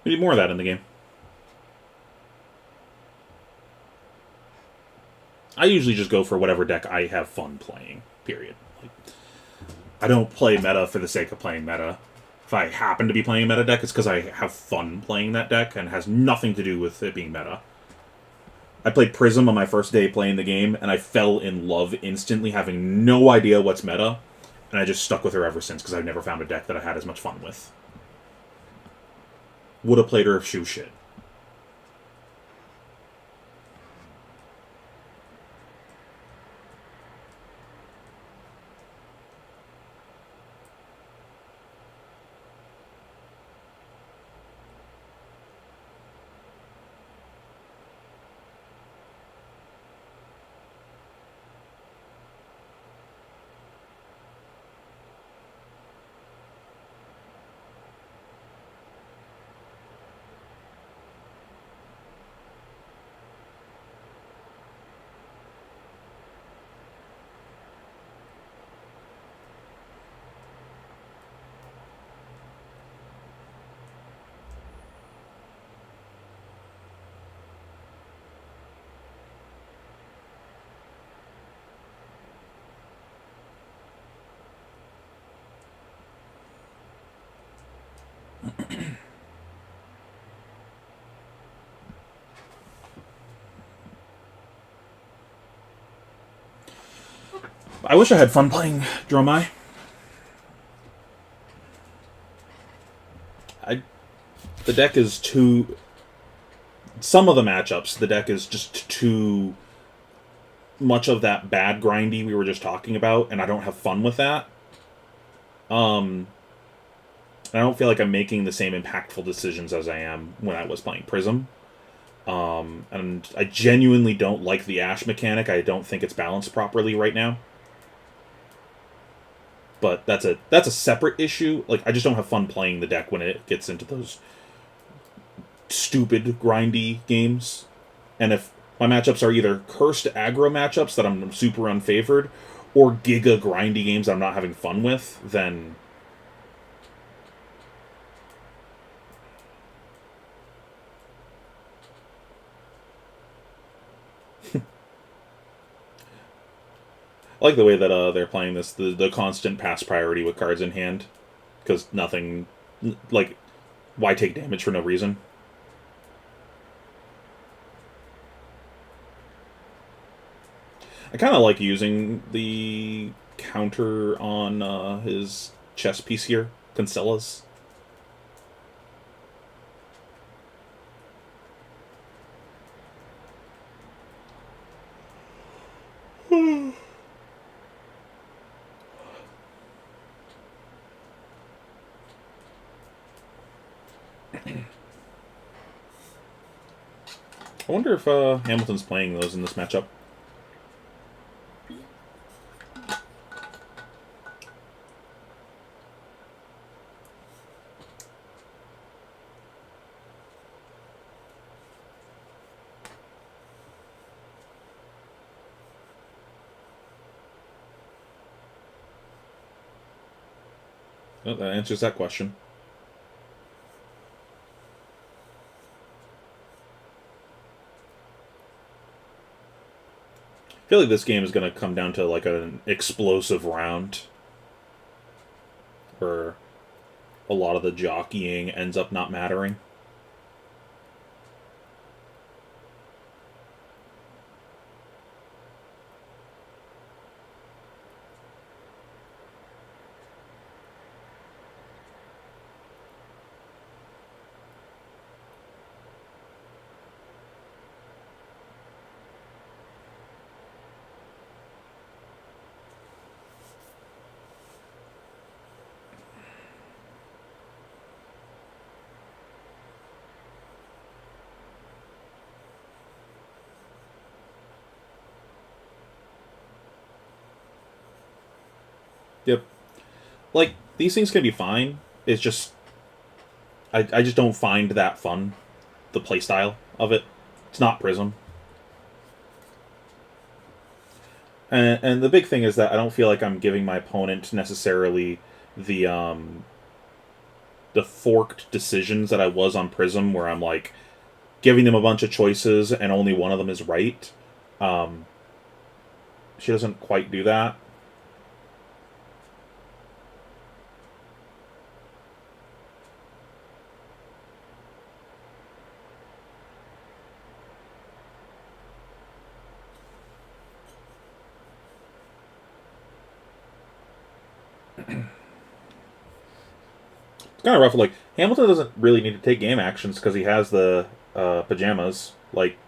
A: We need more of that in the game. I usually just go for whatever deck I have fun playing, period. Like, I don't play meta for the sake of playing meta. If I happen to be playing a meta deck, it's because I have fun playing that deck and has nothing to do with it being meta. I played Prism on my first day playing the game, and I fell in love instantly, having no idea what's meta, and I just stuck with her ever since because I've never found a deck that I had as much fun with. Would have played her if she was shit. I wish I had fun playing Dromai. The deck is too... Some of the matchups, the deck is just too much of that bad grindy we were just talking about, and I don't have fun with that. I don't feel like I'm making the same impactful decisions as I am when I was playing Prism. And I genuinely don't like the Ash mechanic. I don't think it's balanced properly right now. But that's a separate issue. Like, I just don't have fun playing the deck when it gets into those stupid grindy games. And if my matchups are either cursed aggro matchups that I'm super unfavored, or giga grindy games I'm not having fun with, then I like the way that they're playing this, the constant pass priority with cards in hand, because nothing, like, why take damage for no reason? I kind of like using the counter on his chess piece here, Cancella's. I wonder if Hamilton's playing those in this matchup. Oh, that answers that question. I feel like this game is going to come down to like an explosive round where a lot of the jockeying ends up not mattering. Yep. Like, these things can be fine. It's just I just don't find that fun, the playstyle of it. It's not Prism. And the big thing is that I don't feel like I'm giving my opponent necessarily the forked decisions that I was on Prism, where I'm like giving them a bunch of choices and only one of them is right. Um, she doesn't quite do that. It's kind of rough. Like, Hamilton doesn't really need to take game actions because he has the pajamas. Like,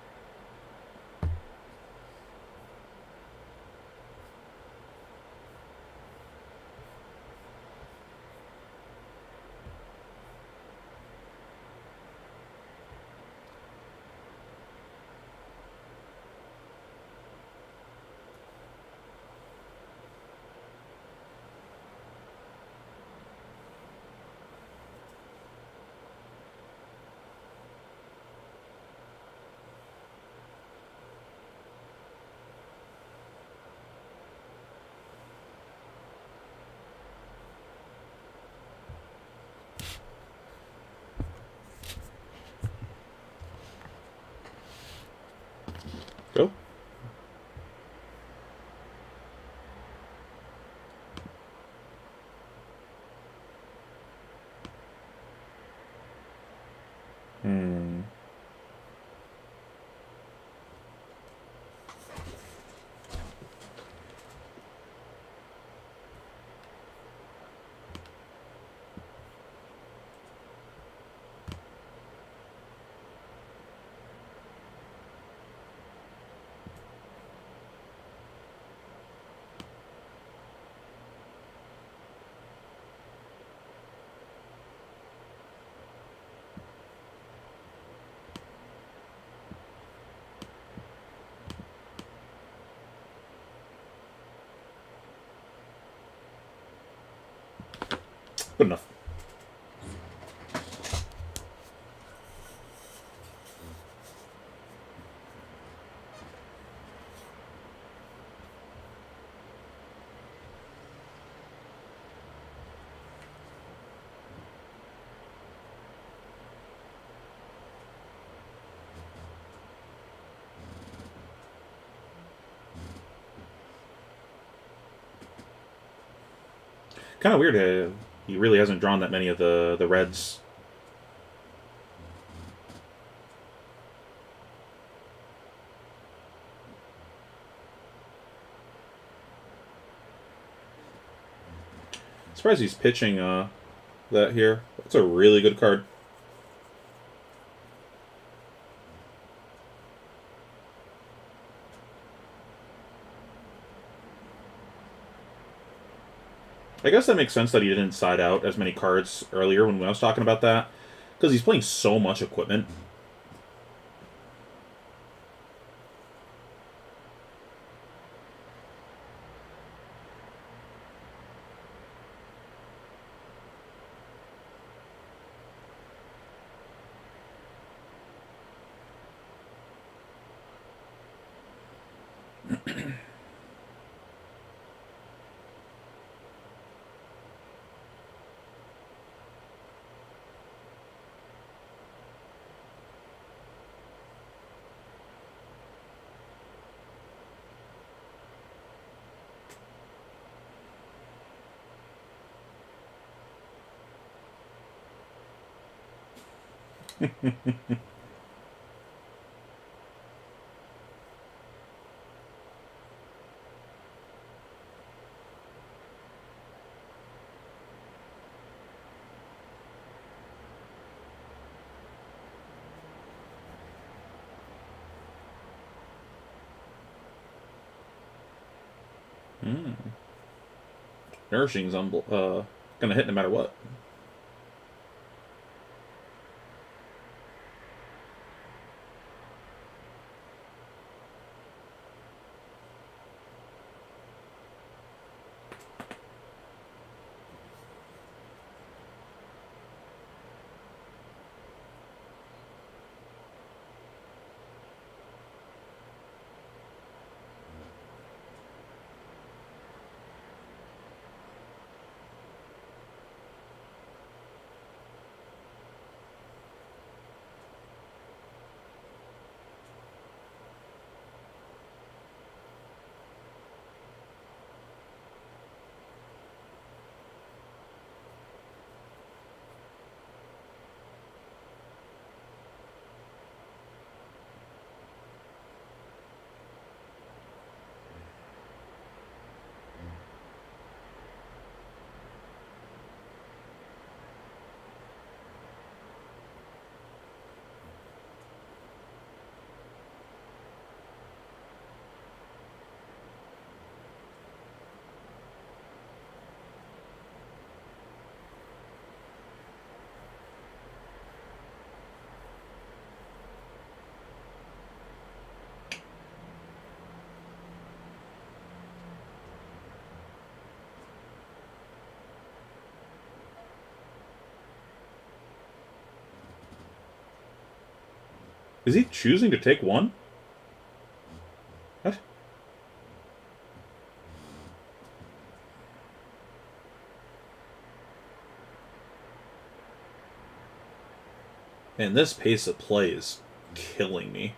A: go. Hmm. Good enough. Kind of weird. He really hasn't drawn that many of the reds. Surprised he's pitching that here. That's a really good card. I guess that makes sense that he didn't side out as many cards earlier when I was talking about that. Because he's playing so much equipment. Nourishing's gonna hit no matter what. Is he choosing to take one? What? Man, this pace of play is killing me.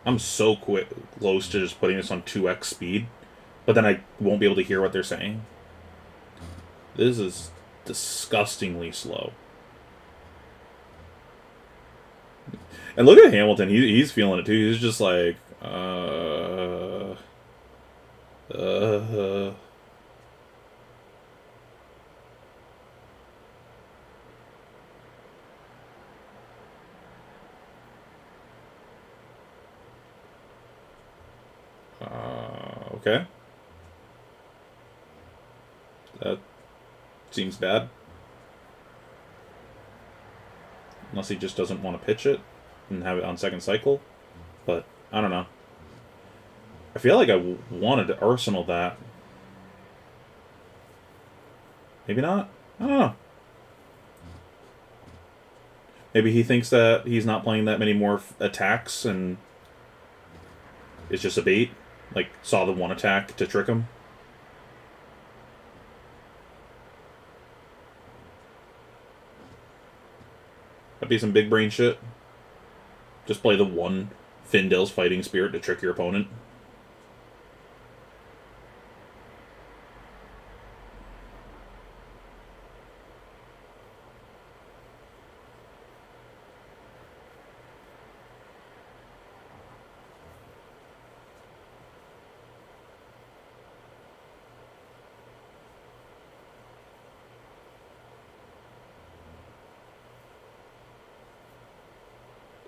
A: I'm so close to just putting this on 2x speed, but then I won't be able to hear what they're saying. This is disgustingly slow. And look at Hamilton. He's feeling it too. He's just like, okay. That seems bad. Unless he just doesn't want to pitch it and have it on second cycle. But, I don't know. I feel like I wanted to Arsenal that. Maybe not? I don't know. Maybe he thinks that he's not playing that many more attacks and it's just a bait. Like, saw the one attack to trick him. That'd be some big brain shit. Just play the one Findale's Fighting Spirit to trick your opponent.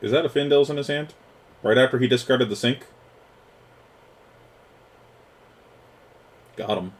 A: Is that a Findale's in his hand? Right after he discarded the sink? Got him.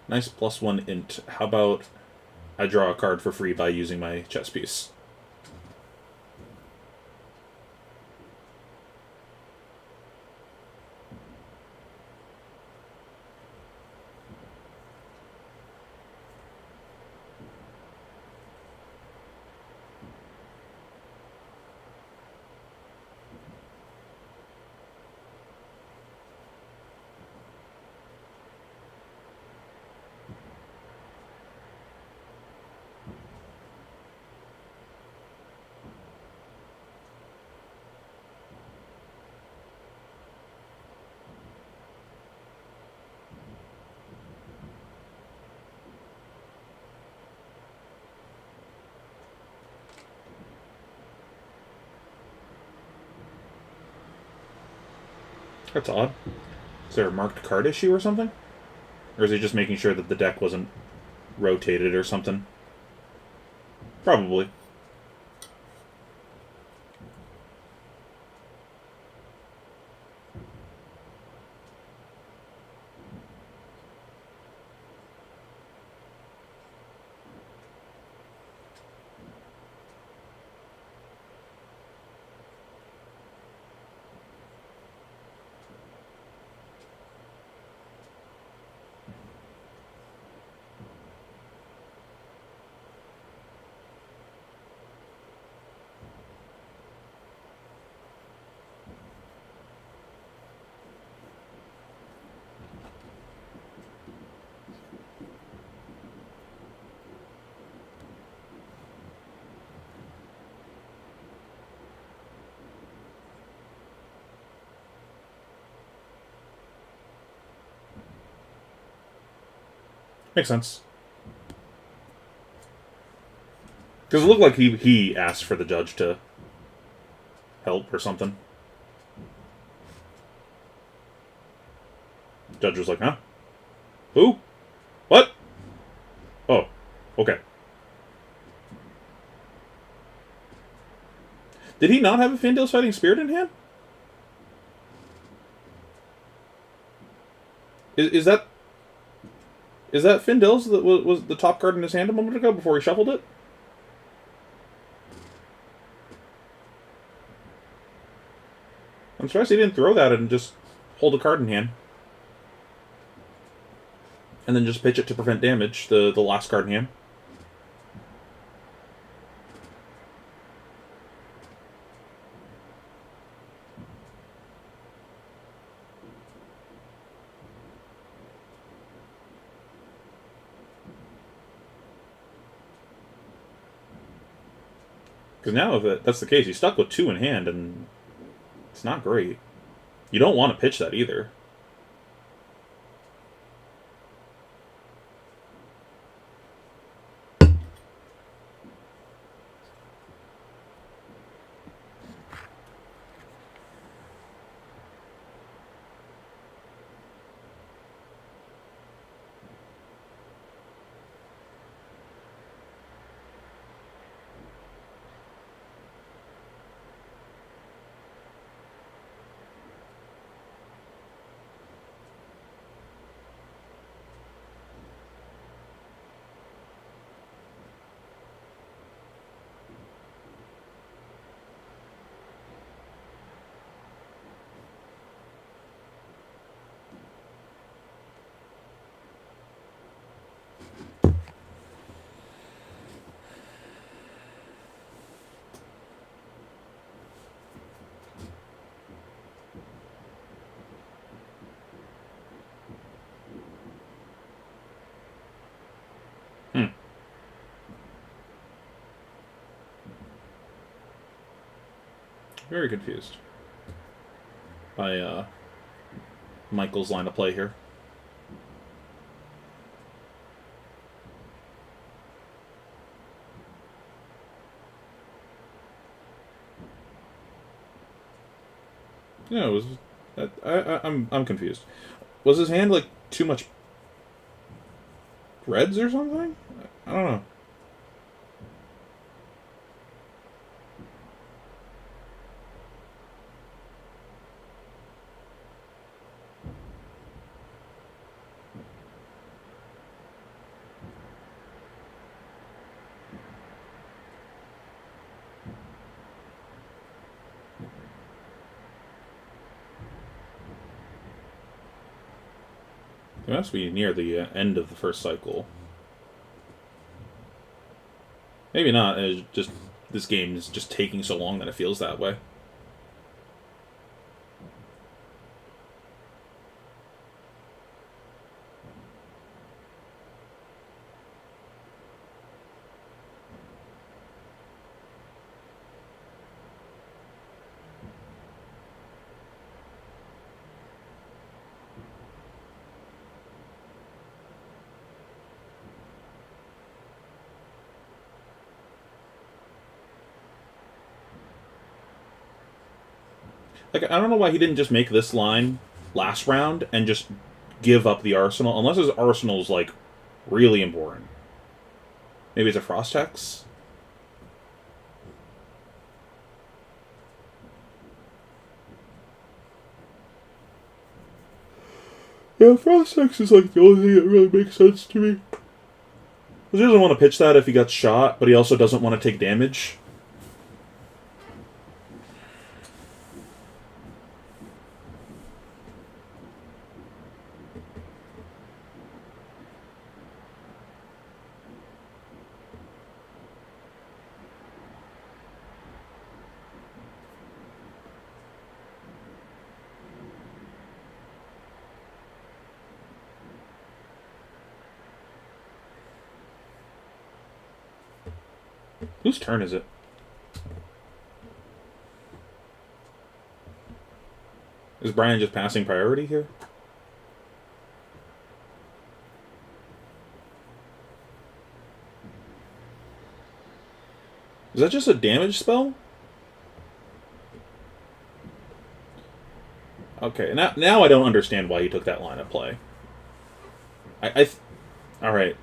A: Nice +1 int. How about I draw a card for free by using my chess piece? That's odd. Is there a marked card issue or something? Or is he just making sure that the deck wasn't rotated or something? Probably. Makes sense. Because it looked like he asked for the judge to help or something. Judge was like, huh? Who? What? Oh, okay. Did he not have a Fandale's Fighting Spirit in hand? Is that Findale's that was the top card in his hand a moment ago before he shuffled it? I'm surprised he didn't throw that and just hold a card in hand. And then just pitch it to prevent damage, the last card in hand. Because now, if that's the case, he's stuck with 2 in hand, and it's not great. You don't want to pitch that either. Very confused by Michael's line of play here. No, it was. I'm confused. Was his hand like too much? Reds or something? I don't know. It must be near the end of the first cycle. Maybe not. It's just this game is just taking so long that it feels that way. Like, I don't know why he didn't just make this line last round and just give up the arsenal, unless his arsenal's, like, really important. Maybe it's a Frost Hex? Yeah, Frost Hex is, like, the only thing that really makes sense to me. Because he doesn't want to pitch that if he got shot, but he also doesn't want to take damage. Whose turn is it? Is Brian just passing priority here? Is that just a damage spell? Okay, now I don't understand why he took that line of play. All right.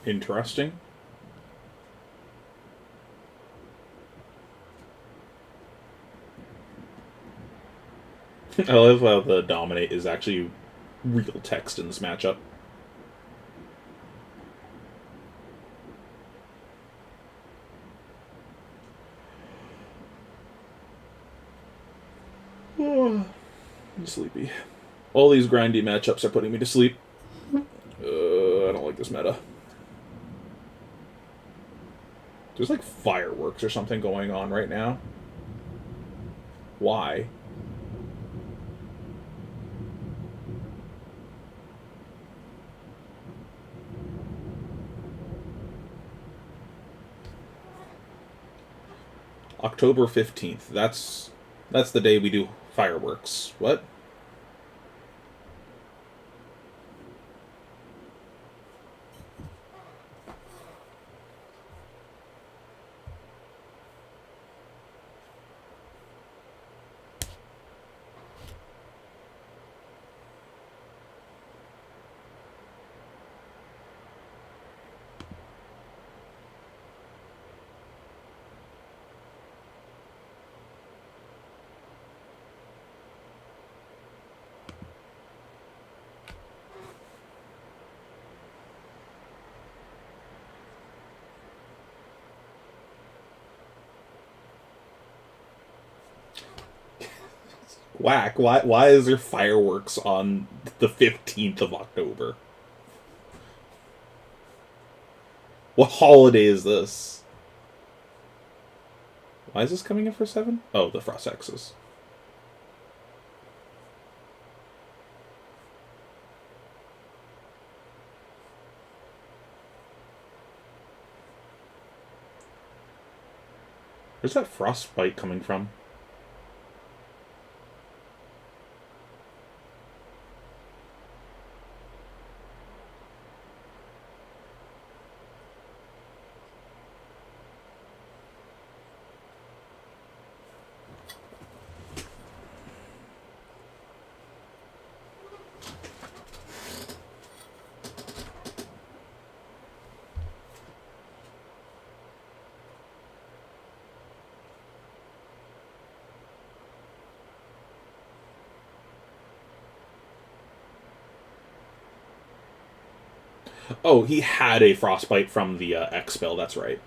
A: Interesting. I love how the dominate is actually real text in this matchup. Oh, I'm sleepy. All these grindy matchups are putting me to sleep. I don't like this meta. There's like fireworks or something going on right now. Why? October 15th. That's the day we do fireworks. What? Whack. Why is there fireworks on the 15th of October? What holiday is this? Why is this coming in for 7? Oh, the Frost X's. Where's that frostbite coming from? Oh, he had a frostbite from the X spell, that's right.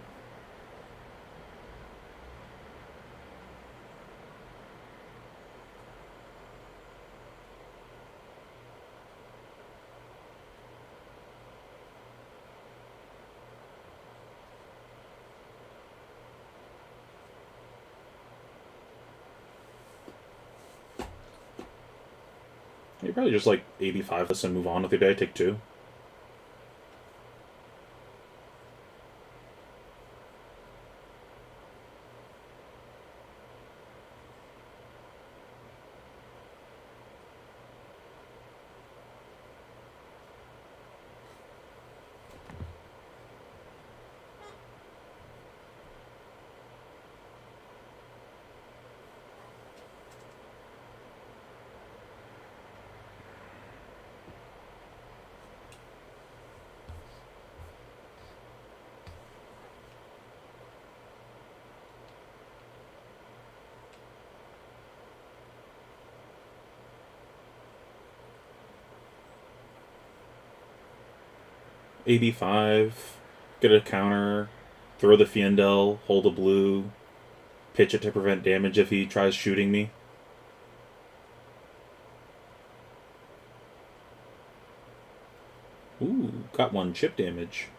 A: You probably just like 85 this and move on with your day, take 2. AB5, get a counter, throw the Fiendel, hold a blue, pitch it to prevent damage if he tries shooting me. Ooh, got 1 chip damage.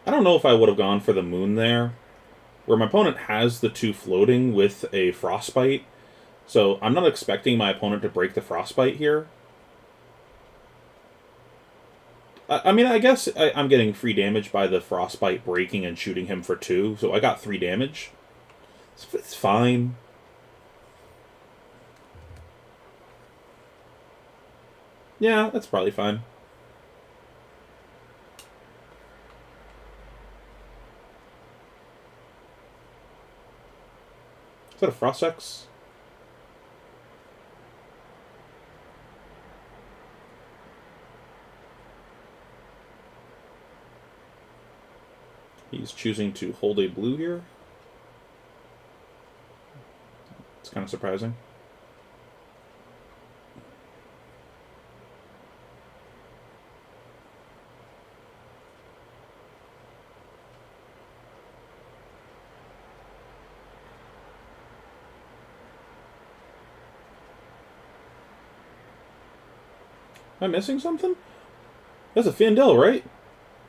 A: I don't know if I would have gone for the moon there, where my opponent has the 2 floating with a frostbite, so I'm not expecting my opponent to break the frostbite here. I mean, I guess I'm getting free damage by the frostbite breaking and shooting him for 2, so I got 3 damage. It's fine. Yeah, that's probably fine. Is that a Frost X? He's choosing to hold a blue here. It's kind of surprising. Am I missing something? That's a Fiendel, right?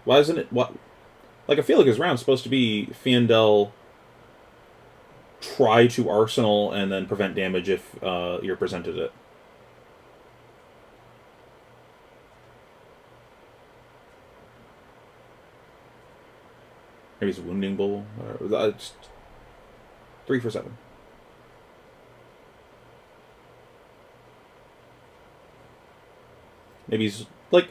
A: Why isn't it... What? Like, I feel like his round's supposed to be Fiendel try to Arsenal and then prevent damage if you're presented it. Maybe it's a Wounding Bull. It's 3 for 7. Maybe he's like...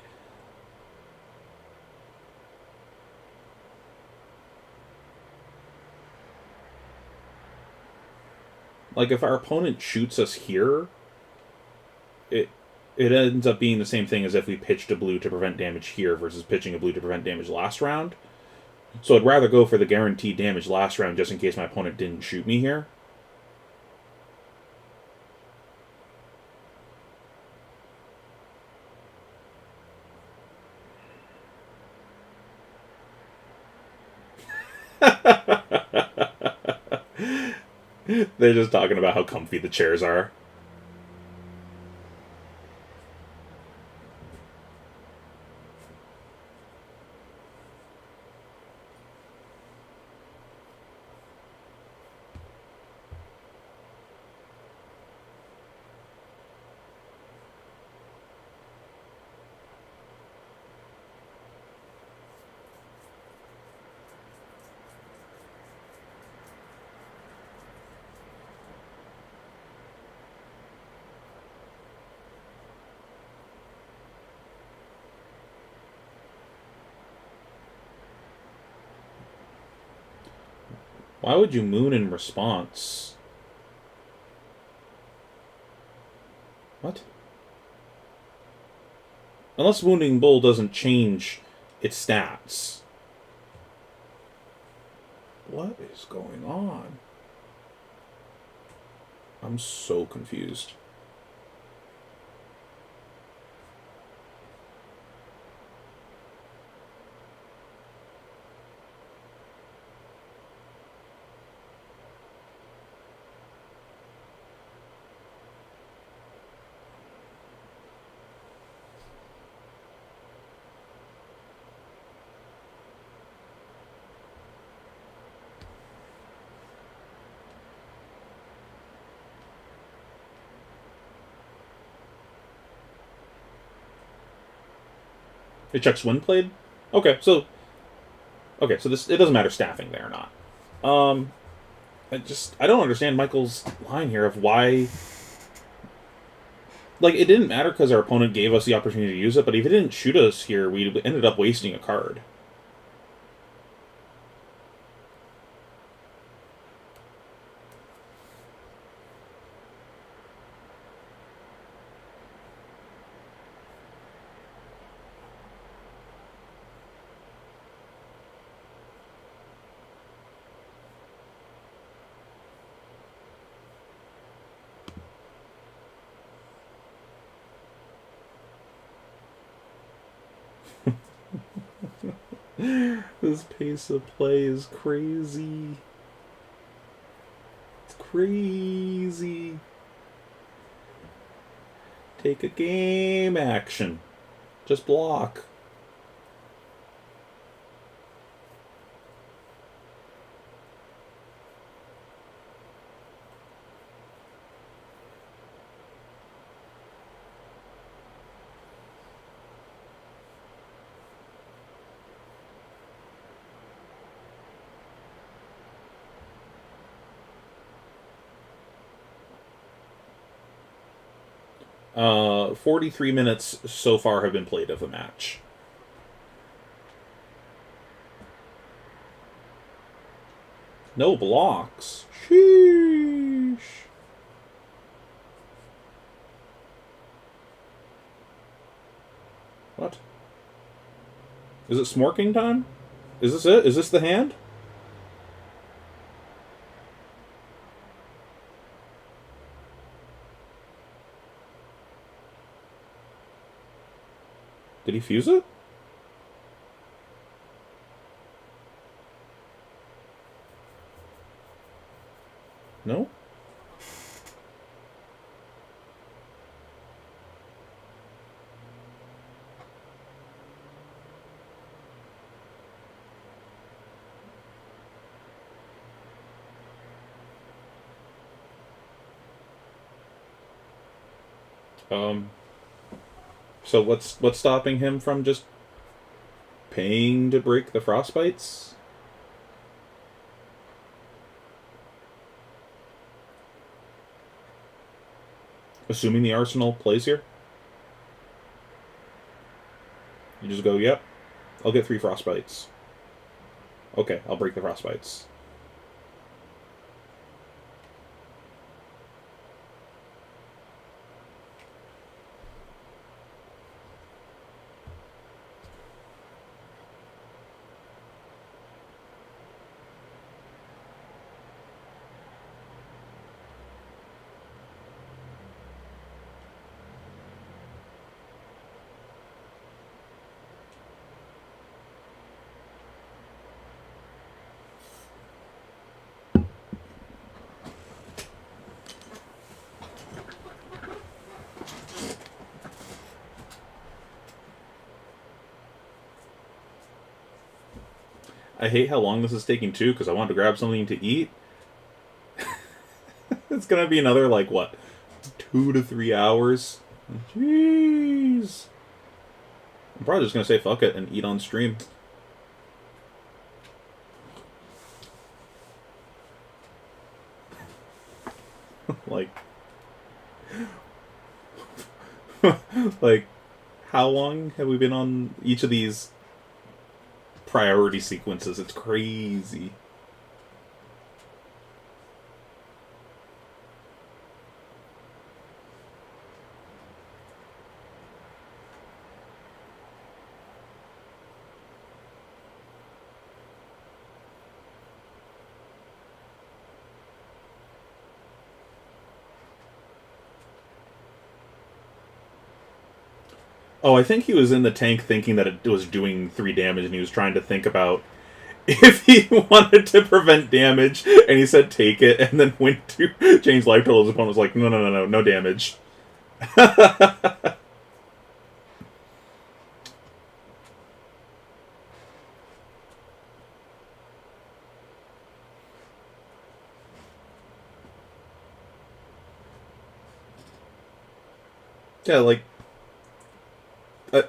A: Like, if our opponent shoots us here, it ends up being the same thing as if we pitched a blue to prevent damage here versus pitching a blue to prevent damage last round. So I'd rather go for the guaranteed damage last round just in case my opponent didn't shoot me here. They're just talking about how comfy the chairs are. Why would you moon in response? What? Unless Wounding Bull doesn't change its stats. What is going on? I'm so confused. It checks when played? Okay, so this, it doesn't matter staffing there or not. I don't understand Michael's line here of why. Like, it didn't matter because our opponent gave us the opportunity to use it, but if he didn't shoot us here, we ended up wasting a card. 'This pace of play is crazy. It's crazy. Take a game action. Just block. Uh, 43 minutes so far have been played of the match. No blocks. Sheesh. What? Is it smorking time? Is this it? Is this the hand? Did he fuse it? No? Um, so what's stopping him from just paying to break the frostbites? Assuming the Arsenal plays here? You just go, yep, I'll get 3 frostbites. Okay, I'll break the frostbites. I hate how long this is taking too, because I wanted to grab something to eat. It's gonna be another, like, what, 2 to 3 hours? Jeez. I'm probably just gonna say fuck it and eat on stream. Like, like, how long have we been on each of these priority sequences? It's crazy. Oh, I think he was in the tank thinking that it was doing 3 damage, and he was trying to think about if he wanted to prevent damage, and he said take it, and then went to change life total. His opponent was like, no, no, no, no, no damage. Yeah, like, uh,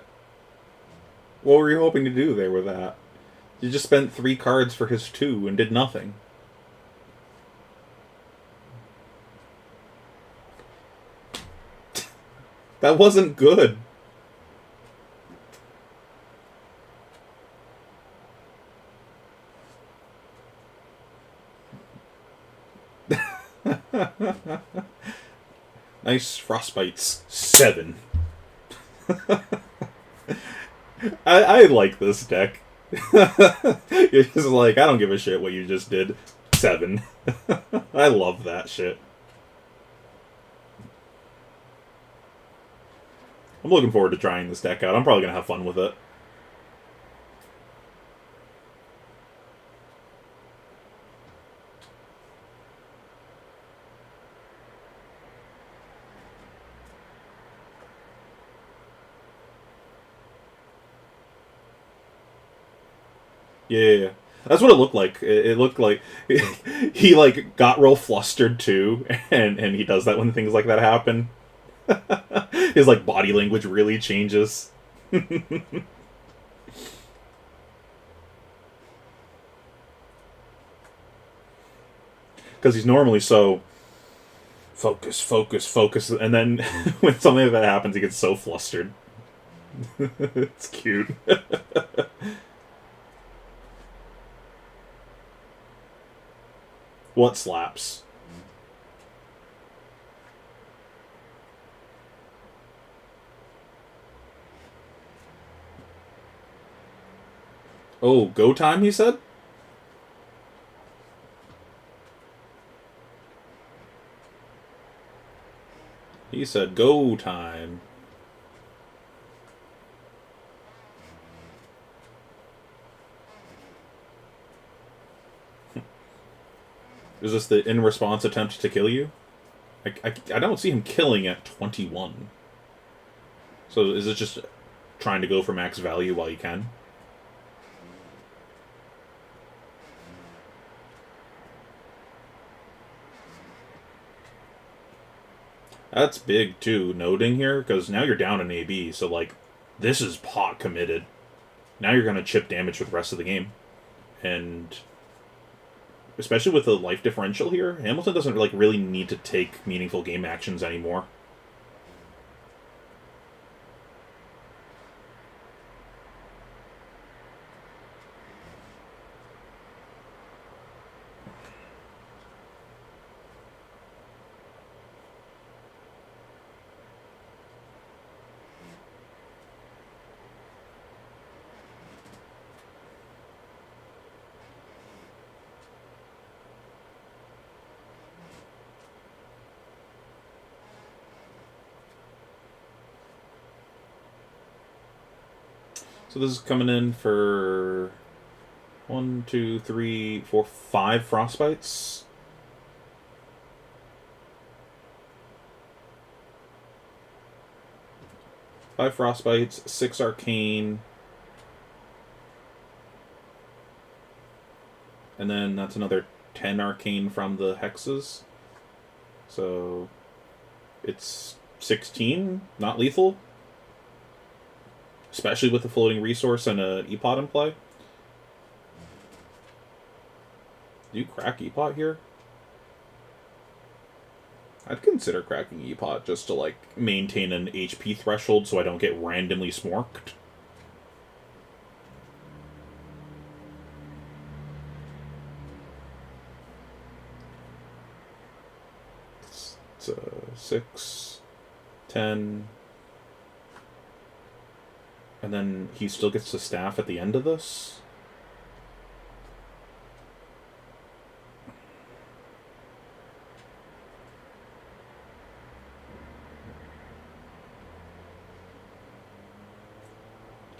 A: what were you hoping to do there with that? You just spent 3 cards for his 2 and did nothing. That wasn't good. Nice frostbites. 7. I like this deck. You're just like, I don't give a shit what you just did. 7. I love that shit. I'm looking forward to trying this deck out. I'm probably going to have fun with it. Yeah. That's what it looked like. It looked like he like got real flustered too, and he does that when things like that happen. His like body language really changes. Because he's normally so focus, focus, focus, and then when something like that happens, he gets so flustered. It's cute. What slaps? Oh, go time, he said? He said go time. Is this the in-response attempt to kill you? I don't see him killing at 21. So is it just trying to go for max value while you can? That's big, too, noting here, because now you're down in AB, so, like, this is pot committed. Now you're going to chip damage for the rest of the game. And especially with the life differential here, Hamilton doesn't, like, really need to take meaningful game actions anymore. So this is coming in for 1, 2, 3, 4, 5 frostbites. Five frostbites, 6 arcane, And then that's another 10 arcane from the hexes. So it's 16, not lethal. Especially with a floating resource and an E-Pot in play. Do you crack E-Pot here? I'd consider cracking E-Pot just to, like, maintain an HP threshold so I don't get randomly smorked. It's 6, 10... And then he still gets the staff at the end of this?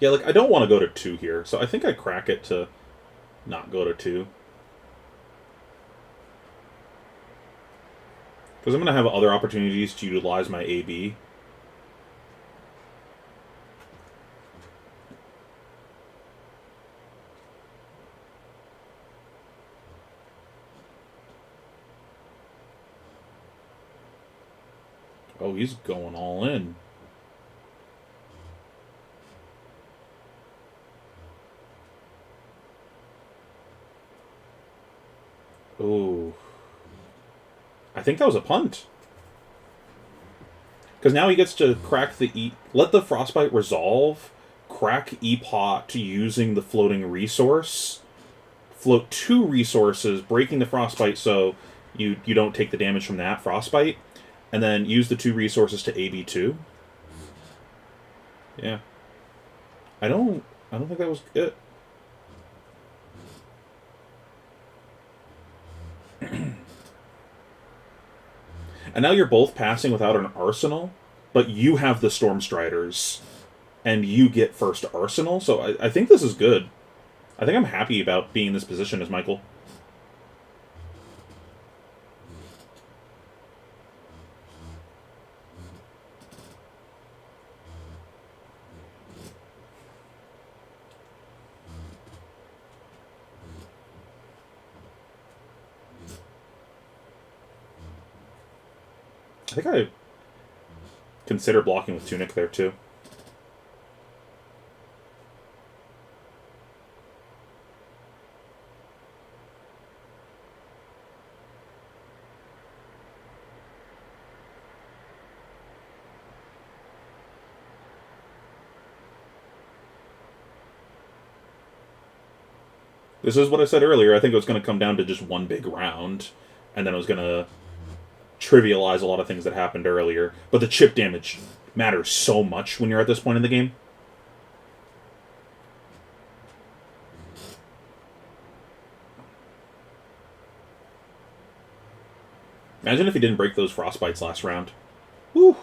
A: Yeah, like, I don't want to go to 2 here, so I think I crack it to not go to 2. Because I'm going to have other opportunities to utilize my AB. Oh, he's going all in. Oh. I think that was a punt. Because now he gets to crack the let the Frostbite resolve, crack E-Pot using the floating resource, float 2 resources, breaking the Frostbite so you don't take the damage from that Frostbite, and then use the 2 resources to AB2. Yeah. I don't think that was it. And now you're both passing without an arsenal, but you have the Storm Striders, and you get first arsenal, so I think this is good. I think I'm happy about being in this position as Michael. I think I consider blocking with Tunic there, too. This is what I said earlier. I think it was going to come down to just one big round, and then it was going to trivialize a lot of things that happened earlier. But the chip damage matters so much when you're at this point in the game. Imagine if he didn't break those Frostbites last round. Woo!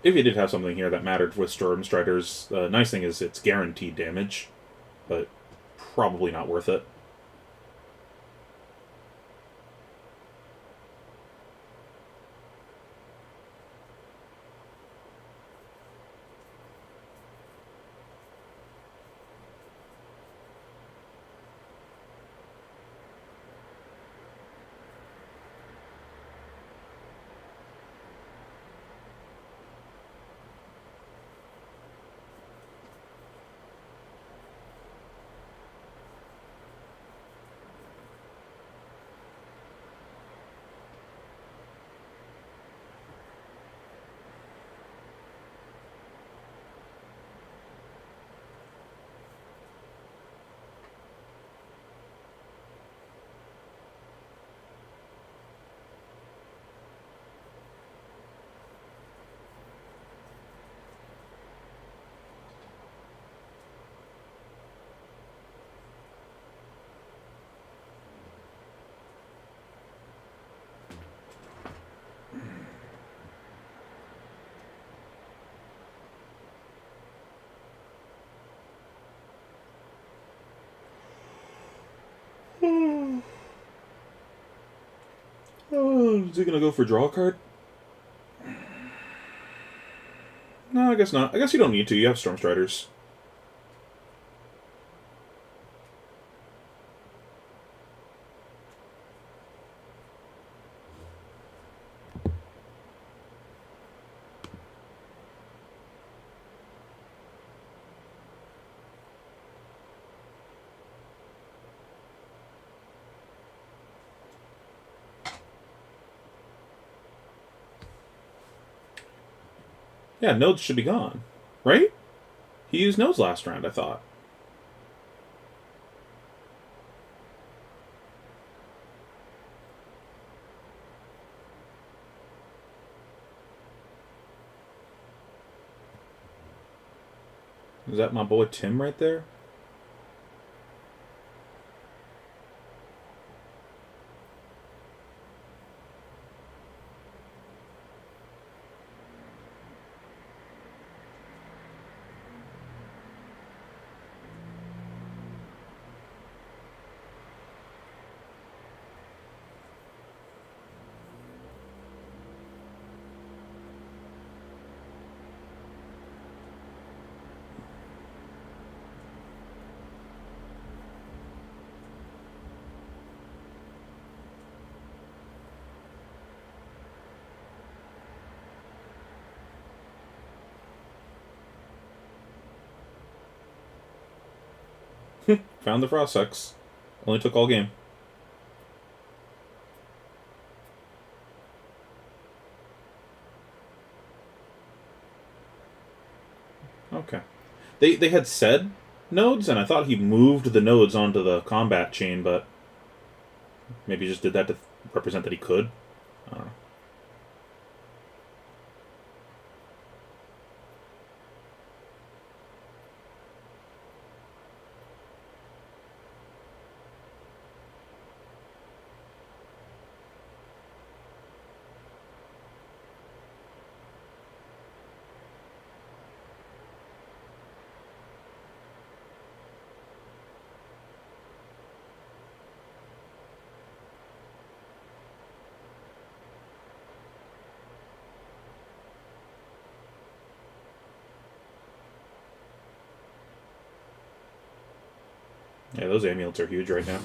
A: If you did have something here that mattered with Storm Striders, the nice thing is it's guaranteed damage, but probably not worth it. is he gonna go for draw card? No, I guess not. I guess you don't need to. You have Storm Striders. Yeah, nodes should be gone. Right? He used nodes last round, I thought. Is that my boy Tim right there? Found the Frost Sex. Only took all game. Okay. They had said nodes, and I thought he moved the nodes onto the combat chain, but maybe he just did that to represent that he could. I don't know. Yeah, those amulets are huge right now.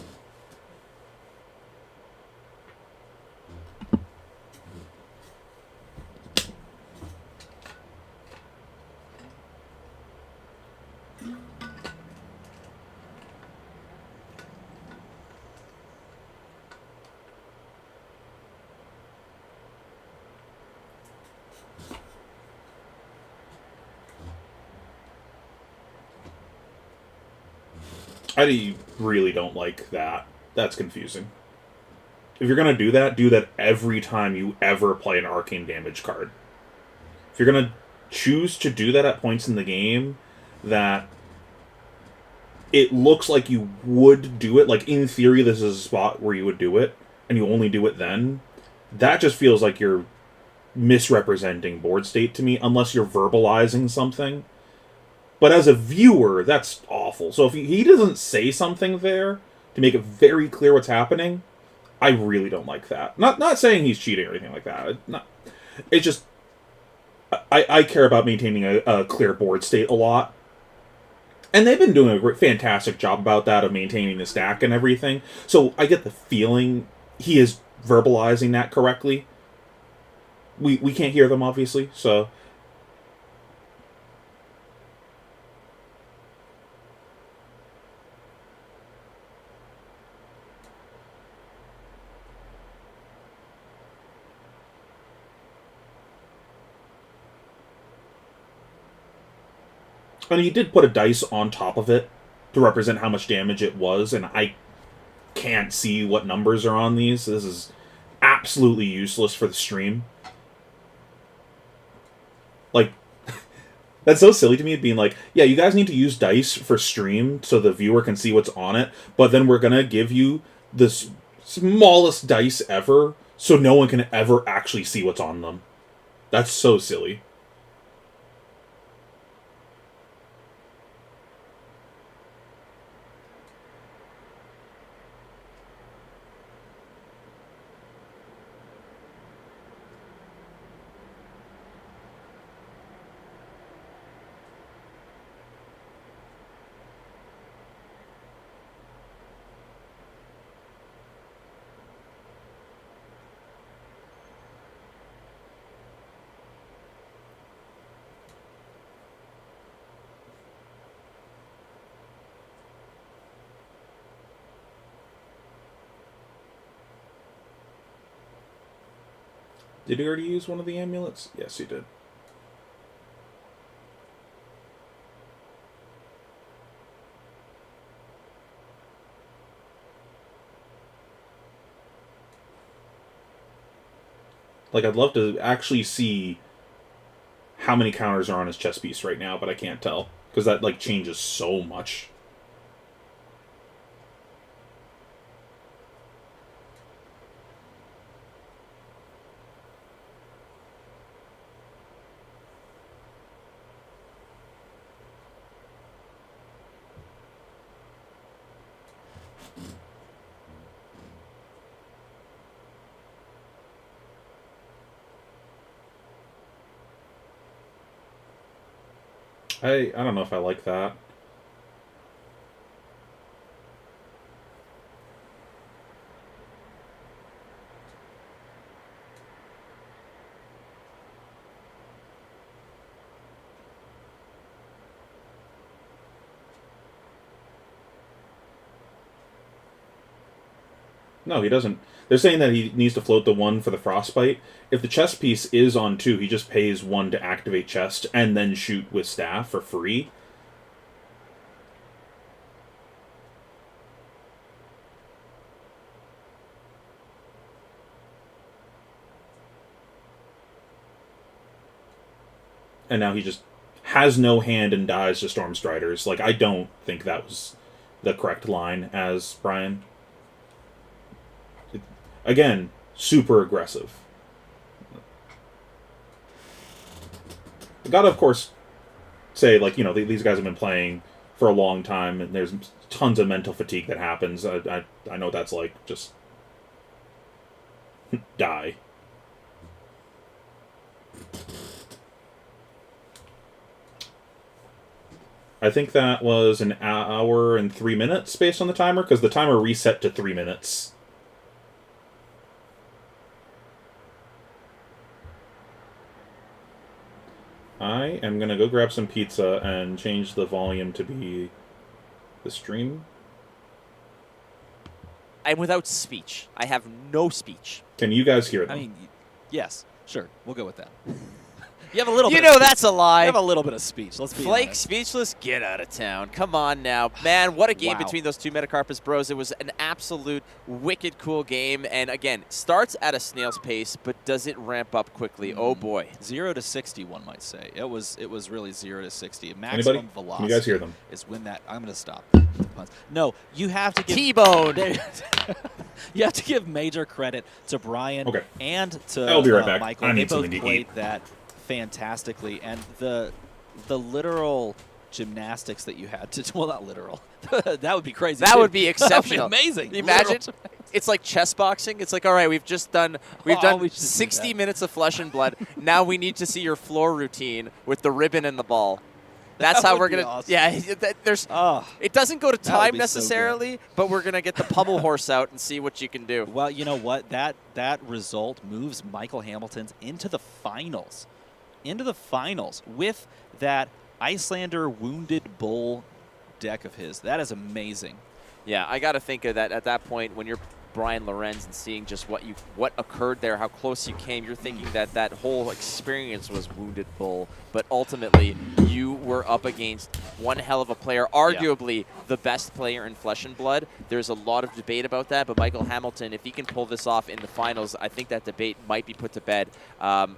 A: I really don't like that. That's confusing. If you're gonna do that every time you ever play an arcane damage card. If you're gonna choose to do that at points in the game that it looks like you would do it, like in theory this is a spot where you would do it, and you only do it then, that just feels like you're misrepresenting board state to me, unless you're verbalizing something. But as a viewer, that's awful. So if he doesn't say something there to make it very clear what's happening, I really don't like that. Not saying he's cheating or anything like that. It's just I care about maintaining a clear board state a lot. And they've been doing a fantastic job about that, of maintaining the stack and everything. So I get the feeling he is verbalizing that correctly. We can't hear them, obviously, so... And he did put a dice on top of it to represent how much damage it was, and I can't see what numbers are on these. This is absolutely useless for the stream. Like, that's so silly to me, being like, yeah, you guys need to use dice for stream so the viewer can see what's on it, but then we're gonna give you the smallest dice ever so no one can ever actually see what's on them. That's so silly. Did he already use one of the amulets? Yes, he did. Like, I'd love to actually see how many counters are on his chess piece right now, but I can't tell. Because that, like, changes so much. I don't know if I like that. No, he doesn't. They're saying that he needs to float the 1 for the frostbite. If the chest piece is on 2, he just pays 1 to activate chest and then shoot with staff for free. And now he just has no hand and dies to Stormstriders. Like, I don't think that was the correct line as Brian. Again, super aggressive. I gotta, of course, say, like, you know, these guys have been playing for a long time, and there's tons of mental fatigue that happens. I know what that's like. Just die. I think that was an hour and 3 minutes based on the timer, because the timer reset to 3 minutes. I am going to go grab some pizza and change the volume to be the stream.
C: I'm without speech. I have no speech.
A: Can you guys hear them?
B: I mean, yes, sure, we'll go with that. You have a little.
C: You
B: bit
C: know
B: of
C: that's a lie.
B: You have a little bit of speech. Let's be
C: Flake
B: honest.
C: speechless. Get out of town. Come on now, man. What a game
B: Wow.
C: between those two Metacarpus bros. It was an absolute wicked cool game. And again, starts at a snail's pace, but does it ramp up quickly? Oh boy.
B: 0 to 60, one might say. It was really 0 to 60. Maximum
A: Anybody?
B: velocity.
A: Can you guys hear them?
B: Is when that. I'm gonna stop. No, you have to give
C: T-bone.
B: You have to give major credit to Brian and to
A: I'll be right back.
B: Michael.
A: I
B: They
A: need
B: both
A: something to
B: played
A: eat.
B: that fantastically, and the literal gymnastics that you had to. Well, not literal. That would be crazy.
C: That
B: too.
C: would be exceptional.
B: That would be amazing.
C: Can you imagine?
B: Literal
C: It's like chess boxing. It's like, all right, we've done
B: we should do
C: 60
B: that.
C: minutes of flesh and blood. Now we need to see your floor routine with the ribbon and the ball. That's
B: That
C: how
B: would
C: we're
B: be
C: gonna.
B: awesome.
C: Yeah, there's.
B: Oh,
C: It doesn't go to
B: that would
C: time
B: be so
C: necessarily, but we're gonna get the pummel horse out and see what you can do.
B: well, you know what? That result moves Michael Hamilton's into the finals. Into the finals with that Icelander Wounded Bull deck of his. That is amazing.
C: Yeah, I got to think of that at that point when you're Brian Lorenz and seeing just what occurred there, how close you came. You're thinking that whole experience was Wounded Bull, but ultimately you were up against one hell of a player, arguably the best player in Flesh and Blood. There's a lot of debate about that, but Michael Hamilton, if he can pull this off in the finals, I think that debate might be put to bed.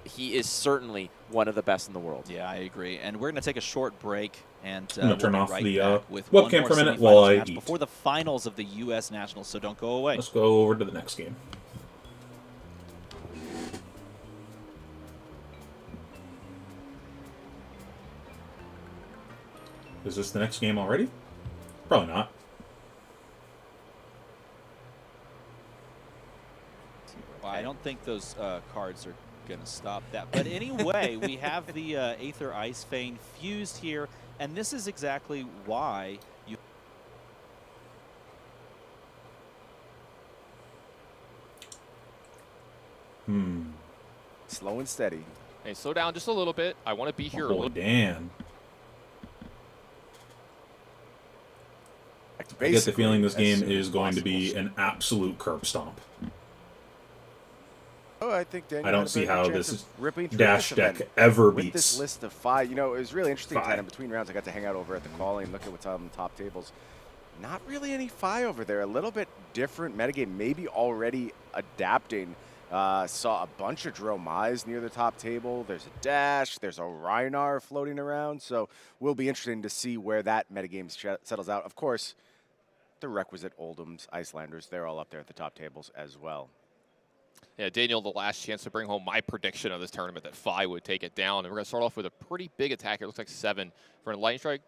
C: He is certainly one of the best in the world.
B: Yeah, I agree. And we're going to take a short break, and
A: I'm gonna turn
B: we'll be
A: off
B: right
A: the
B: back with
A: webcam
B: one more
A: for a minute
B: semifinals
A: while I
B: match
A: eat.
B: before the finals of the U.S. Nationals. So don't go away.
A: Let's go over to the next game. Is this the next game already? Probably not.
B: I don't think those cards are going to stop that. But anyway, we have the Aether Ice Fane fused here, and this is exactly why you.
D: Slow and steady.
E: Hey, slow down just a little bit. I want to be here a
A: Oh,
E: little.
A: Dan. I get the feeling this game is going to be an absolute curb stomp.
D: Oh, I think Daniel
A: I
D: had
A: don't
D: a
A: see
D: very good
A: how
D: chance
A: this
D: of ripping through
A: dash
D: this, and
A: deck
D: then
A: ever
D: with this
A: beats
D: list of 5, it was really interesting,
A: Fi.
D: in between rounds. I got to hang out over at the calling, look at what's on the top tables. Not really any Fi over there. A little bit different metagame, maybe already adapting. Saw a bunch of Dromais near the top table. There's a Dash. There's a Rhinar floating around. So will be interesting to see where that metagame settles out. Of course, the requisite Oldhams, Icelanders, they're all up there at the top tables as well.
E: Yeah, Daniel, the last chance to bring home my prediction of this tournament that Fi would take it down. And we're going to start off with a pretty big attack. It looks like 7 for a Lightning Strike.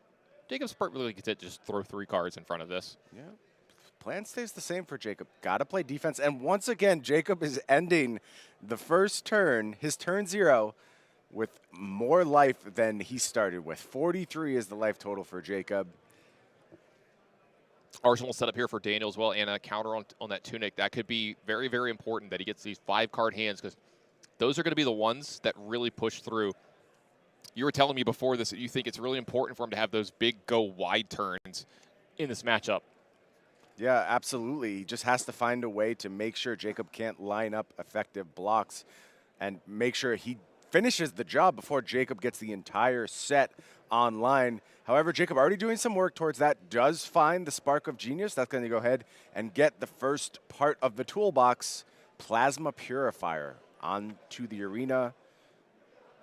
E: Jacob's part really content to just throw 3 cards in front of this.
D: Yeah. Plan stays the same for Jacob. Got to play defense. And once again, Jacob is ending the first turn, his turn 0, with more life than he started with. 43 is the life total for Jacob.
E: Arsenal set up here for Daniel as well, and a counter on that Tunic. That could be very, very important that he gets these 5-card hands, because those are going to be the ones that really push through. You were telling me before this that you think it's really important for him to have those big go wide turns in this matchup.
D: Yeah, absolutely. He just has to find a way to make sure Jacob can't line up effective blocks and make sure he finishes the job before Jacob gets the entire set online. However, Jacob already doing some work towards that, does find the Spark of Genius. That's going to go ahead and get the first part of the toolbox, Plasma Purifier, onto the arena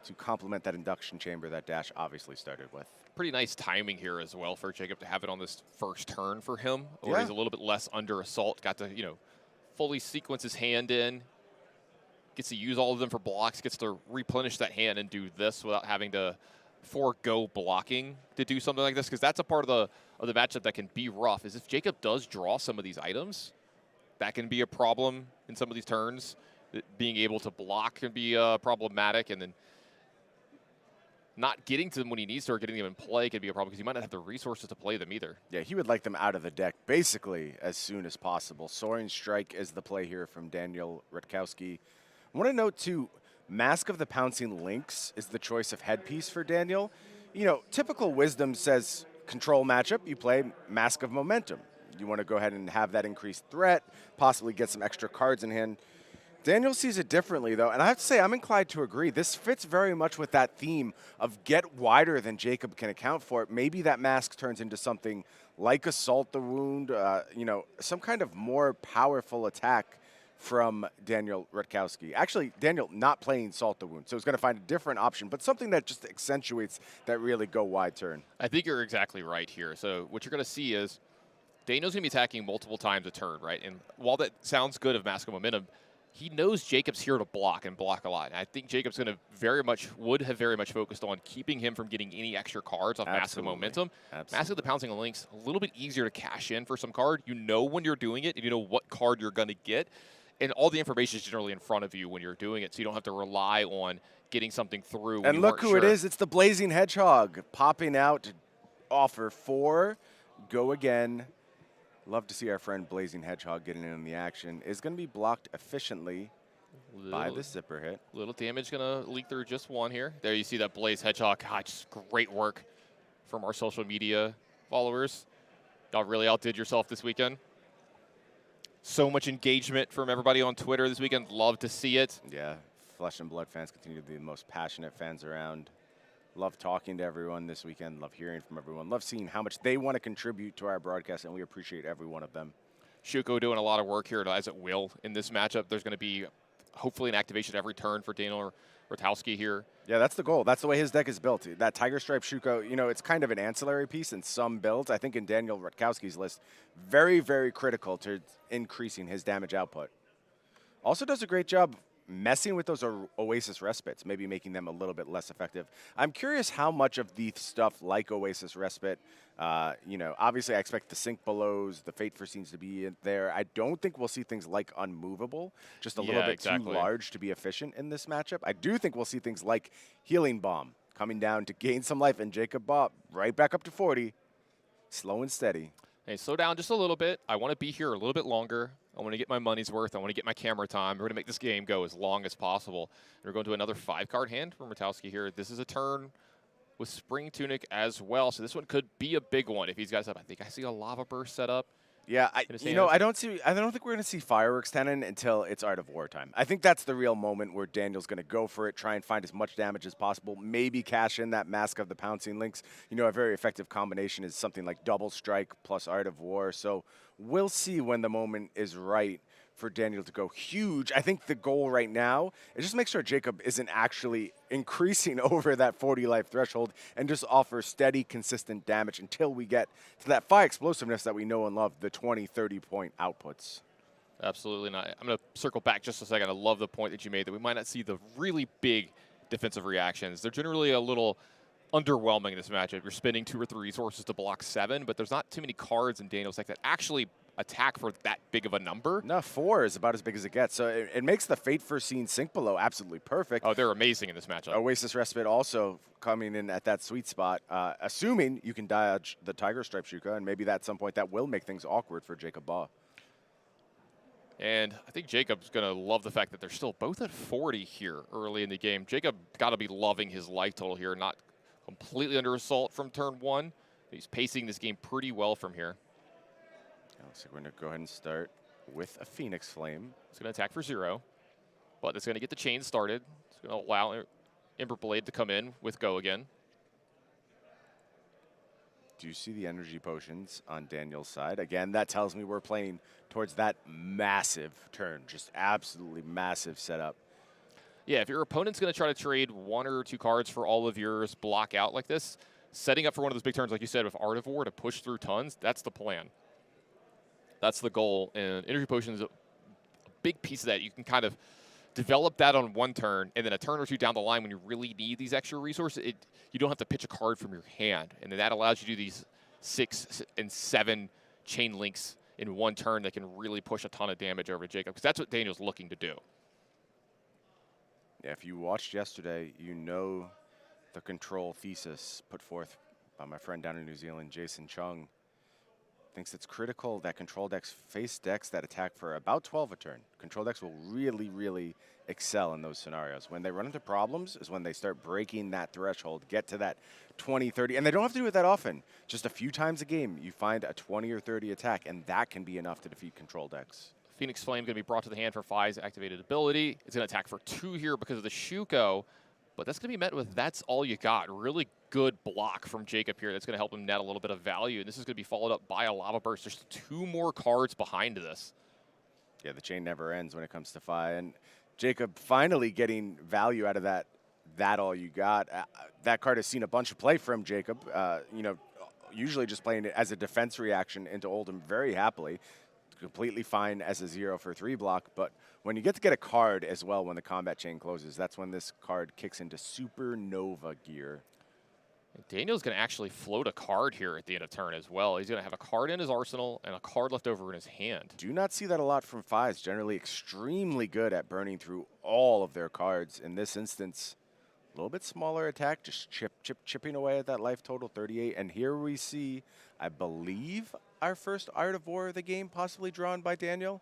D: to complement that induction chamber that Dash obviously started with.
E: Pretty nice timing here as well for Jacob to have it on this first turn for him, where
D: Yeah.
E: he's a little bit less under assault. Got to, fully sequence his hand in. Gets to use all of them for blocks. Gets to replenish that hand and do this without having to forego blocking to do something like this. Because that's a part of the matchup that can be rough. Is if Jacob does draw some of these items, that can be a problem in some of these turns. Being able to block can be problematic, and then not getting to them when he needs to or getting them in play could be a problem because he might not have the resources to play them either.
D: Yeah, he would like them out of the deck basically as soon as possible. Soaring Strike is the play here from Daniel Rutkowski. I want to note too, Mask of the Pouncing Lynx is the choice of headpiece for Daniel. Typical wisdom says control matchup, you play Mask of Momentum. You want to go ahead and have that increased threat, possibly get some extra cards in hand. Daniel sees it differently, though, and I have to say I'm inclined to agree. This fits very much with that theme of get wider than Jacob can account for. Maybe that mask turns into something like Assault the Wound, some kind of more powerful attack from Daniel Rutkowski. Actually, Daniel not playing Salt the Wound, so he's going to find a different option, but something that just accentuates that really go wide turn.
E: I think you're exactly right here. So what you're going to see is Daniel's going to be attacking multiple times a turn, right? And while that sounds good of Mask of Momentum, he knows Jacob's here to block and block a lot. And I think Jacob's going to would have very much focused on keeping him from getting any extra cards off Mask of Momentum.
D: Absolutely.
E: Mask of the Pouncing Lynx, a little bit easier to cash in for some card. You know when you're doing it, and you know what card you're going to get. And all the information is generally in front of you when you're doing it, so you don't have to rely on getting something through.
D: And look who it is. It's the Blazing Hedgehog popping out to offer 4. Go again. Love to see our friend Blazing Hedgehog getting in on the action. Is going to be blocked efficiently by the zipper hit.
E: Little damage going to leak through just 1 here. There you see that Blaze Hedgehog. God, just great work from our social media followers. Y'all really outdid yourself this weekend. So much engagement from everybody on Twitter this weekend. Love to see it.
D: Yeah, Flesh and Blood fans continue to be the most passionate fans around. Love talking to everyone this weekend. Love hearing from everyone. Love seeing how much they want to contribute to our broadcast, and we appreciate every one of them.
E: Shuko doing a lot of work here, as it will in this matchup. There's going to be hopefully an activation every turn for Daniel Rutkowski here.
D: Yeah, that's the goal. That's the way his deck is built. That Tiger Stripe Shuko, it's kind of an ancillary piece in some builds. I think in Daniel Rutkowski's list, very, very critical to increasing his damage output. Also does a great job messing with those Oasis Respites, maybe making them a little bit less effective. I'm curious how much of the stuff like Oasis Respite, obviously I expect the Sync Belows, the Fate Foreseens to be in there. I don't think we'll see things like Unmovable, just a little bit too large to be efficient in this matchup. I do think we'll see things like Healing Bomb coming down to gain some life, and Jacob Bob right back up to 40, slow and steady.
E: Hey, slow down just a little bit. I want to be here a little bit longer. I want to get my money's worth. I want to get my camera time. We're going to make this game go as long as possible. And we're going to another 5-card hand from Rutkowski here. This is a turn with Spring Tunic as well. So this one could be a big one if he's got up. I think I see a Lava Burst set up.
D: Yeah,
E: in his
D: you know,
E: hand.
D: I don't think we're gonna see fireworks cannon until it's Art of War time. I think that's the real moment where Daniel's gonna go for it, try and find as much damage as possible, maybe cash in that Mask of the Pouncing Links. You know, a very effective combination is something like Double Strike plus Art of War. So we'll see when the moment is right for Daniel to go huge. I think the goal right now is just make sure Jacob isn't actually increasing over that 40 life threshold and just offer steady, consistent damage until we get to that fire explosiveness that we know and love, the 20, 30 point outputs.
E: Absolutely not. I'm going to circle back just a second. I love the point that you made that we might not see the really big defensive reactions. They're generally a little underwhelming in this matchup. You're spending 2 or 3 resources to block 7, but there's not too many cards in Daniel's deck that actually attack for that big of a number.
D: No, 4 is about as big as it gets. So it makes the Fate Foreseen Sink Below absolutely perfect.
E: Oh, they're amazing in this matchup.
D: Oasis Respite also coming in at that sweet spot, assuming you can dodge the Tiger Stripe Shuka, and maybe at some point that will make things awkward for Jacob Baugh.
E: And I think Jacob's going to love the fact that they're still both at 40 here early in the game. Jacob got to be loving his life total here, not completely under assault from turn 1. He's pacing this game pretty well from here.
D: Looks like we're going to go ahead and start with a Phoenix Flame.
E: It's going to attack for 0, but it's going to get the chain started. It's going to allow Ember Blade to come in with Go again.
D: Do you see the energy potions on Daniel's side? Again, that tells me we're playing towards that massive turn, just absolutely massive setup.
E: Yeah, if your opponent's going to try to trade 1 or 2 cards for all of yours, block out like this, setting up for one of those big turns, like you said, with Art of War to push through tons, that's the plan. That's the goal, and energy potion is a big piece of that. You can kind of develop that on 1 turn, and then a turn or 2 down the line when you really need these extra resources, you don't have to pitch a card from your hand, and then that allows you to do these 6 and 7 chain links in 1 turn that can really push a ton of damage over to Jacob, because that's what Daniel's looking to do.
D: Yeah, if you watched yesterday, you know the control thesis put forth by my friend down in New Zealand, Jason Chung. Thinks it's critical that control decks face decks that attack for about 12 a turn. Control decks will really, really excel in those scenarios. When they run into problems is when they start breaking that threshold, get to that 20, 30, and they don't have to do it that often. Just a few times a game, you find a 20 or 30 attack, and that can be enough to defeat control decks.
E: Phoenix Flame going to be brought to the hand for Fi's activated ability. It's going to attack for 2 here because of the Shuko, but that's going to be met with that's all you got. Really good block from Jacob here. That's going to help him net a little bit of value, and this is going to be followed up by a Lava Burst. There's 2 more cards behind this.
D: Yeah, the chain never ends when it comes to Fi, and Jacob finally getting value out of that all you got. That card has seen a bunch of play from Jacob, you know, usually just playing it as a defense reaction into Oldhim very happily. Completely fine as a 0 for 3 block, but when you get a card as well when the combat chain closes, that's when this card kicks into supernova gear.
E: Daniel's going to actually float a card here at the end of turn as well. He's going to have a card in his arsenal and a card left over in his hand.
D: Do not see that a lot from Fives. Generally extremely good at burning through all of their cards. In this instance, a little bit smaller attack, just chipping away at that life total, 38. And here we see, I believe, our first Art of War of the game, possibly drawn by Daniel.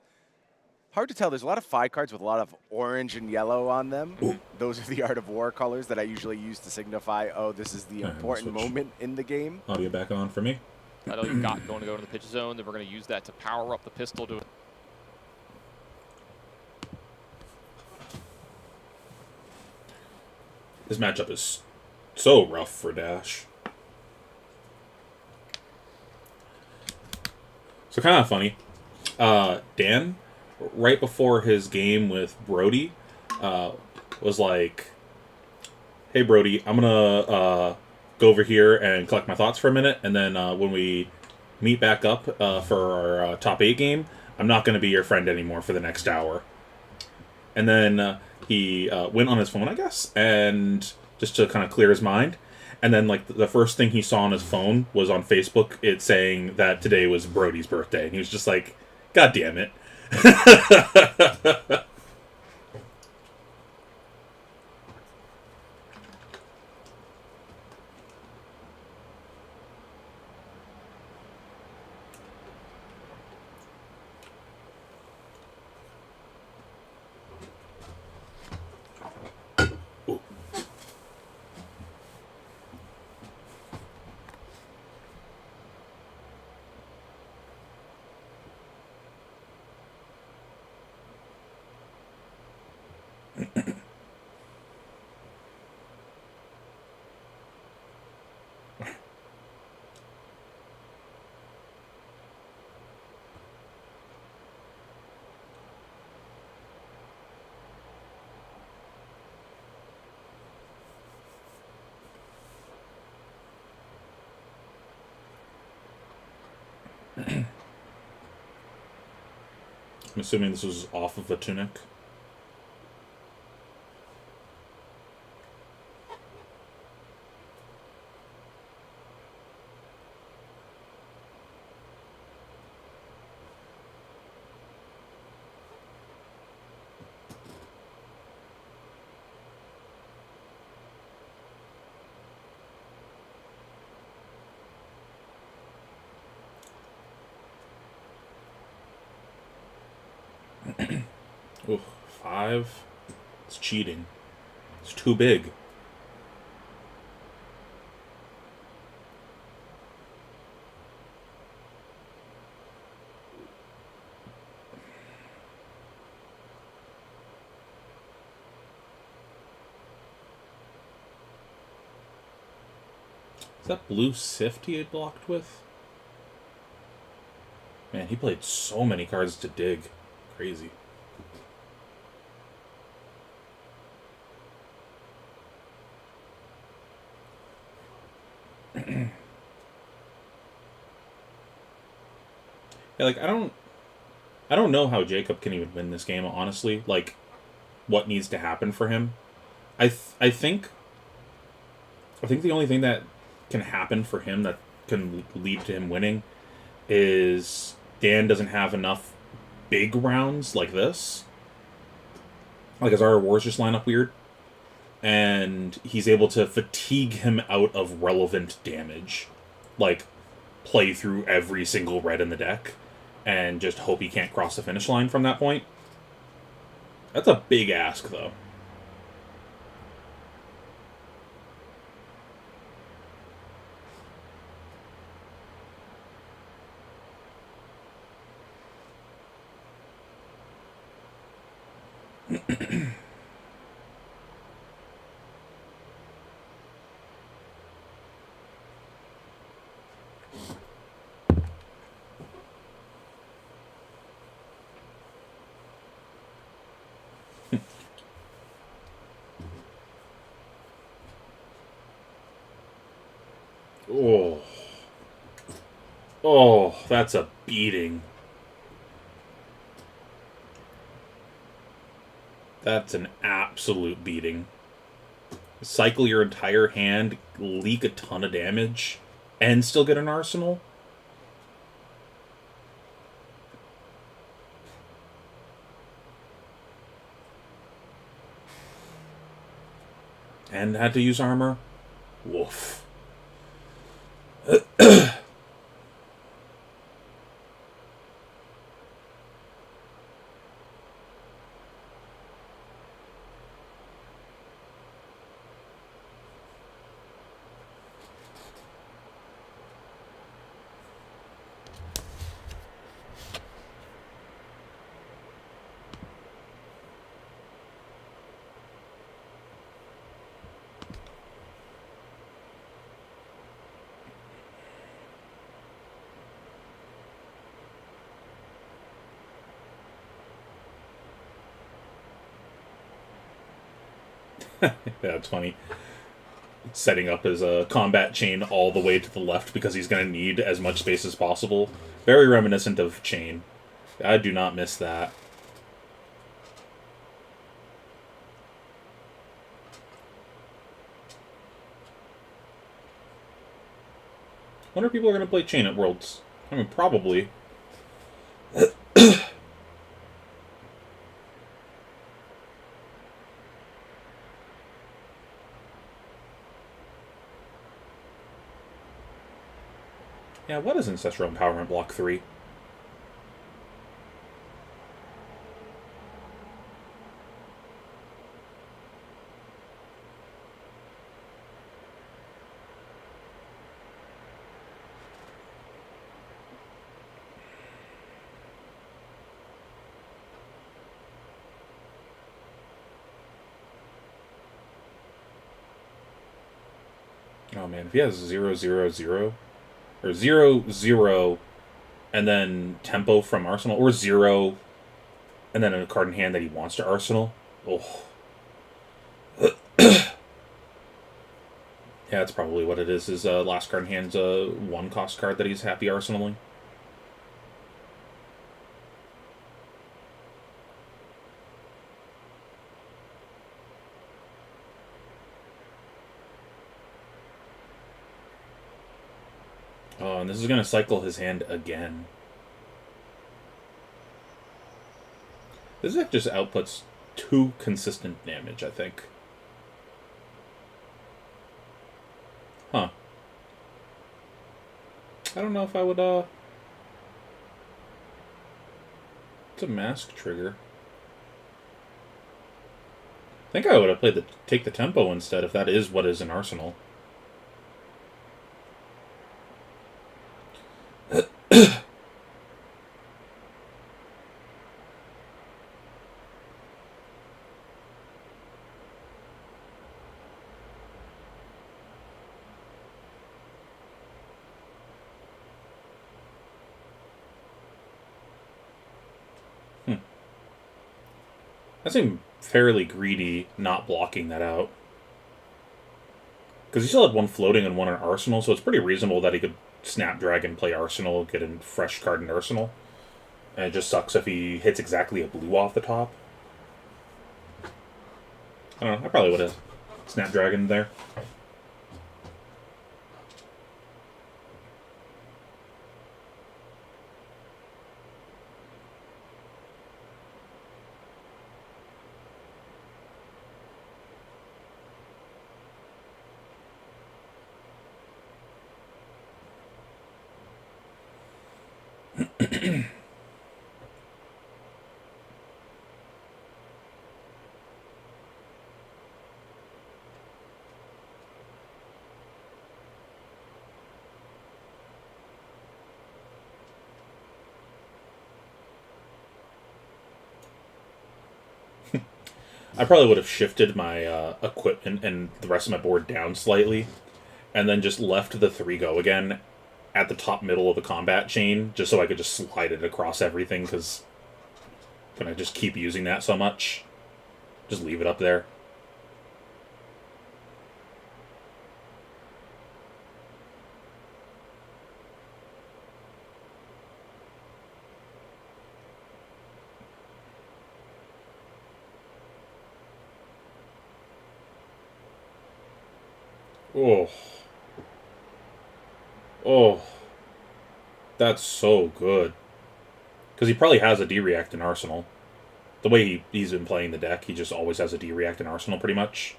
D: Hard to tell. There's a lot of Fi cards with a lot of orange and yellow on them. Those are the Art of War colors that I usually use to signify, oh, this is the important moment in the game.
A: Audio back on for me.
E: Title you got going to go to the pitch zone. Then we're going to use that to power up the pistol to.
A: This matchup is so rough for Dash. So kind of funny. Dan, right before his game with Brody, was like, hey, Brody, I'm going to go over here and collect my thoughts for a minute. And then when we meet back up for our top 8 game, I'm not going to be your friend anymore for the next hour. And then he went on his phone, I guess, and just to kind of clear his mind. And then, like, the first thing he saw on his phone was on Facebook, it saying that today was Brody's birthday. And he was just like, God damn it. I'm assuming this was off of a tunic. Ooh, 5. It's cheating. It's too big. Is that blue Sift he had blocked with? Man, he played so many cards to dig. Crazy. Yeah, like I don't know how Jacob can even win this game, honestly. Like, what needs to happen for him? I think the only thing that can happen for him that can lead to him winning is Dan doesn't have enough big rounds like this. Like his Art of Wars just line up weird. And he's able to fatigue him out of relevant damage. Like, play through every single red in the deck and just hope he can't cross the finish line from that point. That's a big ask, though. Oh. Oh, that's a beating. That's an absolute beating. Cycle your entire hand, leak a ton of damage, and still get an arsenal? And had to use armor? Woof. Yeah, it's funny. Setting up his combat chain all the way to the left because he's going to need as much space as possible. Very reminiscent of Chain. I do not miss that. Wonder if people are going to play Chain at Worlds. I mean, probably. Yeah, what is Ancestral Empowerment Block 3? Oh man, if he has 0, 0, 0, or 0, 0, and then tempo from Arsenal, or 0, and then a card in hand that he wants to Arsenal. Oh. Yeah, that's probably what it is. His last card in hand's a 1-cost card that he's happy arsenaling. Oh, and this is going to cycle his hand again. This deck just outputs 2 consistent damage, I think. Huh. I don't know if I would, It's a mask trigger. I think I would have played take the tempo instead, if that is what is in Arsenal. I seem fairly greedy not blocking that out. Because he still had 1 floating and 1 in Arsenal, so it's pretty reasonable that he could Snapdragon, play Arsenal, get a fresh card in Arsenal. And it just sucks if he hits exactly a blue off the top. I don't know, I probably would have Snapdragon there. I probably would have shifted my equipment and the rest of my board down slightly, and then just left the 3 go again at the top middle of the combat chain, just so I could just slide it across everything, because can I just keep using that so much? Just leave it up there. Oh. Oh. That's so good. Because he probably has a D-React in Arsenal. The way he's been playing the deck, he just always has a D-React in Arsenal, pretty much.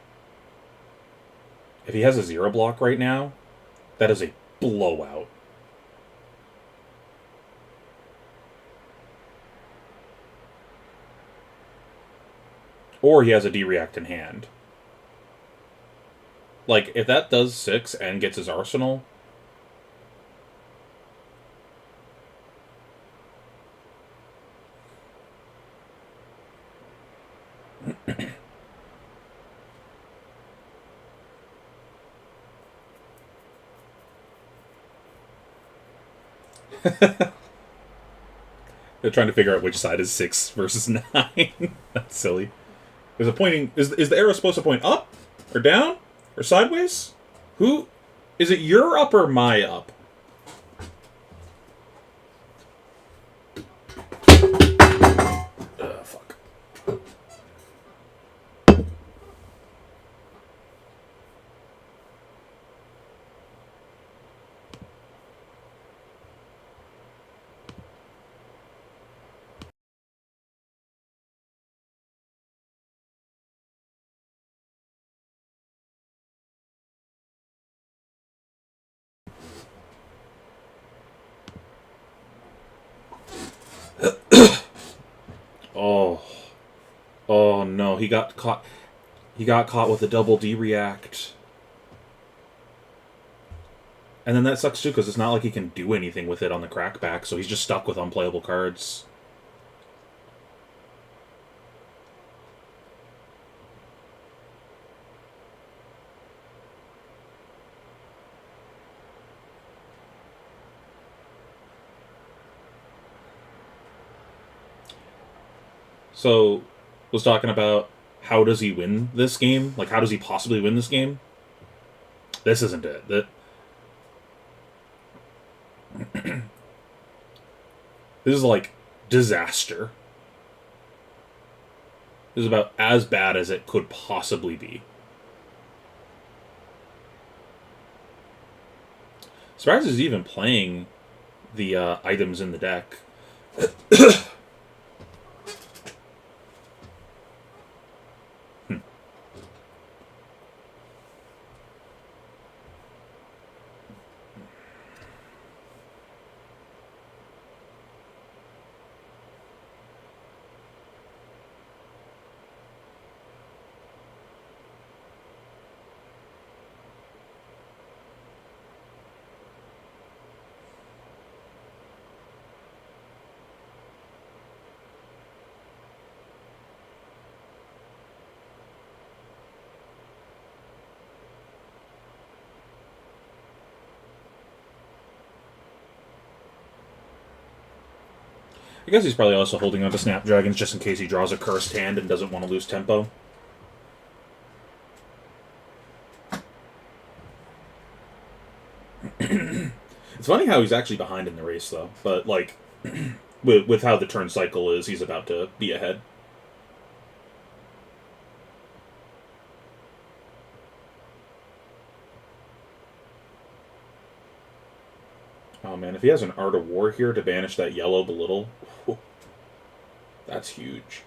A: If he has a 0 block right now, that is a blowout. Or he has a D-React in hand. Like, if that does 6 and gets his Arsenal... They're trying to figure out which side is 6 versus 9. That's silly. Is it pointing... Is the arrow supposed to point up? Or down? Or sideways? Who... Is it your up or my up? Fuck. Oh. Oh no, he got caught. He got caught with a double D react. And then that sucks too, because it's not like he can do anything with it on the crackback, so he's just stuck with unplayable cards. So, was talking about how does he win this game? Like, how does he possibly win this game? This isn't it. This is like disaster. This is about as bad as it could possibly be. Surprised he's even playing the items in the deck. I guess he's probably also holding on to Snapdragons just in case he draws a cursed hand and doesn't want to lose tempo. It's funny how he's actually behind in the race, though. But, like, with how the turn cycle is, he's about to be ahead. Oh, man, if he has an Art of War here to banish that yellow belittle, whew, that's huge.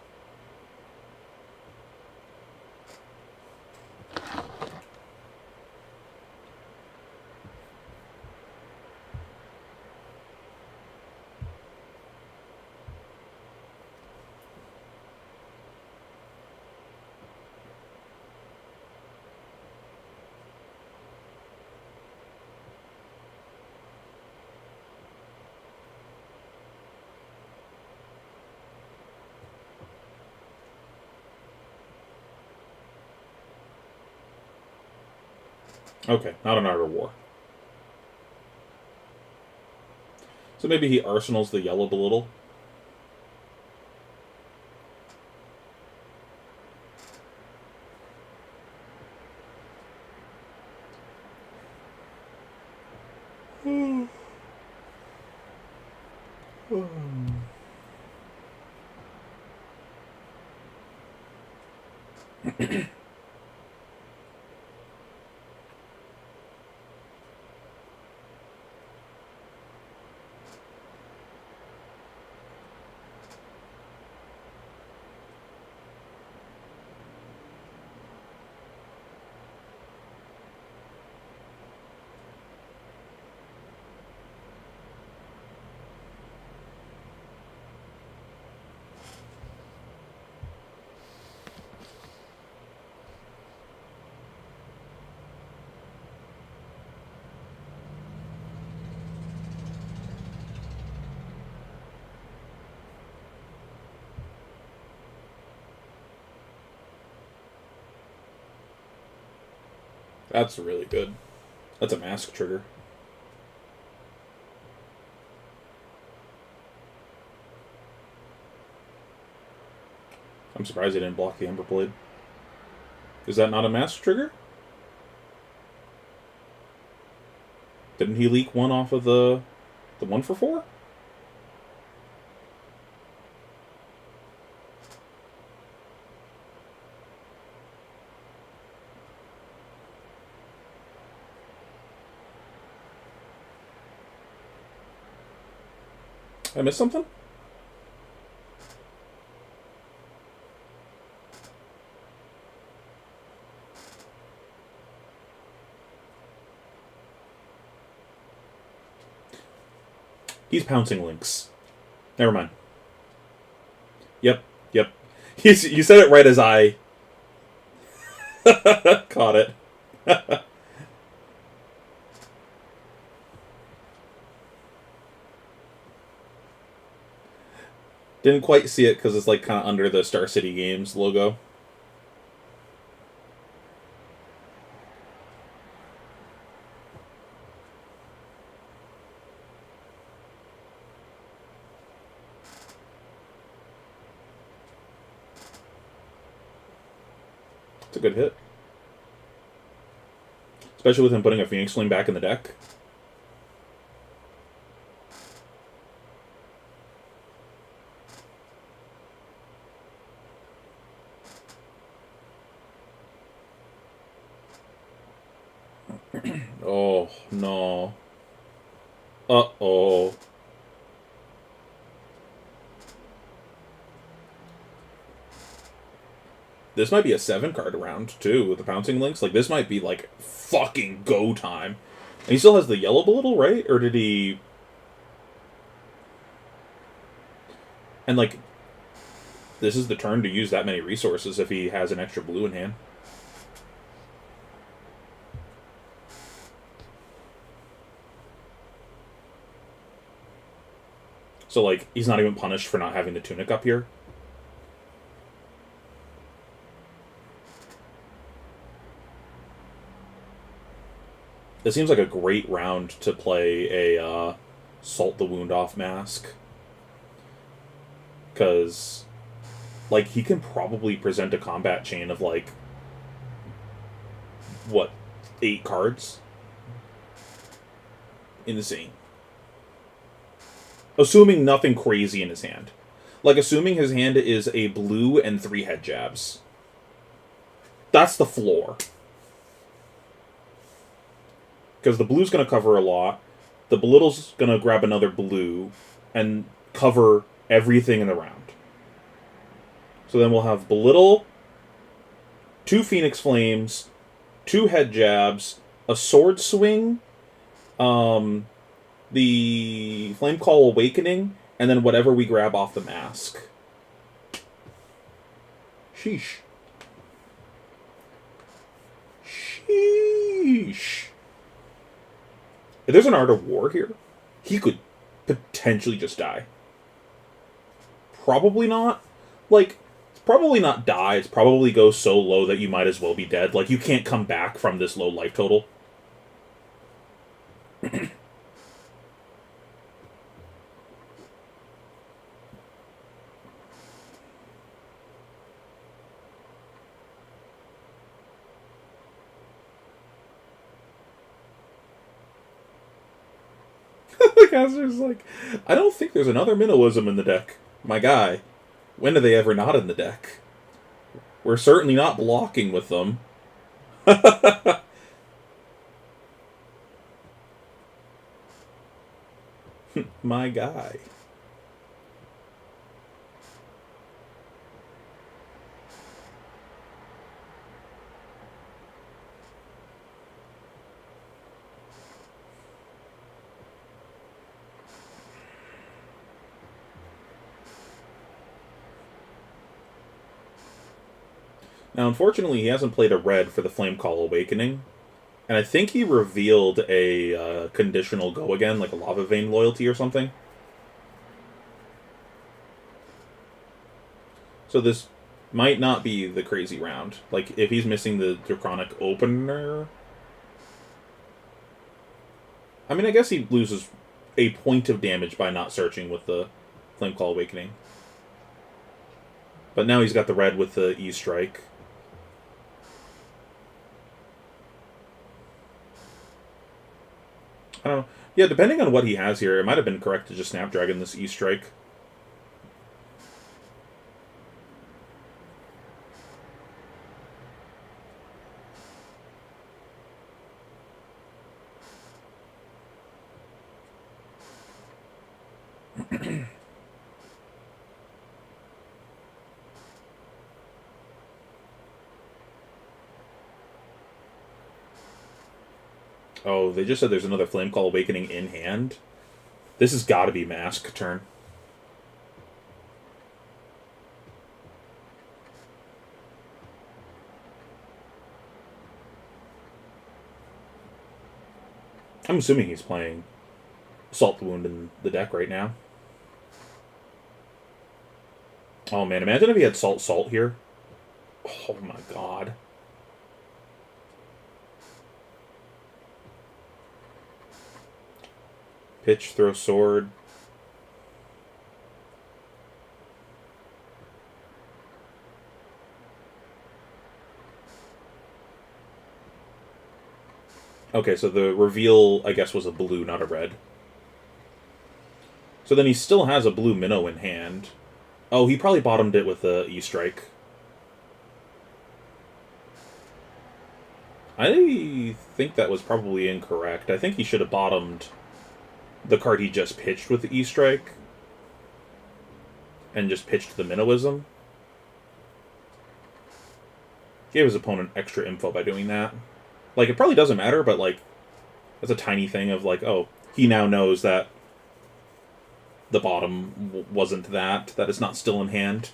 A: Okay, not an Art of War. So maybe he arsenals the yellow belittle. That's really good. That's a mask trigger. I'm surprised he didn't block the Emberblade. Is that not a mask trigger? Didn't he leak one off of the 1-for-4? I missed something? He's pouncing links. Never mind. Yep. You said it right as I caught it. Didn't quite see it because it's like kind of under the Star City Games logo. It's a good hit. Especially with him putting a Phoenix Flame back in the deck. Oh, no. Uh-oh. This might be a 7-card round, too, with the Pouncing Links. Like, this might be, like, fucking go time. And he still has the yellow Belittle, right? Or did he... And, like, this is the turn to use that many resources if he has an extra blue in hand. So, like, he's not even punished for not having the Tunic up here. It seems like a great round to play a Salt the Wound Off Mask. Because, like, he can probably present a combat chain of, like, what, 8 cards? Insane. Assuming nothing crazy in his hand. Like, assuming his hand is a blue and 3 head jabs. That's the floor. Because the blue's going to cover a lot. The Belittle's going to grab another blue and cover everything in the round. So then we'll have Belittle, 2 Phoenix Flames, 2 head jabs, a sword swing, the Flame Call Awakening, and then whatever we grab off the mask. Sheesh. Sheesh. If there's an Art of War here, he could potentially just die. Probably not. Like, probably not die. It's probably go so low that you might as well be dead. Like, you can't come back from this low life total. The caster's like, I don't think there's another Minnowism in the deck. My guy, when are they ever not in the deck? We're certainly not blocking with them. My guy. Now, unfortunately, he hasn't played a red for the Flame Call Awakening. And I think he revealed a conditional go again, like a Lava Vein loyalty or something. So this might not be the crazy round. Like, if he's missing the Draconic opener... I mean, I guess he loses a point of damage by not searching with the Flame Call Awakening. But now he's got the red with the E-Strike. I don't know. Yeah, depending on what he has here, it might have been correct to just Snapdragon this E-Strike. Oh, they just said there's another Flame Call Awakening in hand. This has got to be Mask turn. I'm assuming he's playing Salt the Wound in the deck right now. Oh man, imagine if he had Salt here. Oh my god. Pitch, throw sword. Okay, so the reveal, I guess, was a blue, not a red. So then he still has a blue minnow in hand. Oh, he probably bottomed it with the E-Strike. I think that was probably incorrect. I think he should have bottomed the card he just pitched with the E-Strike and just pitched the Minnowism. Gave his opponent extra info by doing that. Like, it probably doesn't matter, but, like, that's a tiny thing of, like, oh, he now knows that the bottom wasn't that it's not still in hand.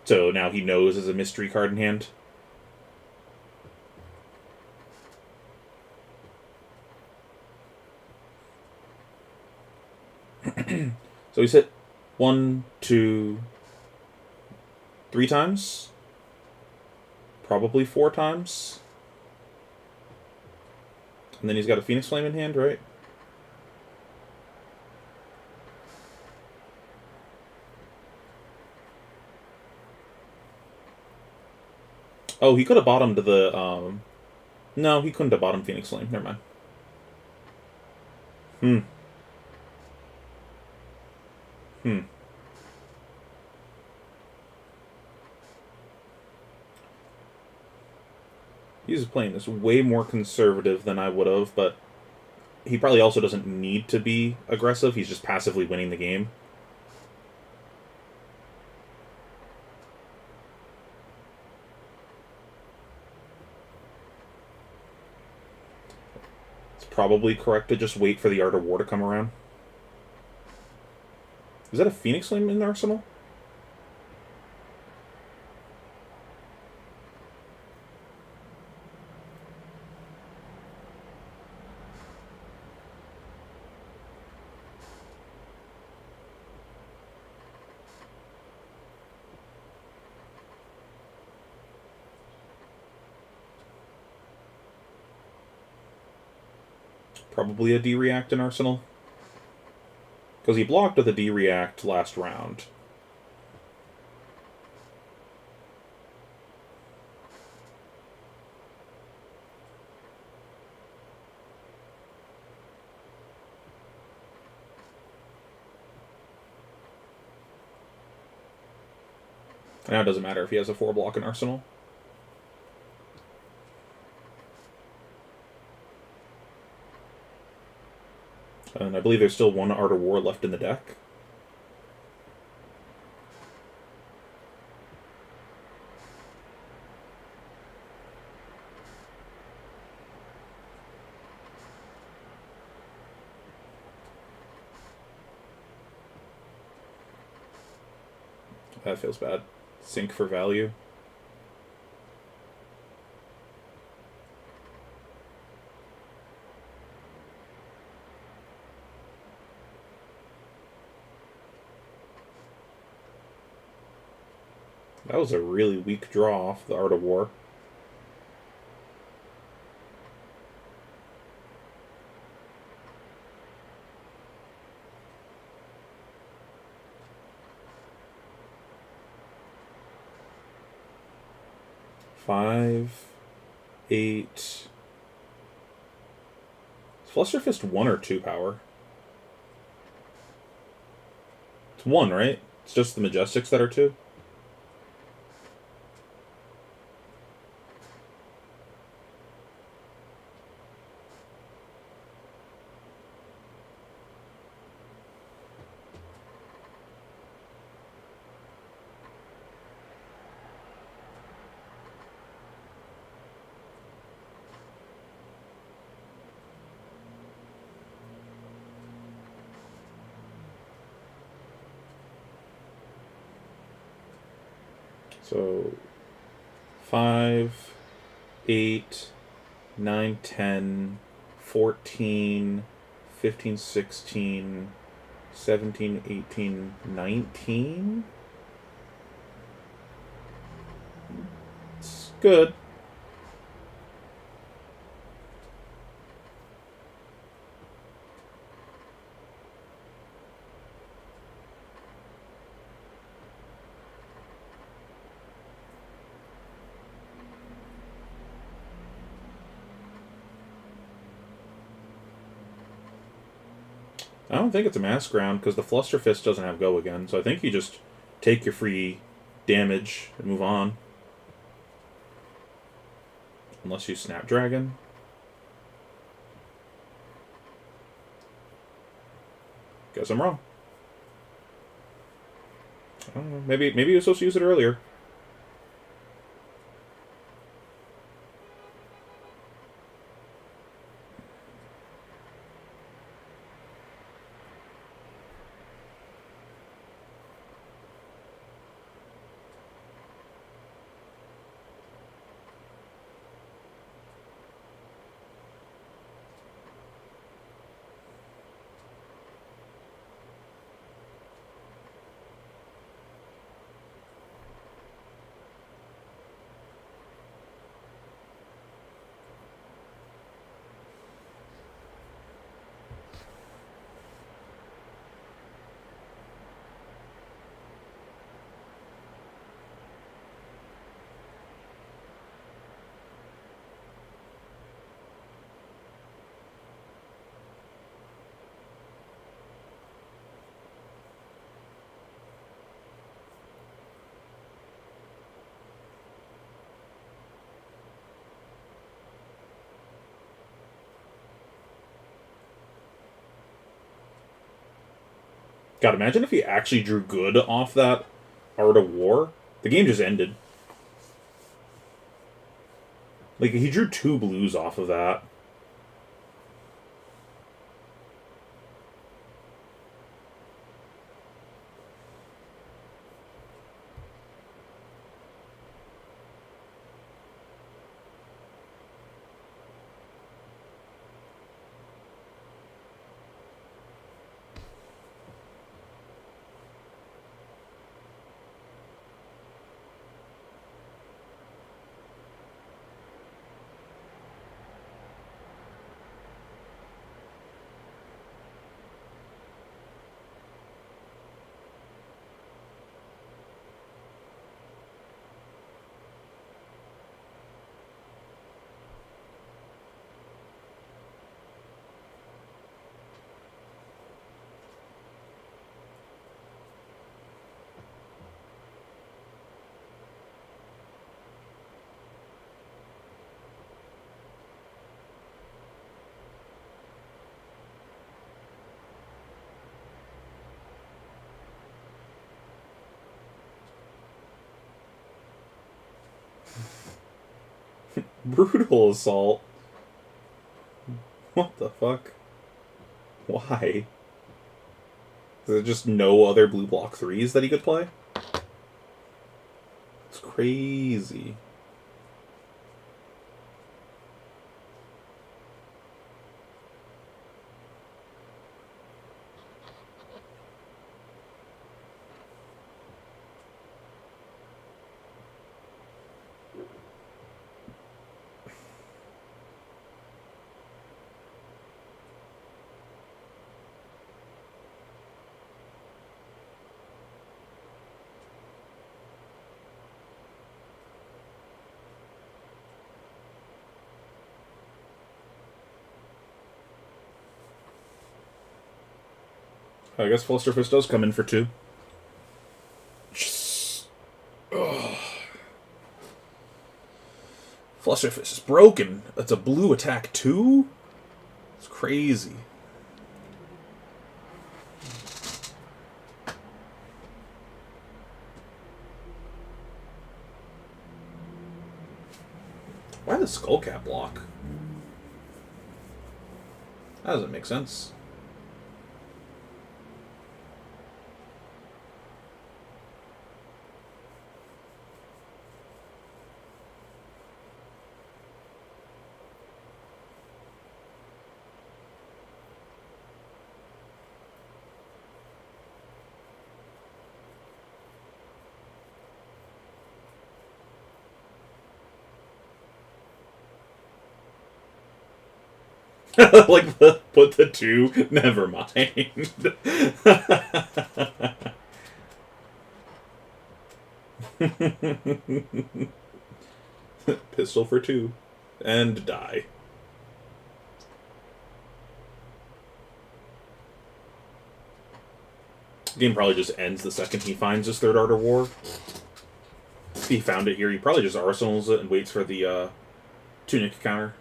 A: So now he knows there's a mystery card in hand. So he's hit 1, 2, 3 times. Probably 4 times. And then he's got a Phoenix Flame in hand, right? Oh, he could have bottomed the, No, he couldn't have bottomed Phoenix Flame. Never mind. Hmm. He's playing this way more conservative than I would have, but he probably also doesn't need to be aggressive. He's just passively winning the game. It's probably correct to just wait for the Art of War to come around. Is that a Phoenix Flame in the arsenal? Probably a D-React in arsenal. Because he blocked with a D-React last round. Now it doesn't matter if he has a 4-block in arsenal. And I believe there's still 1 Art of War left in the deck. That feels bad. Sync for value. That was a really weak draw off the Art of War. Five, 8. Is Flusterfist 1 or 2 power? It's 1, right? It's just the Majestics that are 2? So 5, 8, 9, 10, 14, 15, 16, 17, 18, 19? It's good. I don't think it's a mass ground because the Fluster Fist doesn't have go again. So I think you just take your free damage and move on. Unless you Snapdragon. Guess I'm wrong. I don't know. Maybe you were supposed to use it earlier. God, imagine if he actually drew good off that Art of War. The game just ended. Like, he drew 2 blues off of that. Brutal Assault. What the fuck? Why? Is there just no other blue block 3s that he could play? It's crazy. I guess Flusterfist does come in for 2. Flusterfist is broken. That's a blue attack 2? It's crazy. Why the Skullcap block? That doesn't make sense. Like, put the 2? Never mind. Pistol for 2. And die. game probably just ends the second he finds his third Art of War. If he found it here, he probably just arsenals it and waits for the Tunic counter.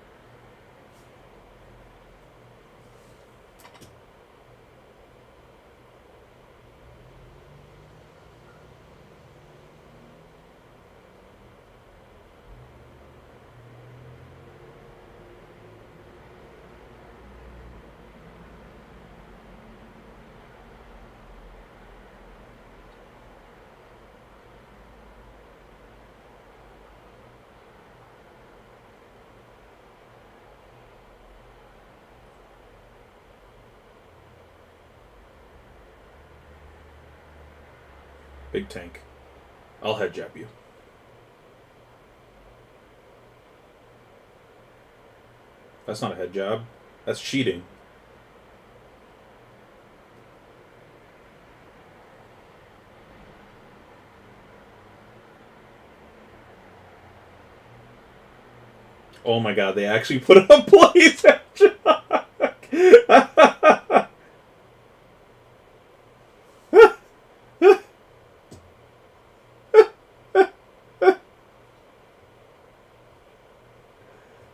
A: Big tank. I'll head jab you. That's not a head jab. That's cheating. Oh my god, they actually put a blaze hedgehog!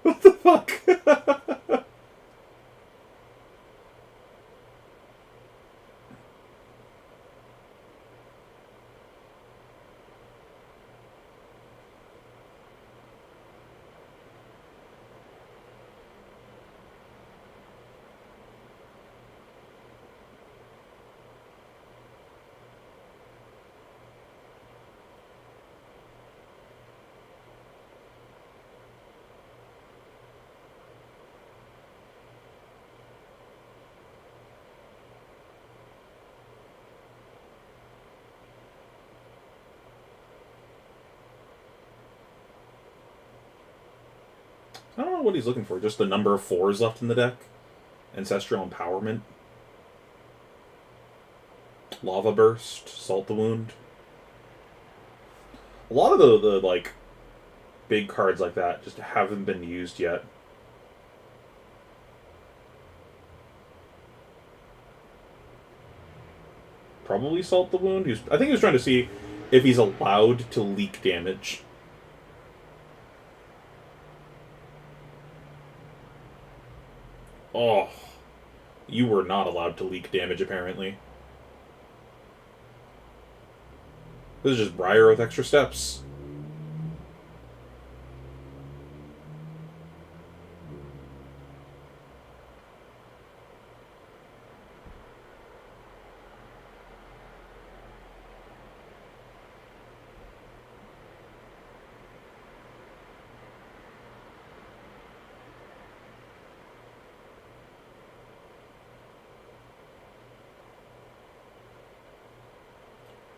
A: What the fuck? I don't know what he's looking for. Just the number of 4s left in the deck. Ancestral Empowerment. Lava Burst. Salt the Wound. A lot of the like, big cards like that just haven't been used yet. Probably Salt the Wound. I think he was trying to see if he's allowed to leak damage. Oh, you were not allowed to leak damage, apparently. This is just Briar with extra steps.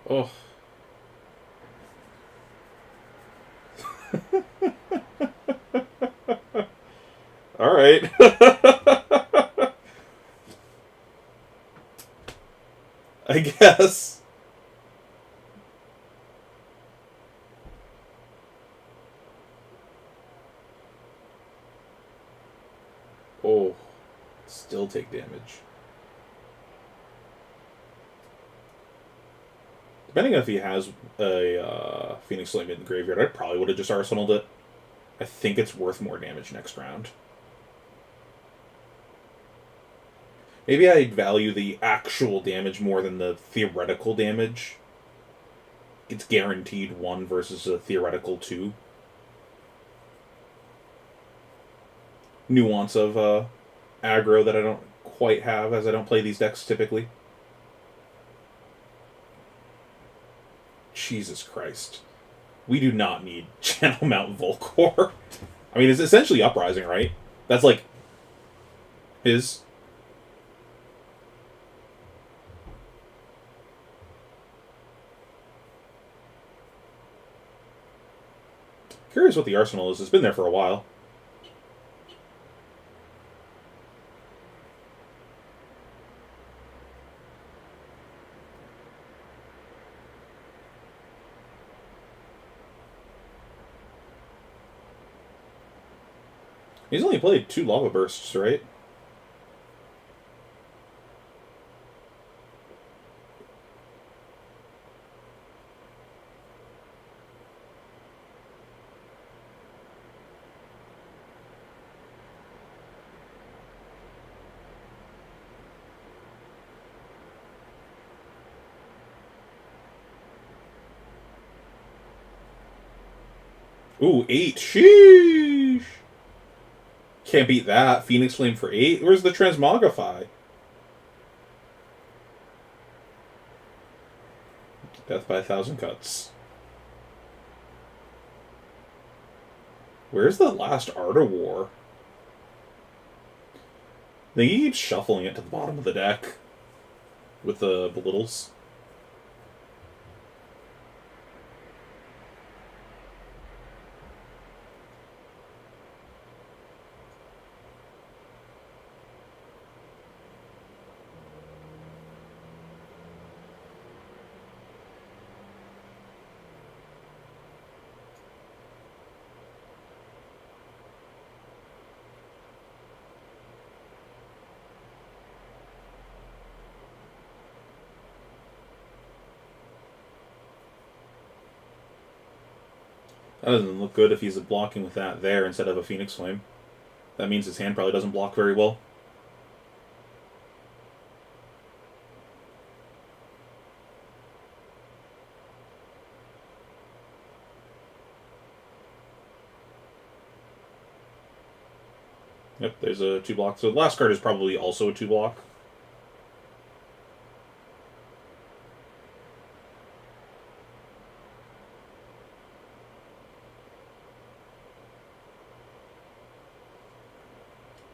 A: Oh. All right. I guess. Oh. Still take damage. Depending on if he has a Phoenix Flame in the graveyard, I probably would have just arsenaled it. I think it's worth more damage next round. Maybe I'd value the actual damage more than the theoretical damage. It's guaranteed 1 versus a theoretical 2. Nuance of aggro that I don't quite have, as I don't play these decks typically. Jesus Christ. We do not need Channel Mount Volcor. I mean, it's essentially Uprising, right? That's like his. Curious what the arsenal is. It's been there for a while. He's only played 2 Lava Bursts, right? Ooh, 8. Sheesh. Can't beat that. Phoenix Flame for 8? Where's the Transmogrify? Death by 1,000 cuts. Where's the last Art of War? I think he keeps shuffling it to the bottom of the deck with the belittles. That doesn't look good if he's blocking with that there instead of a Phoenix Flame. That means his hand probably doesn't block very well. Yep, there's a 2-block. So the last card is probably also a 2-block.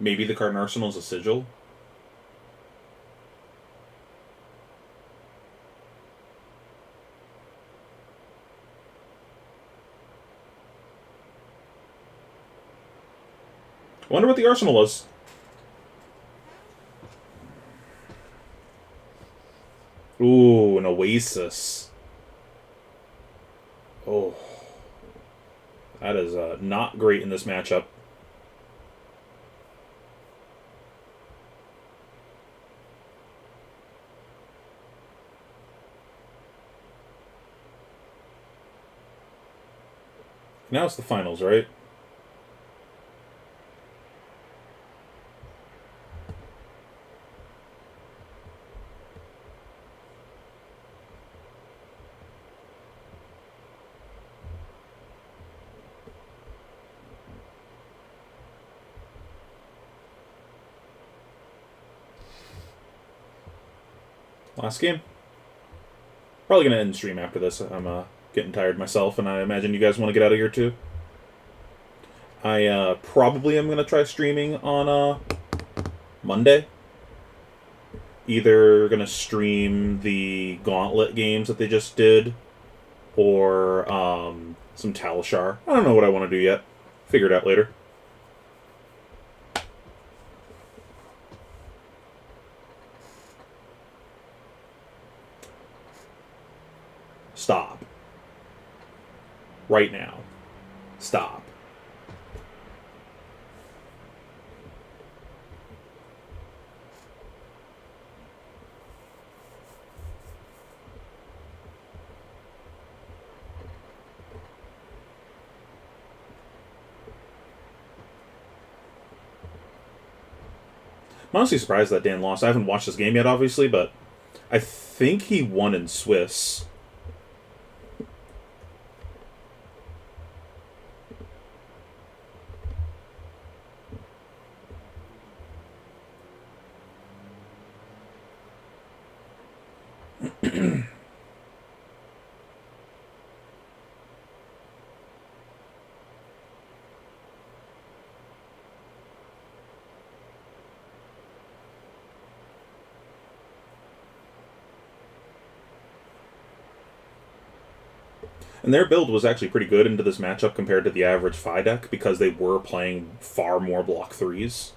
A: Maybe the card in Arsenal is a Sigil. I wonder what the Arsenal was. Ooh, an Oasis. Oh. That is not great in this matchup. Now it's the finals, right? Last game. Probably going to end stream after this. I'm getting tired myself, and I imagine you guys want to get out of here too. I probably am going to try streaming on Monday. Either going to stream the Gauntlet games that they just did, or some Talishar. I don't know what I want to do yet. Figure it out later. Stop. Right now. Stop. I'm honestly surprised that Dan lost. I haven't watched this game yet, obviously, but I think he won in Swiss. And their build was actually pretty good into this matchup compared to the average Phi deck because they were playing far more block 3s.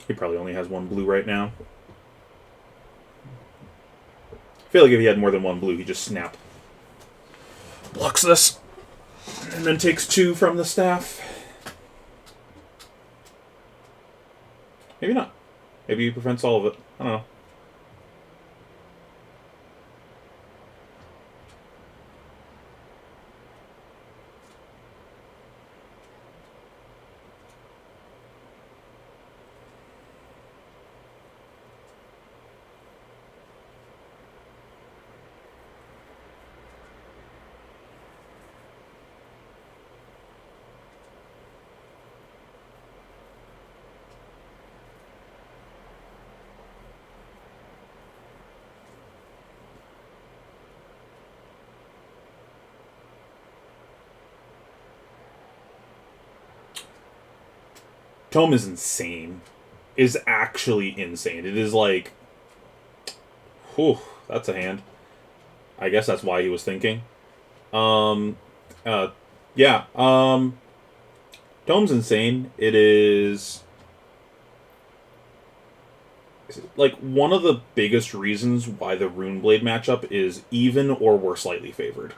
A: He probably only has one blue right now. I feel like if he had more than one blue, he'd just snap. Blocks this. And then takes 2 from the staff. Maybe not. Maybe he prevents all of it. I don't know. Tome is insane. Is actually insane. It is like, whew, that's a hand. I guess that's why he was thinking. Um, yeah. Tome's insane. It is like one of the biggest reasons why the Runeblade matchup is even or we're slightly favored.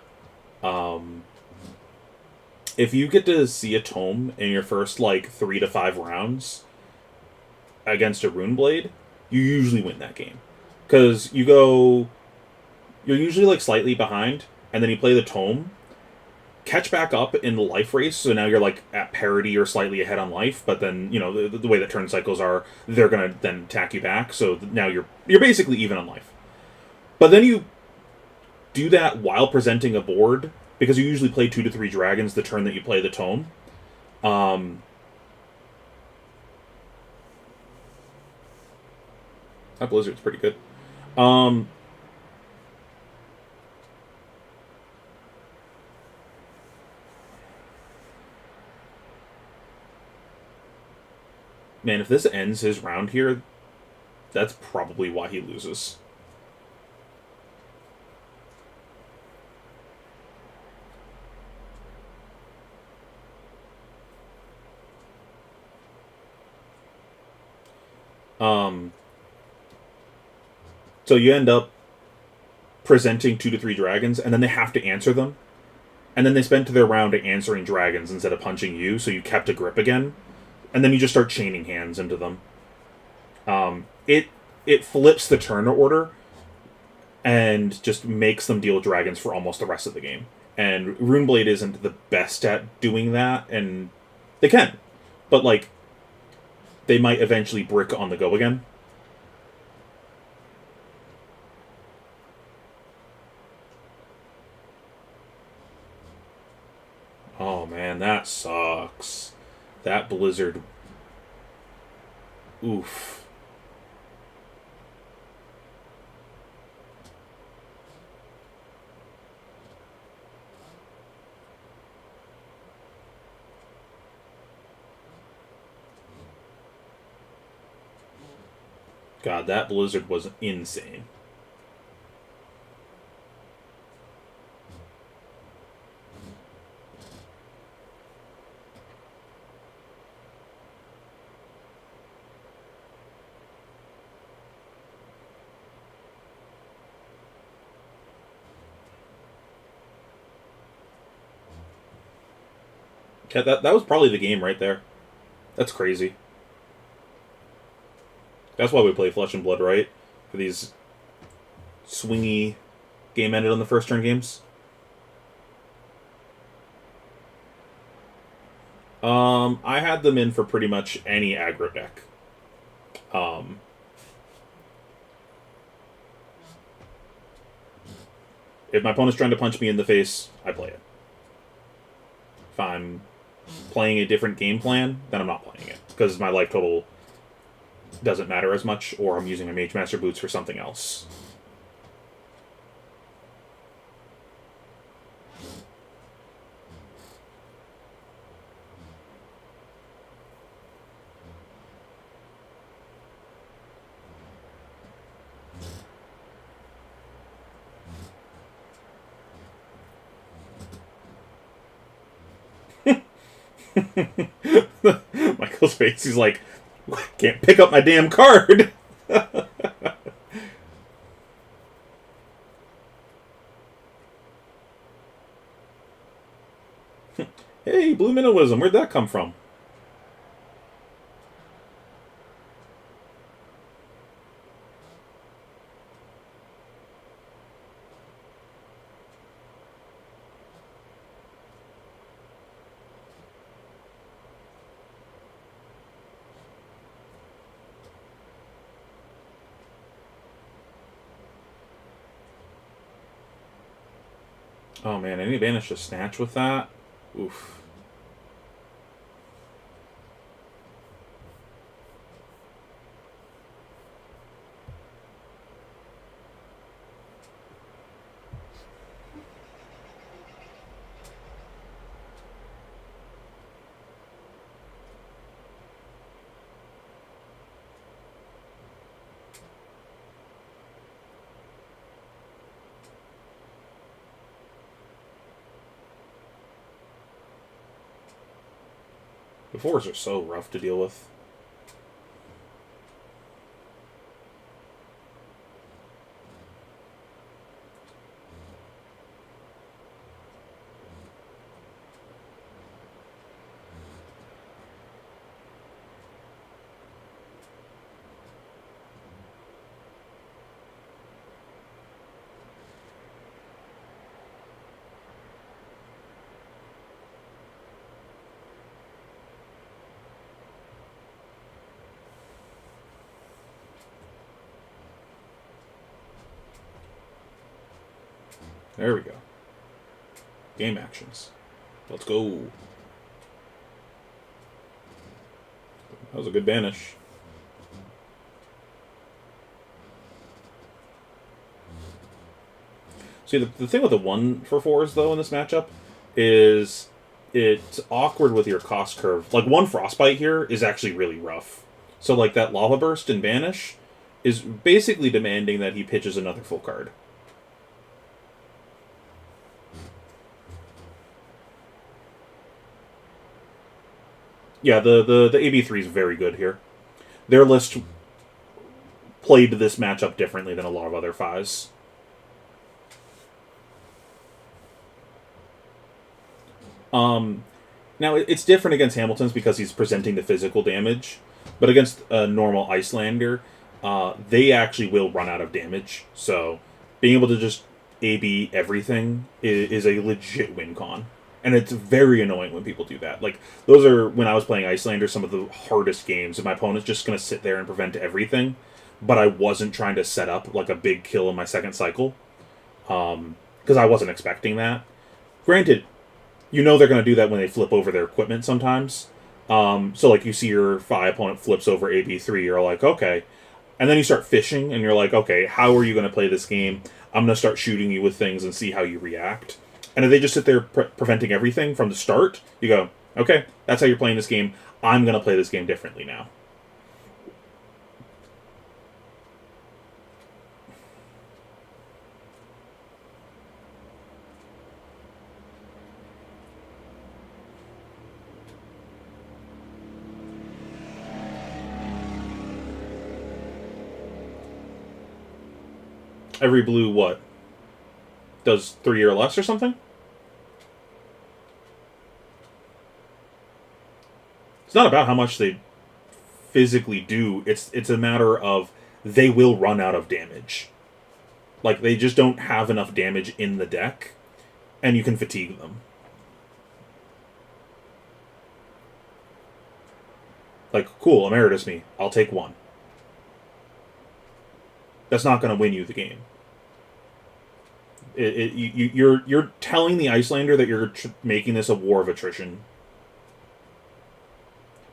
A: If you get to see a Tome in your first like 3 to 5 rounds against a Runeblade, you usually win that game. Because you're usually like slightly behind, and then you play the Tome, catch back up in the life race, so now you're like at parity or slightly ahead on life, but then, you know, the way that turn cycles are, they're gonna then attack you back, so now you're basically even on life. But then you do that while presenting a board, because you usually play 2 to 3 dragons the turn that you play the Tome. That Blizzard's pretty good. Man, if this ends his round here, that's probably why he loses. So you end up presenting 2 to 3 dragons, and then they have to answer them. And then they spent their round answering dragons instead of punching you, so you kept a grip again. And then you just start chaining hands into them. It flips the turn order and just makes them deal dragons for almost the rest of the game. And Runeblade isn't the best at doing that, and they can. But, like, they might eventually brick on the go again. Oh, man, that sucks. That Blizzard. Oof. God, that Blizzard was insane. Yeah, that was probably the game right there. That's crazy. That's why we play Flesh and Blood, right? For these swingy game ended on the first turn games. I had them in for pretty much any aggro deck. If my opponent's trying to punch me in the face, I play it. If I'm playing a different game plan, then I'm not playing it. Because my life total doesn't matter as much, or I'm using my Mage Master Boots for something else. Michael's face, he's like, can't pick up my damn card. Hey, Blue Minnowism, where'd that come from? Oh man, any advantage to snatch with that? Oof. The fours are so rough to deal with. There we go. Game actions. Let's go. That was a good banish. See, the thing with the 1 for 4s, though, in this matchup is it's awkward with your cost curve. Like, 1 Frostbite here is actually really rough. So, like, that Lava Burst and Banish is basically demanding that he pitches another full card. Yeah, the AB3 is very good here. Their list played this matchup differently than a lot of other 5s. Now, it's different against Hamilton's because he's presenting the physical damage, but against a normal Icelander, they actually will run out of damage. So, being able to just AB everything is a legit win con. And it's very annoying when people do that. Like, those are, when I was playing Icelander, some of the hardest games, and my opponent's just going to sit there and prevent everything, but I wasn't trying to set up, like, a big kill in my second cycle, because I wasn't expecting that. Granted, you know they're going to do that when they flip over their equipment sometimes. So, like, you see your 5 opponent flips over AB3, you're like, okay. And then you start fishing, and you're like, okay, how are you going to play this game? I'm going to start shooting you with things and see how you react. And if they just sit there preventing everything from the start, you go, okay, that's how you're playing this game. I'm going to play this game differently now. Every blue, what? Does 3 or less or something? It's not about how much they physically do. It's a matter of they will run out of damage. Like, they just don't have enough damage in the deck, and you can fatigue them. Like, cool, Emeritus me. I'll take 1. That's not going to win you the game. You're telling the Icelander that you're making this a war of attrition.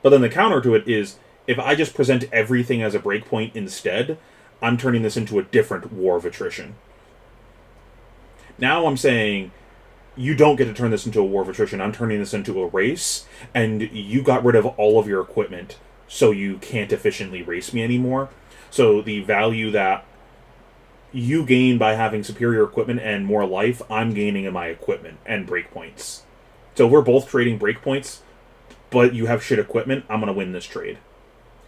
A: But then the counter to it is, if I just present everything as a breakpoint instead, I'm turning this into a different war of attrition. Now I'm saying, you don't get to turn this into a war of attrition. I'm turning this into a race, and you got rid of all of your equipment, so you can't efficiently race me anymore. So the value that you gain by having superior equipment and more life, I'm gaining in my equipment and breakpoints. So we're both trading breakpoints, but you have shit equipment, I'm going to win this trade.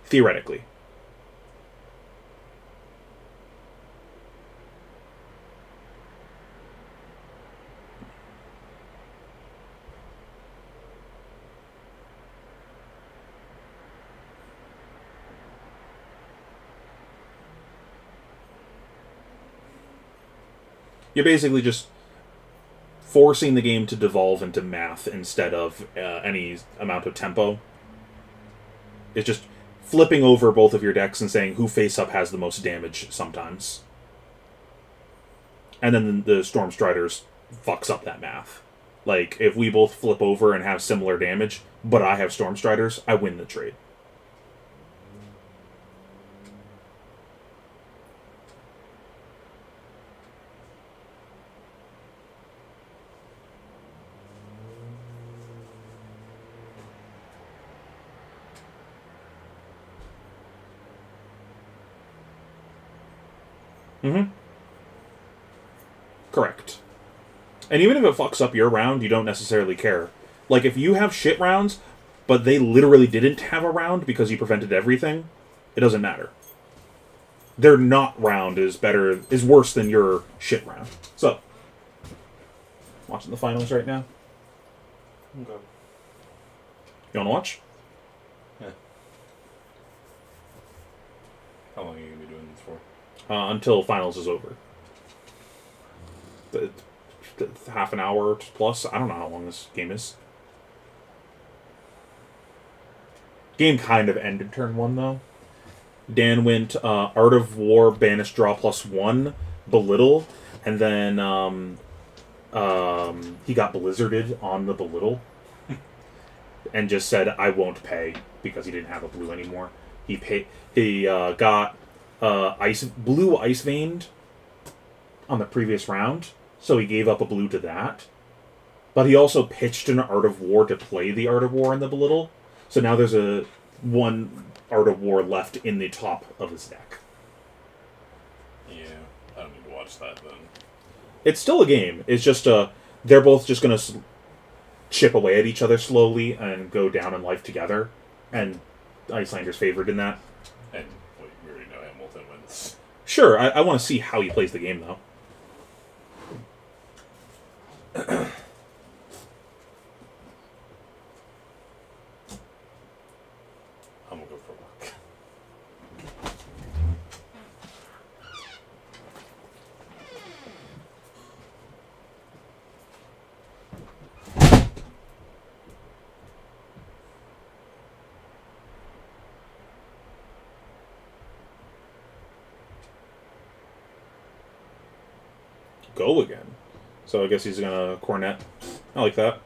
A: Theoretically. You're basically just forcing the game to devolve into math instead of any amount of tempo. It's just flipping over both of your decks and saying who face up has the most damage sometimes. And then the Storm Striders fucks up that math. Like, if we both flip over and have similar damage, but I have Storm Striders, I win the trade. Mm-hmm. Correct. And even if it fucks up your round, you don't necessarily care. Like, if you have shit rounds, but they literally didn't have a round because you prevented everything, it doesn't matter. Their not round is worse than your shit round. So, watching the finals right now.
F: Okay.
A: You want to watch?
F: Yeah. How long are you going to be doing this for?
A: Until finals is over. Half an hour plus. I don't know how long this game is. Game kind of ended turn 1, though. Dan went Art of War, Banish Draw +1, Belittle, and then he got Blizzarded on the Belittle. And just said, I won't pay, because he didn't have a blue anymore. He got blue Ice Veined on the previous round, so he gave up a blue to that. But he also pitched an Art of War to play the Art of War in the Belittle, so now there's one Art of War left in the top of his deck.
F: Yeah, I don't need to watch that then.
A: It's still a game. It's just they're both just going to chip away at each other slowly and go down in life together, and Icelander's favored in that.
F: And we already know Hamilton wins.
A: Sure, I want to see how he plays the game, though.
F: I'm gonna go for a walk.
A: Go again. So I guess he's gonna cornet. I like that.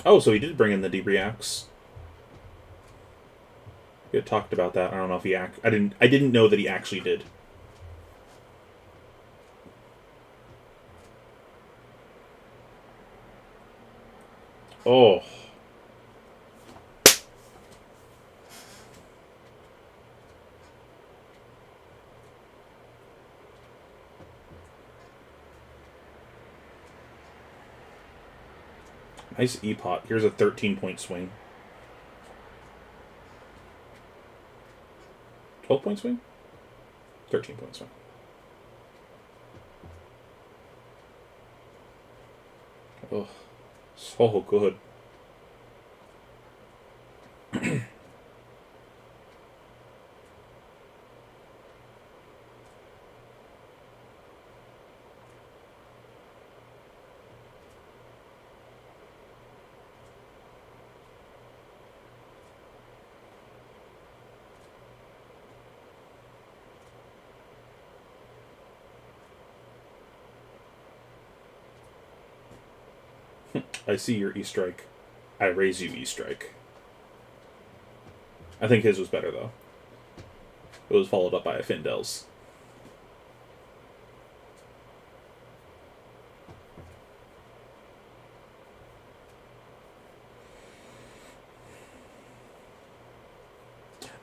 A: Oh, so he did bring in the Debriax. We had talked about that. I don't know if he I didn't know that he actually did. Oh. Nice E-Pot. Here's a 13-point swing. 12-point swing? 13-point swing. Oh, so good. I see your E-Strike. I raise you E-Strike. I think his was better, though. It was followed up by a Findel's.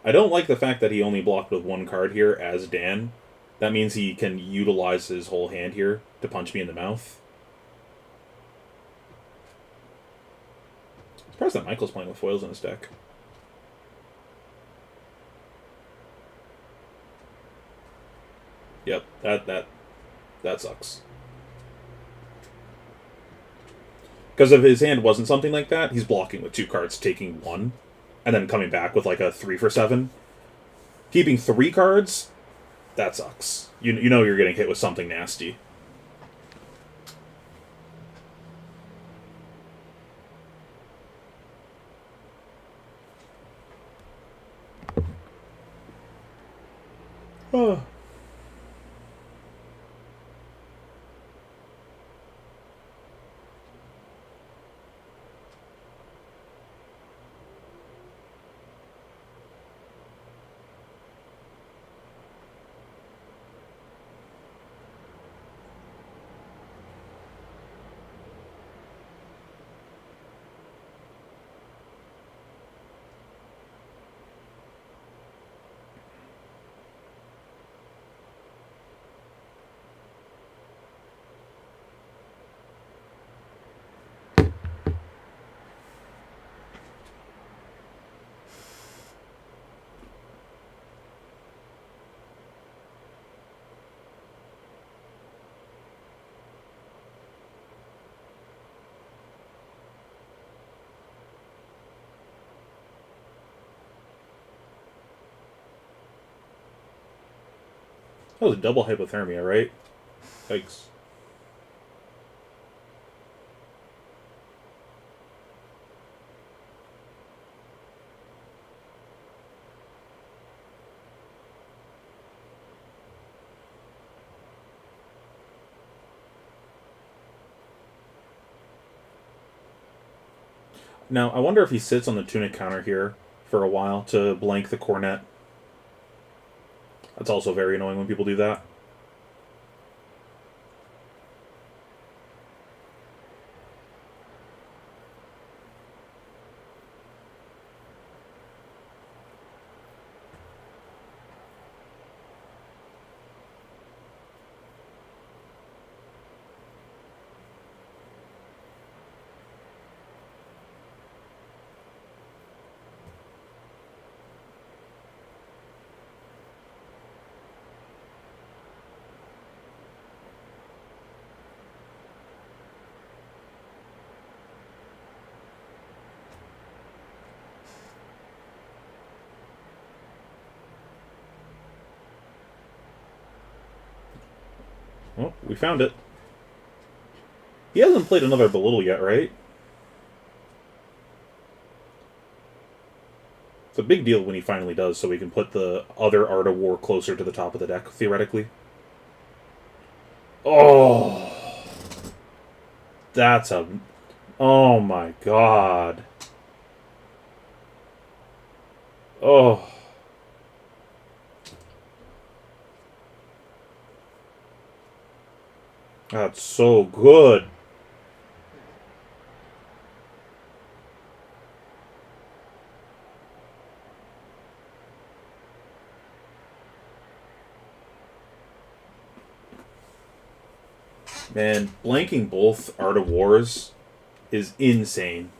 A: I don't like the fact that he only blocked with one card here as Dan. That means he can utilize his whole hand here to punch me in the mouth. I'm surprised that Michael's playing with foils in his deck. Yep, that sucks. Because if his hand wasn't something like that, he's blocking with 2 cards, taking 1, and then coming back with like a 3 for 7. Keeping 3 cards That sucks. You know you're getting hit with something nasty. Oh. That was a double hypothermia, right? Yikes. Now, I wonder if he sits on the tunic counter here for a while to blank the cornet. That's also very annoying when people do that. Well, we found it. He hasn't played another Belittle yet, right? It's a big deal when he finally does, so we can put the other Art of War closer to the top of the deck, theoretically. Oh! That's a... Oh my god. Oh. That's so good. Man, blanking both Art of Wars is insane.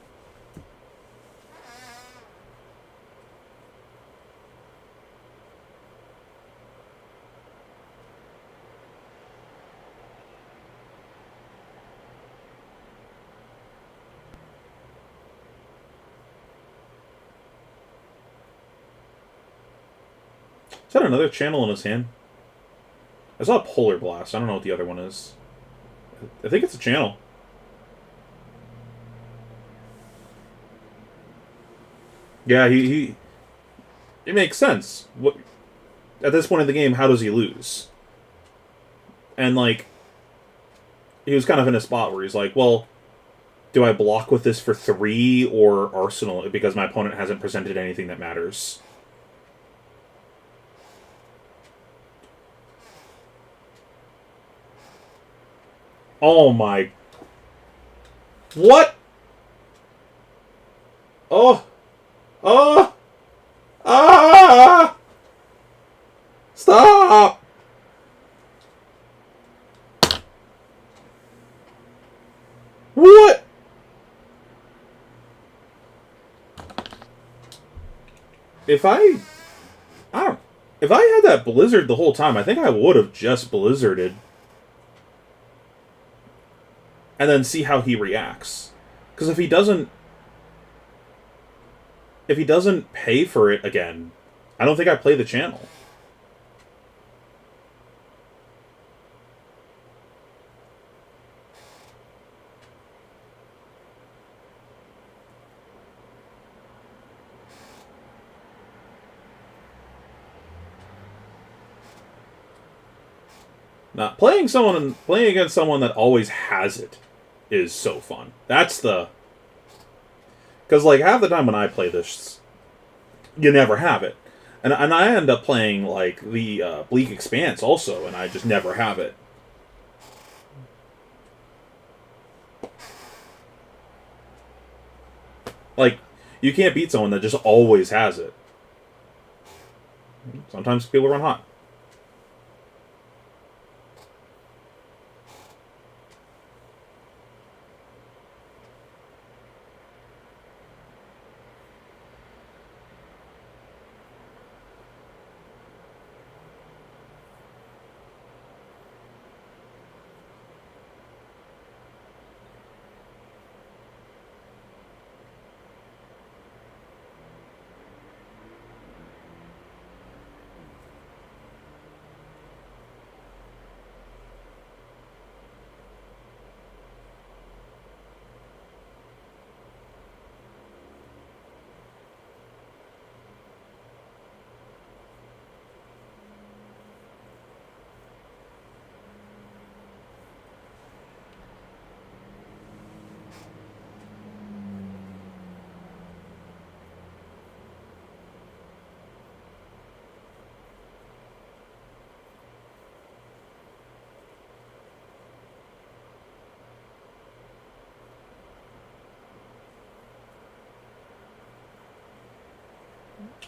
A: Is that another channel in his hand? I saw a Polar Blast. I don't know what the other one is. I think it's a channel. Yeah, he it makes sense. What at this point in the game, how does he lose? And like he was kind of in a spot where he's like, well, do I block with this for 3 or Arsenal because my opponent hasn't presented anything that matters? Oh my... What? Oh! Oh! Ah! Stop! What? If I don't... If I had that Blizzard the whole time, I think I would have just Blizzarded. And then see how he reacts. Because if he doesn't pay for it again, I don't think I play the channel. Now, playing against someone that always has it is so fun. That's the... Because, like, half the time when I play this, you never have it. And I end up playing, like, the Bleak Expanse also, and I just never have it. Like, you can't beat someone that just always has it. Sometimes people run hot.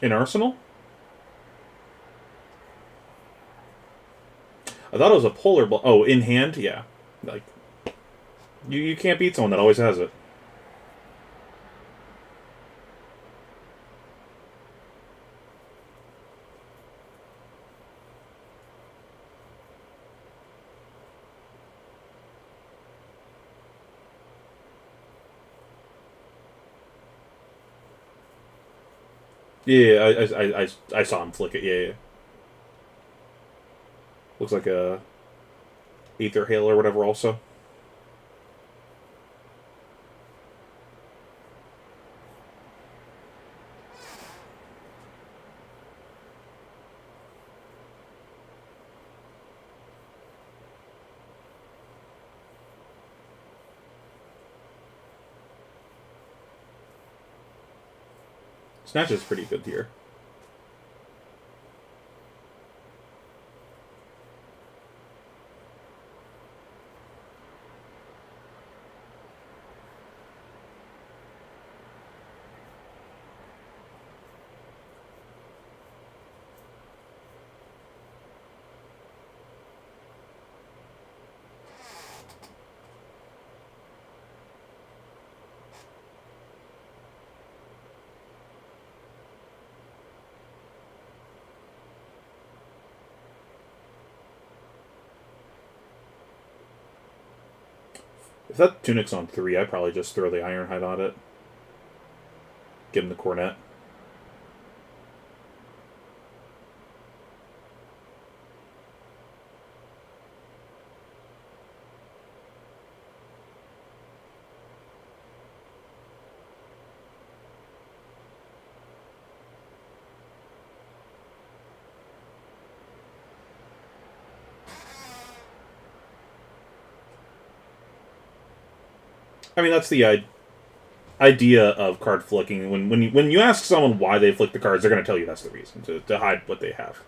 A: In Arsenal? I thought it was a polar... Oh, in hand? Yeah. Like, you can't beat someone that always has it. Yeah, I saw him flick it. Yeah, yeah. Looks like a Aether Hail or whatever also. Snatch is pretty good here. If that tunic's on 3, I'd probably just throw the Ironhide on it. Give him the Cornet. I mean, that's the idea of card flicking. When you ask someone why they flick the cards, they're going to tell you that's the reason, to hide what they have.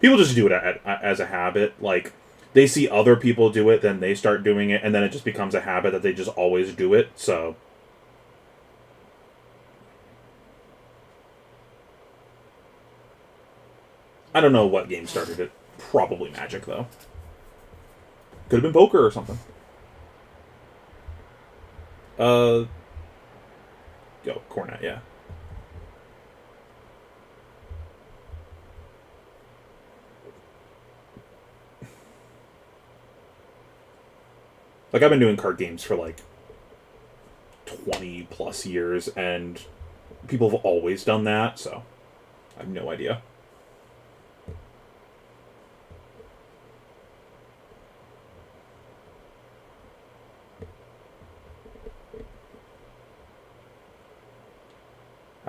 A: People just do it as a habit. Like, they see other people do it, then they start doing it, and then it just becomes a habit that they just always do it, so... I don't know what game started it. Probably Magic, though. Could have been poker or something. Cornet, yeah. Like, I've been doing card games for, like, 20 plus years, and people have always done that, so I have no idea.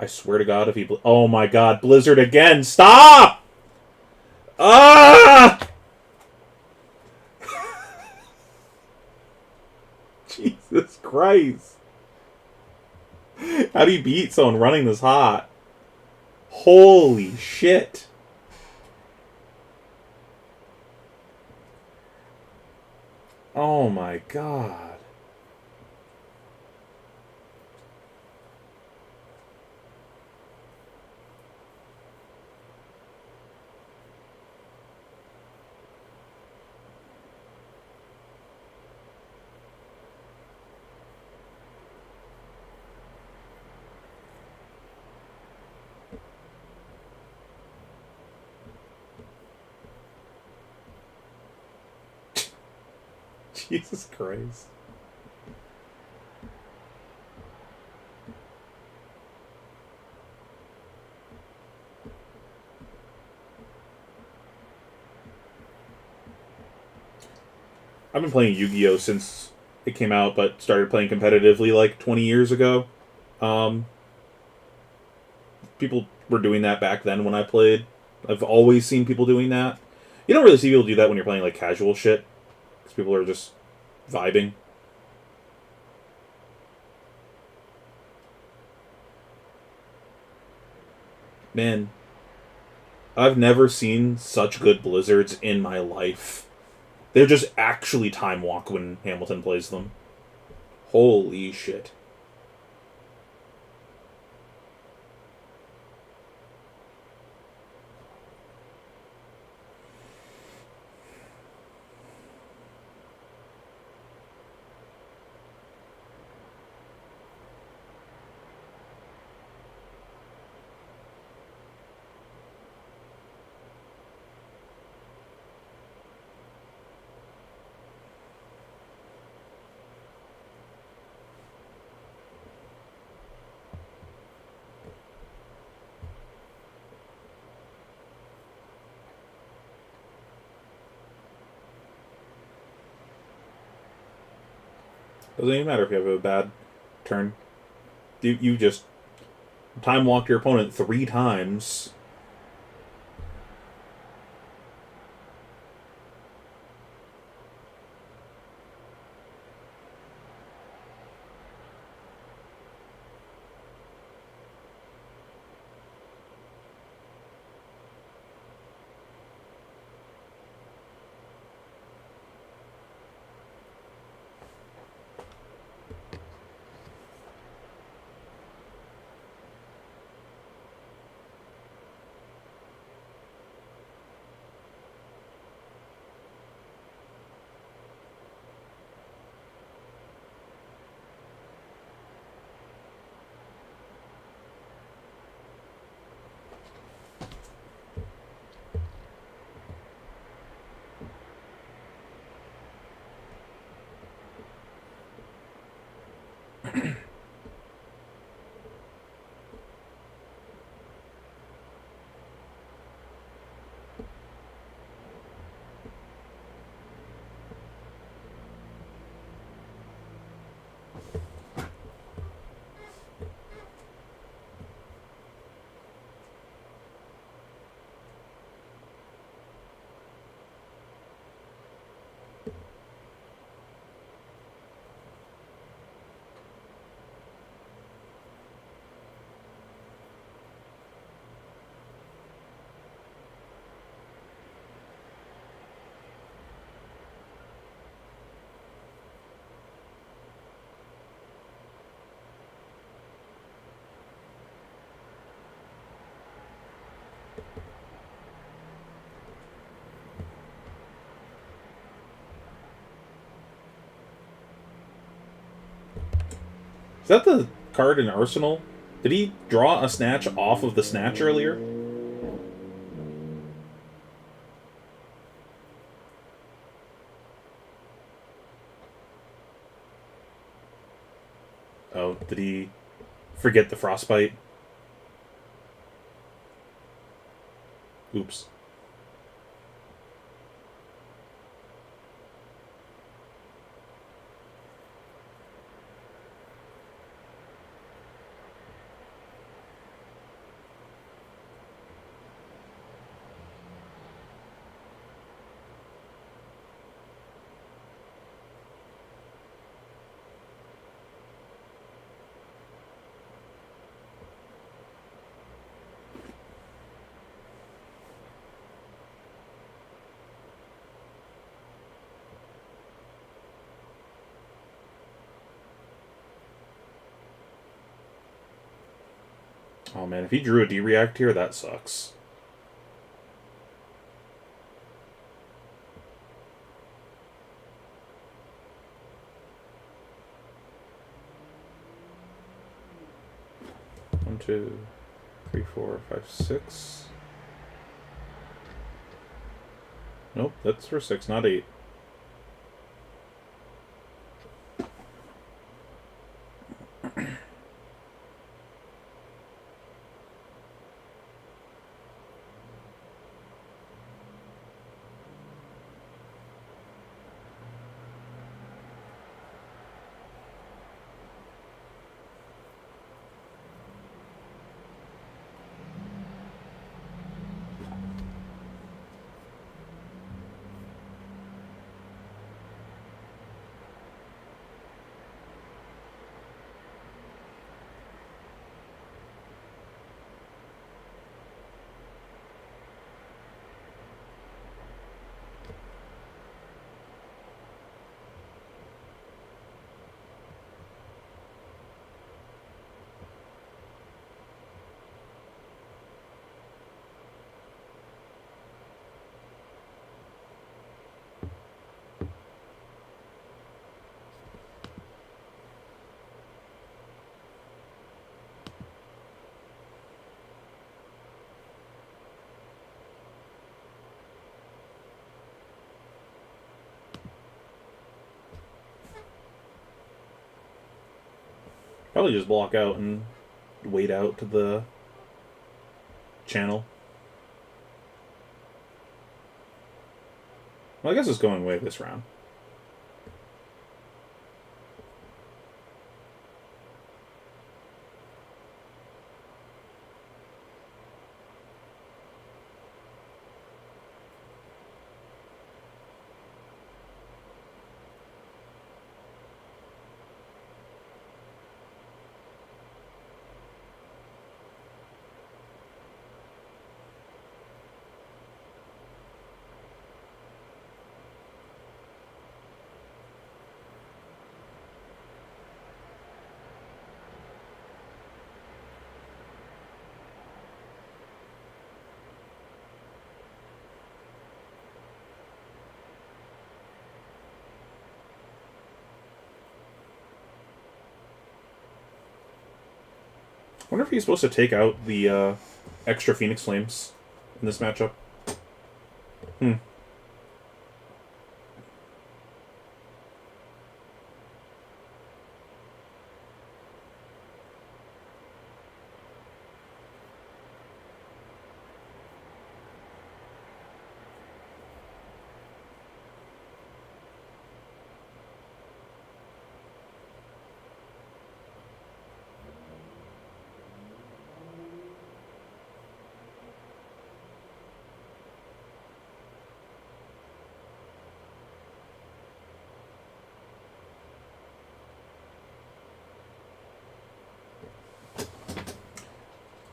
A: I swear to God, if he... Oh my God, Blizzard again! Stop! Ah! Christ. How do you beat someone running this hot? Holy shit. Oh my god. Jesus Christ. I've been playing Yu-Gi-Oh since it came out, but started playing competitively like 20 years ago. Um, People were doing that back then when I played. I've always seen people doing that. You don't really see people do that when you're playing like casual shit, because people are just vibing. Man, I've never seen such good blizzards in my life. They're just actually time walk when Hamilton plays them. Holy shit. Doesn't even matter if you have a bad turn. You just time walk your opponent 3 times. Is that the card in Arsenal? Did he draw a snatch off of the snatch earlier? Oh, did he forget the frostbite? Oops. Oh man, if he drew a D-React here, that sucks. One, two, 3, 4, 5, 6. Nope, that's for 6, not 8. Probably just block out and wait out to the channel. Well, I guess it's going away this round. I wonder if he's supposed to take out the extra Phoenix Flames in this matchup. Hmm.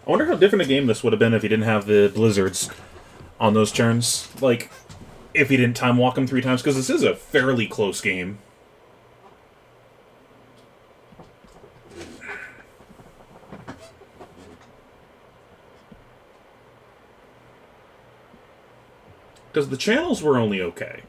A: I wonder how different a game this would have been if he didn't have the blizzards on those turns. Like, if he didn't time walk him 3 times, because this is a fairly close game. Because the channels were only okay.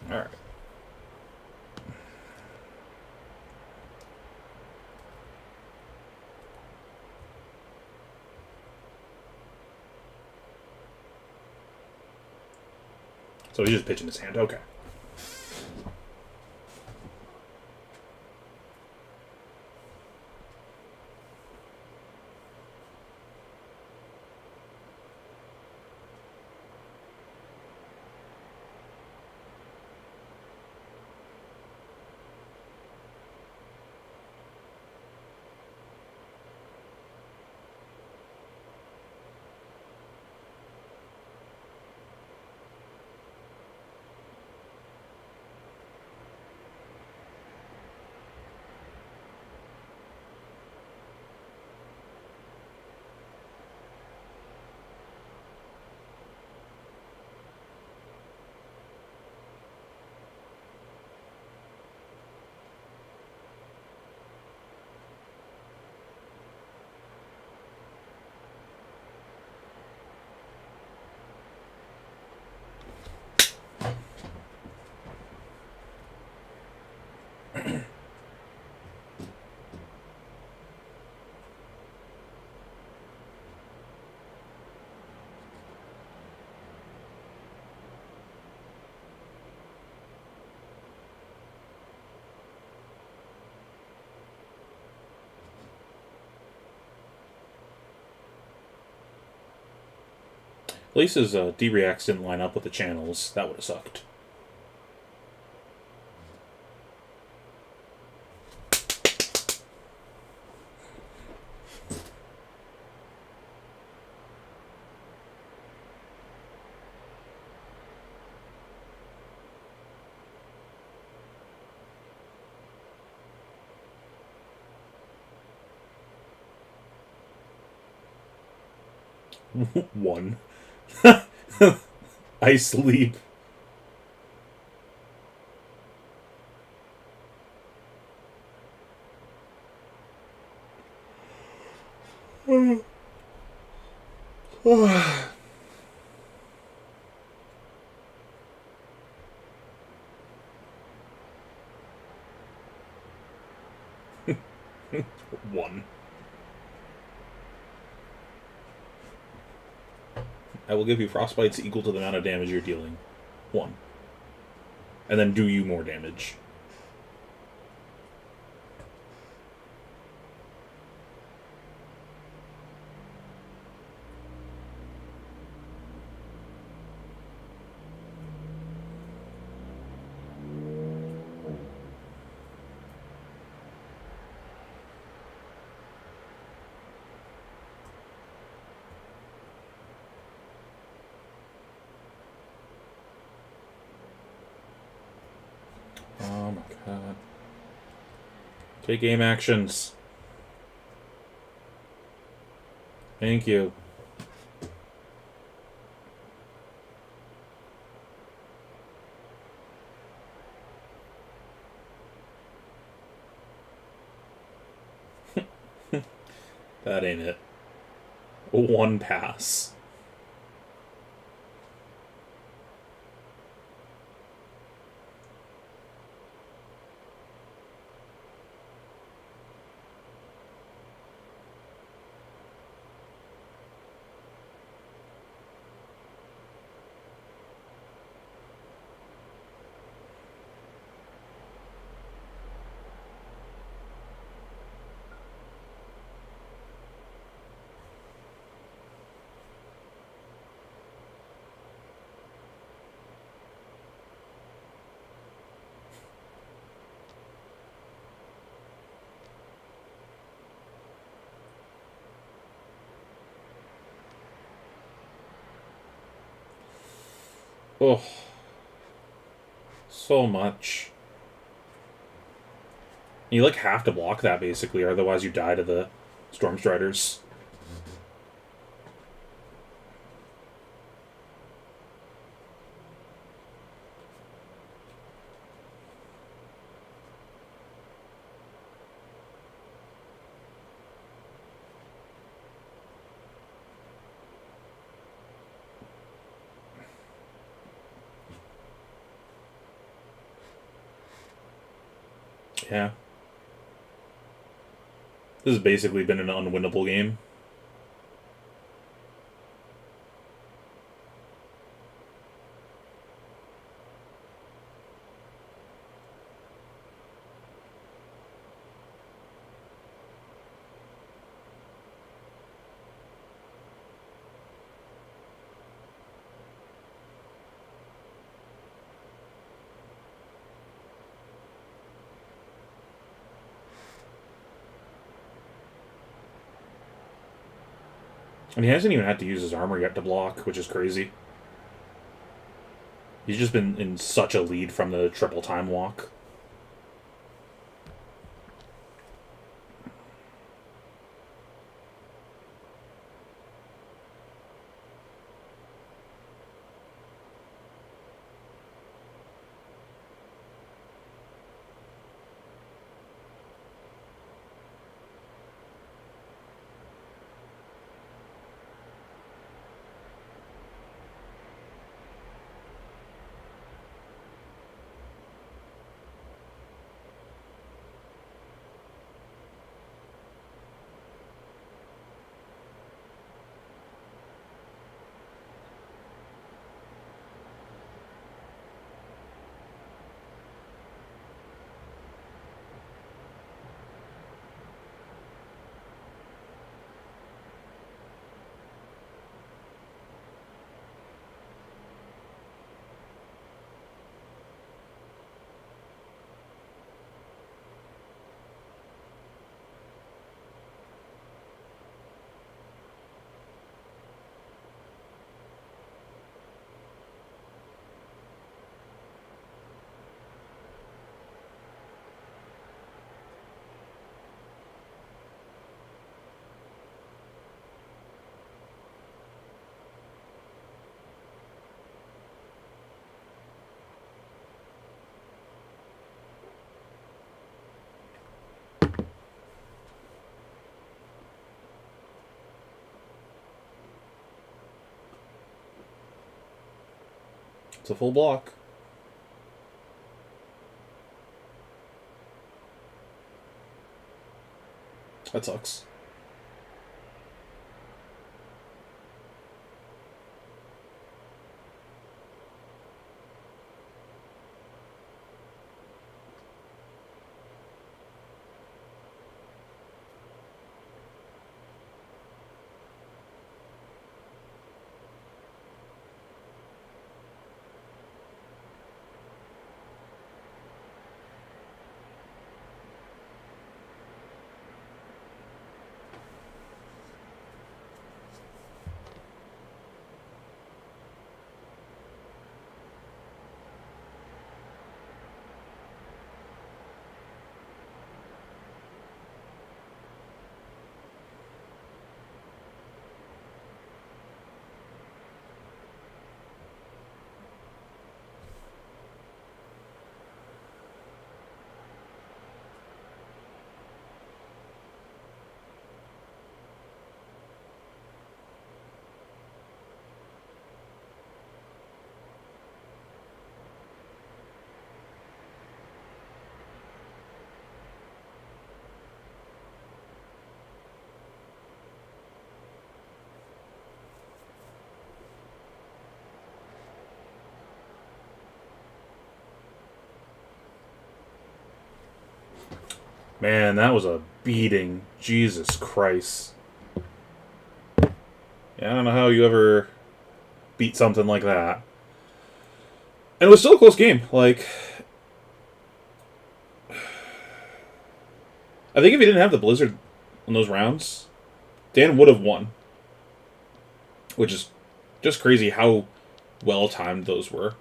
A: Alright. So he's just pitching his hand. Okay. At least his D-Reacts didn't line up with the channels. That would have sucked. One. I sleep. One. I will give you frostbites equal to the amount of damage you're dealing. One. And then do you more damage. Oh my god. Take aim actions. Thank you. That ain't it. One pass. Oh. So much. You like have to block that basically, or otherwise you die to the Storm Striders. Yeah. This has basically been an unwinnable game. And he hasn't even had to use his armor yet to block, which is crazy. He's just been in such a lead from the triple time walk. It's a full block. That sucks. Man, that was a beating. Jesus Christ. Yeah, I don't know how you ever beat something like that. And it was still a close game. Like, I think if he didn't have the Blizzard in those rounds, Dan would have won. Which is just crazy how well timed those were.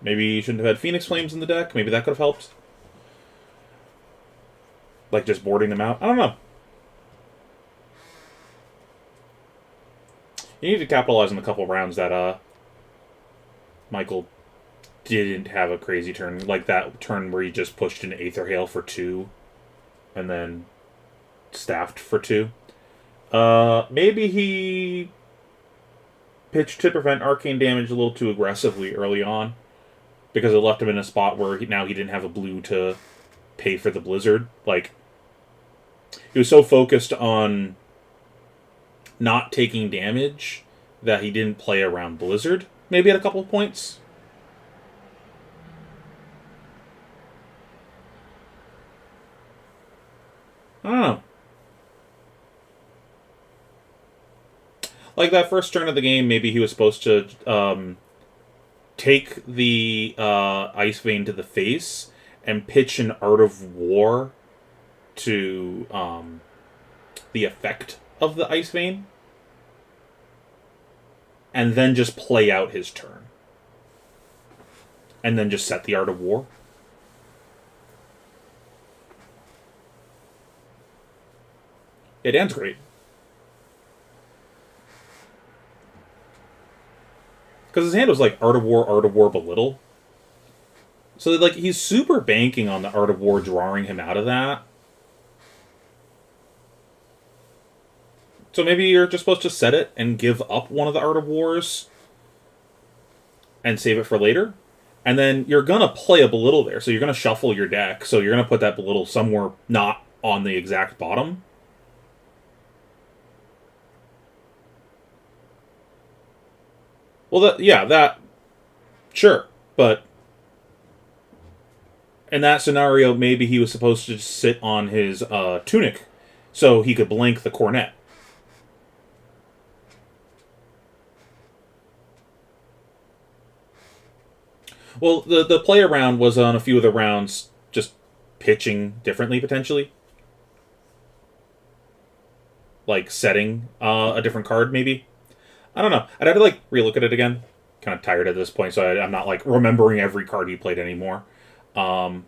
A: Maybe you shouldn't have had Phoenix Flames in the deck. Maybe that could have helped. Like just boarding them out. I don't know. You need to capitalize on the couple rounds that Michael didn't have a crazy turn. Like that turn where he just pushed an Aether Hail for 2 and then staffed for 2. Maybe he pitched to prevent arcane damage a little too aggressively early on because it left him in a spot where now he didn't have a blue to pay for the Blizzard. Like, he was so focused on not taking damage that he didn't play around Blizzard, maybe at a couple of points. I don't know. Like that first turn of the game, maybe he was supposed to take the Ice Vein to the face and pitch an Art of War to the effect of the Ice Vein, and then just play out his turn. And then just set the Art of War. Yeah, Dan's great. Because his hand was like Art of War, Belittle. So, like, he's super banking on the Art of War drawing him out of that. So maybe you're just supposed to set it and give up one of the Art of Wars and save it for later. And then you're going to play a Belittle there. So you're going to shuffle your deck. So you're going to put that Belittle somewhere not on the exact bottom. Well, sure. But in that scenario, maybe he was supposed to just sit on his Tunic so he could blank the Cornet. Well, the play around was on a few of the rounds just pitching differently, potentially. Like setting a different card, maybe. I don't know. I'd have to, like, relook at it again. Kind of tired at this point, so I'm not, like, remembering every card he played anymore. Like,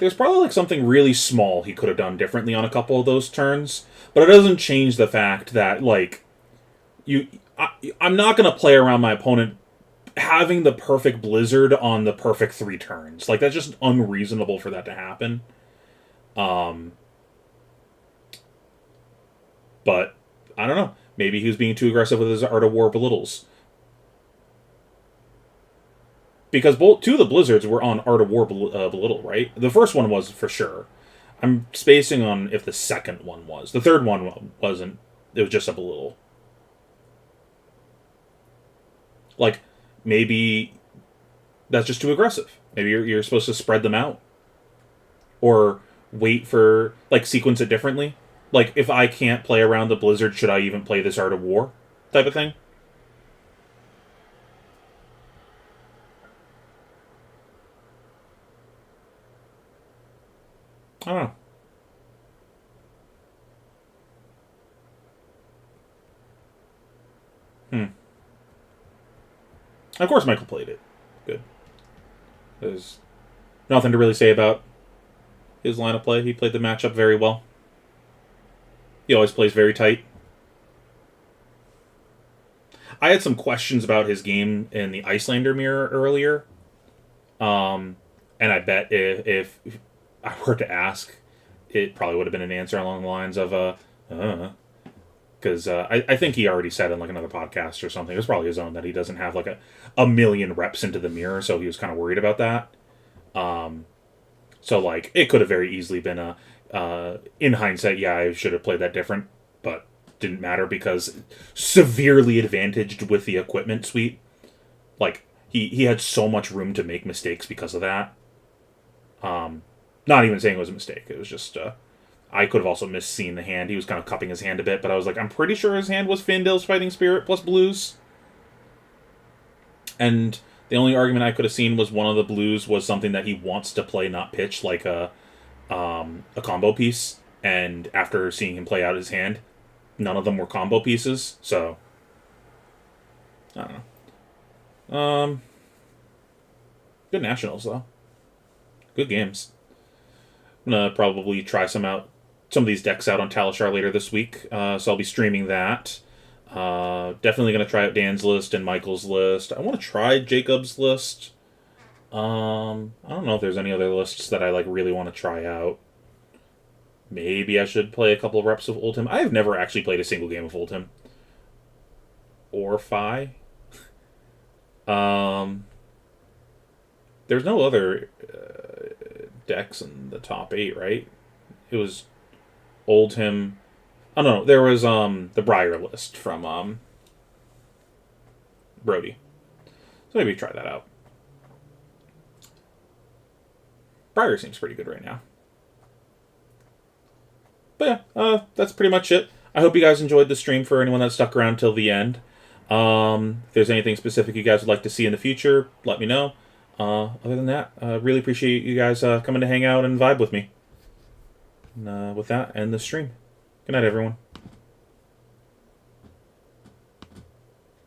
A: there's probably, like, something really small he could have done differently on a couple of those turns, but it doesn't change the fact that, like, I'm not going to play around my opponent having the perfect Blizzard on the perfect 3 turns. Like, that's just unreasonable for that to happen. But, I don't know. Maybe he was being too aggressive with his Art of War Belittles. Because two of the Blizzards were on Art of War Belittle, right? The first one was, for sure. I'm spacing on if the second one was. The third one wasn't. It was just a Belittle. Like, maybe that's just too aggressive. Maybe you're supposed to spread them out. Or wait for, like, sequence it differently. Like, if I can't play around the Blizzard, should I even play this Art of War? Type of thing. I don't know. Of course Michael played it. Good. There's nothing to really say about his line of play. He played the matchup very well. He always plays very tight. I had some questions about his game in the Icelander mirror earlier. And I bet if I were to ask, it probably would have been an answer along the lines of, because I think he already said in like another podcast or something, it was probably his own, that he doesn't have like a million reps into the mirror, so he was kind of worried about that. So like it could have very easily been in hindsight, yeah, I should have played that different, but didn't matter because severely advantaged with the equipment suite. Like he had so much room to make mistakes because of that. Not even saying it was a mistake. It was just I could have also misseen the hand. He was kind of cupping his hand a bit, but I was like, I'm pretty sure his hand was Fandale's Fighting Spirit plus blues. And the only argument I could have seen was one of the blues was something that he wants to play, not pitch, like a combo piece. And after seeing him play out his hand, none of them were combo pieces. So I don't know. Good Nationals though. Good games. I'm gonna probably try some of these decks out on Talishar later this week. So I'll be streaming that. Definitely gonna try out Dan's list and Michael's list. I want to try Jacob's list. I don't know if there's any other lists that I like really want to try out. Maybe I should play a couple of reps of Oldhim. I have never actually played a single game of Oldhim. Or Fi. There's no other decks in the top 8, right? It was Oldhim. Oh no, there was the Briar list from Brody. So maybe try that out. Briar seems pretty good right now. But yeah, that's pretty much it. I hope you guys enjoyed the stream. For anyone that stuck around till the end. If there's anything specific you guys would like to see in the future, let me know. Other than that, really appreciate you guys coming to hang out and vibe with me. And with that, end the stream. Good night, everyone.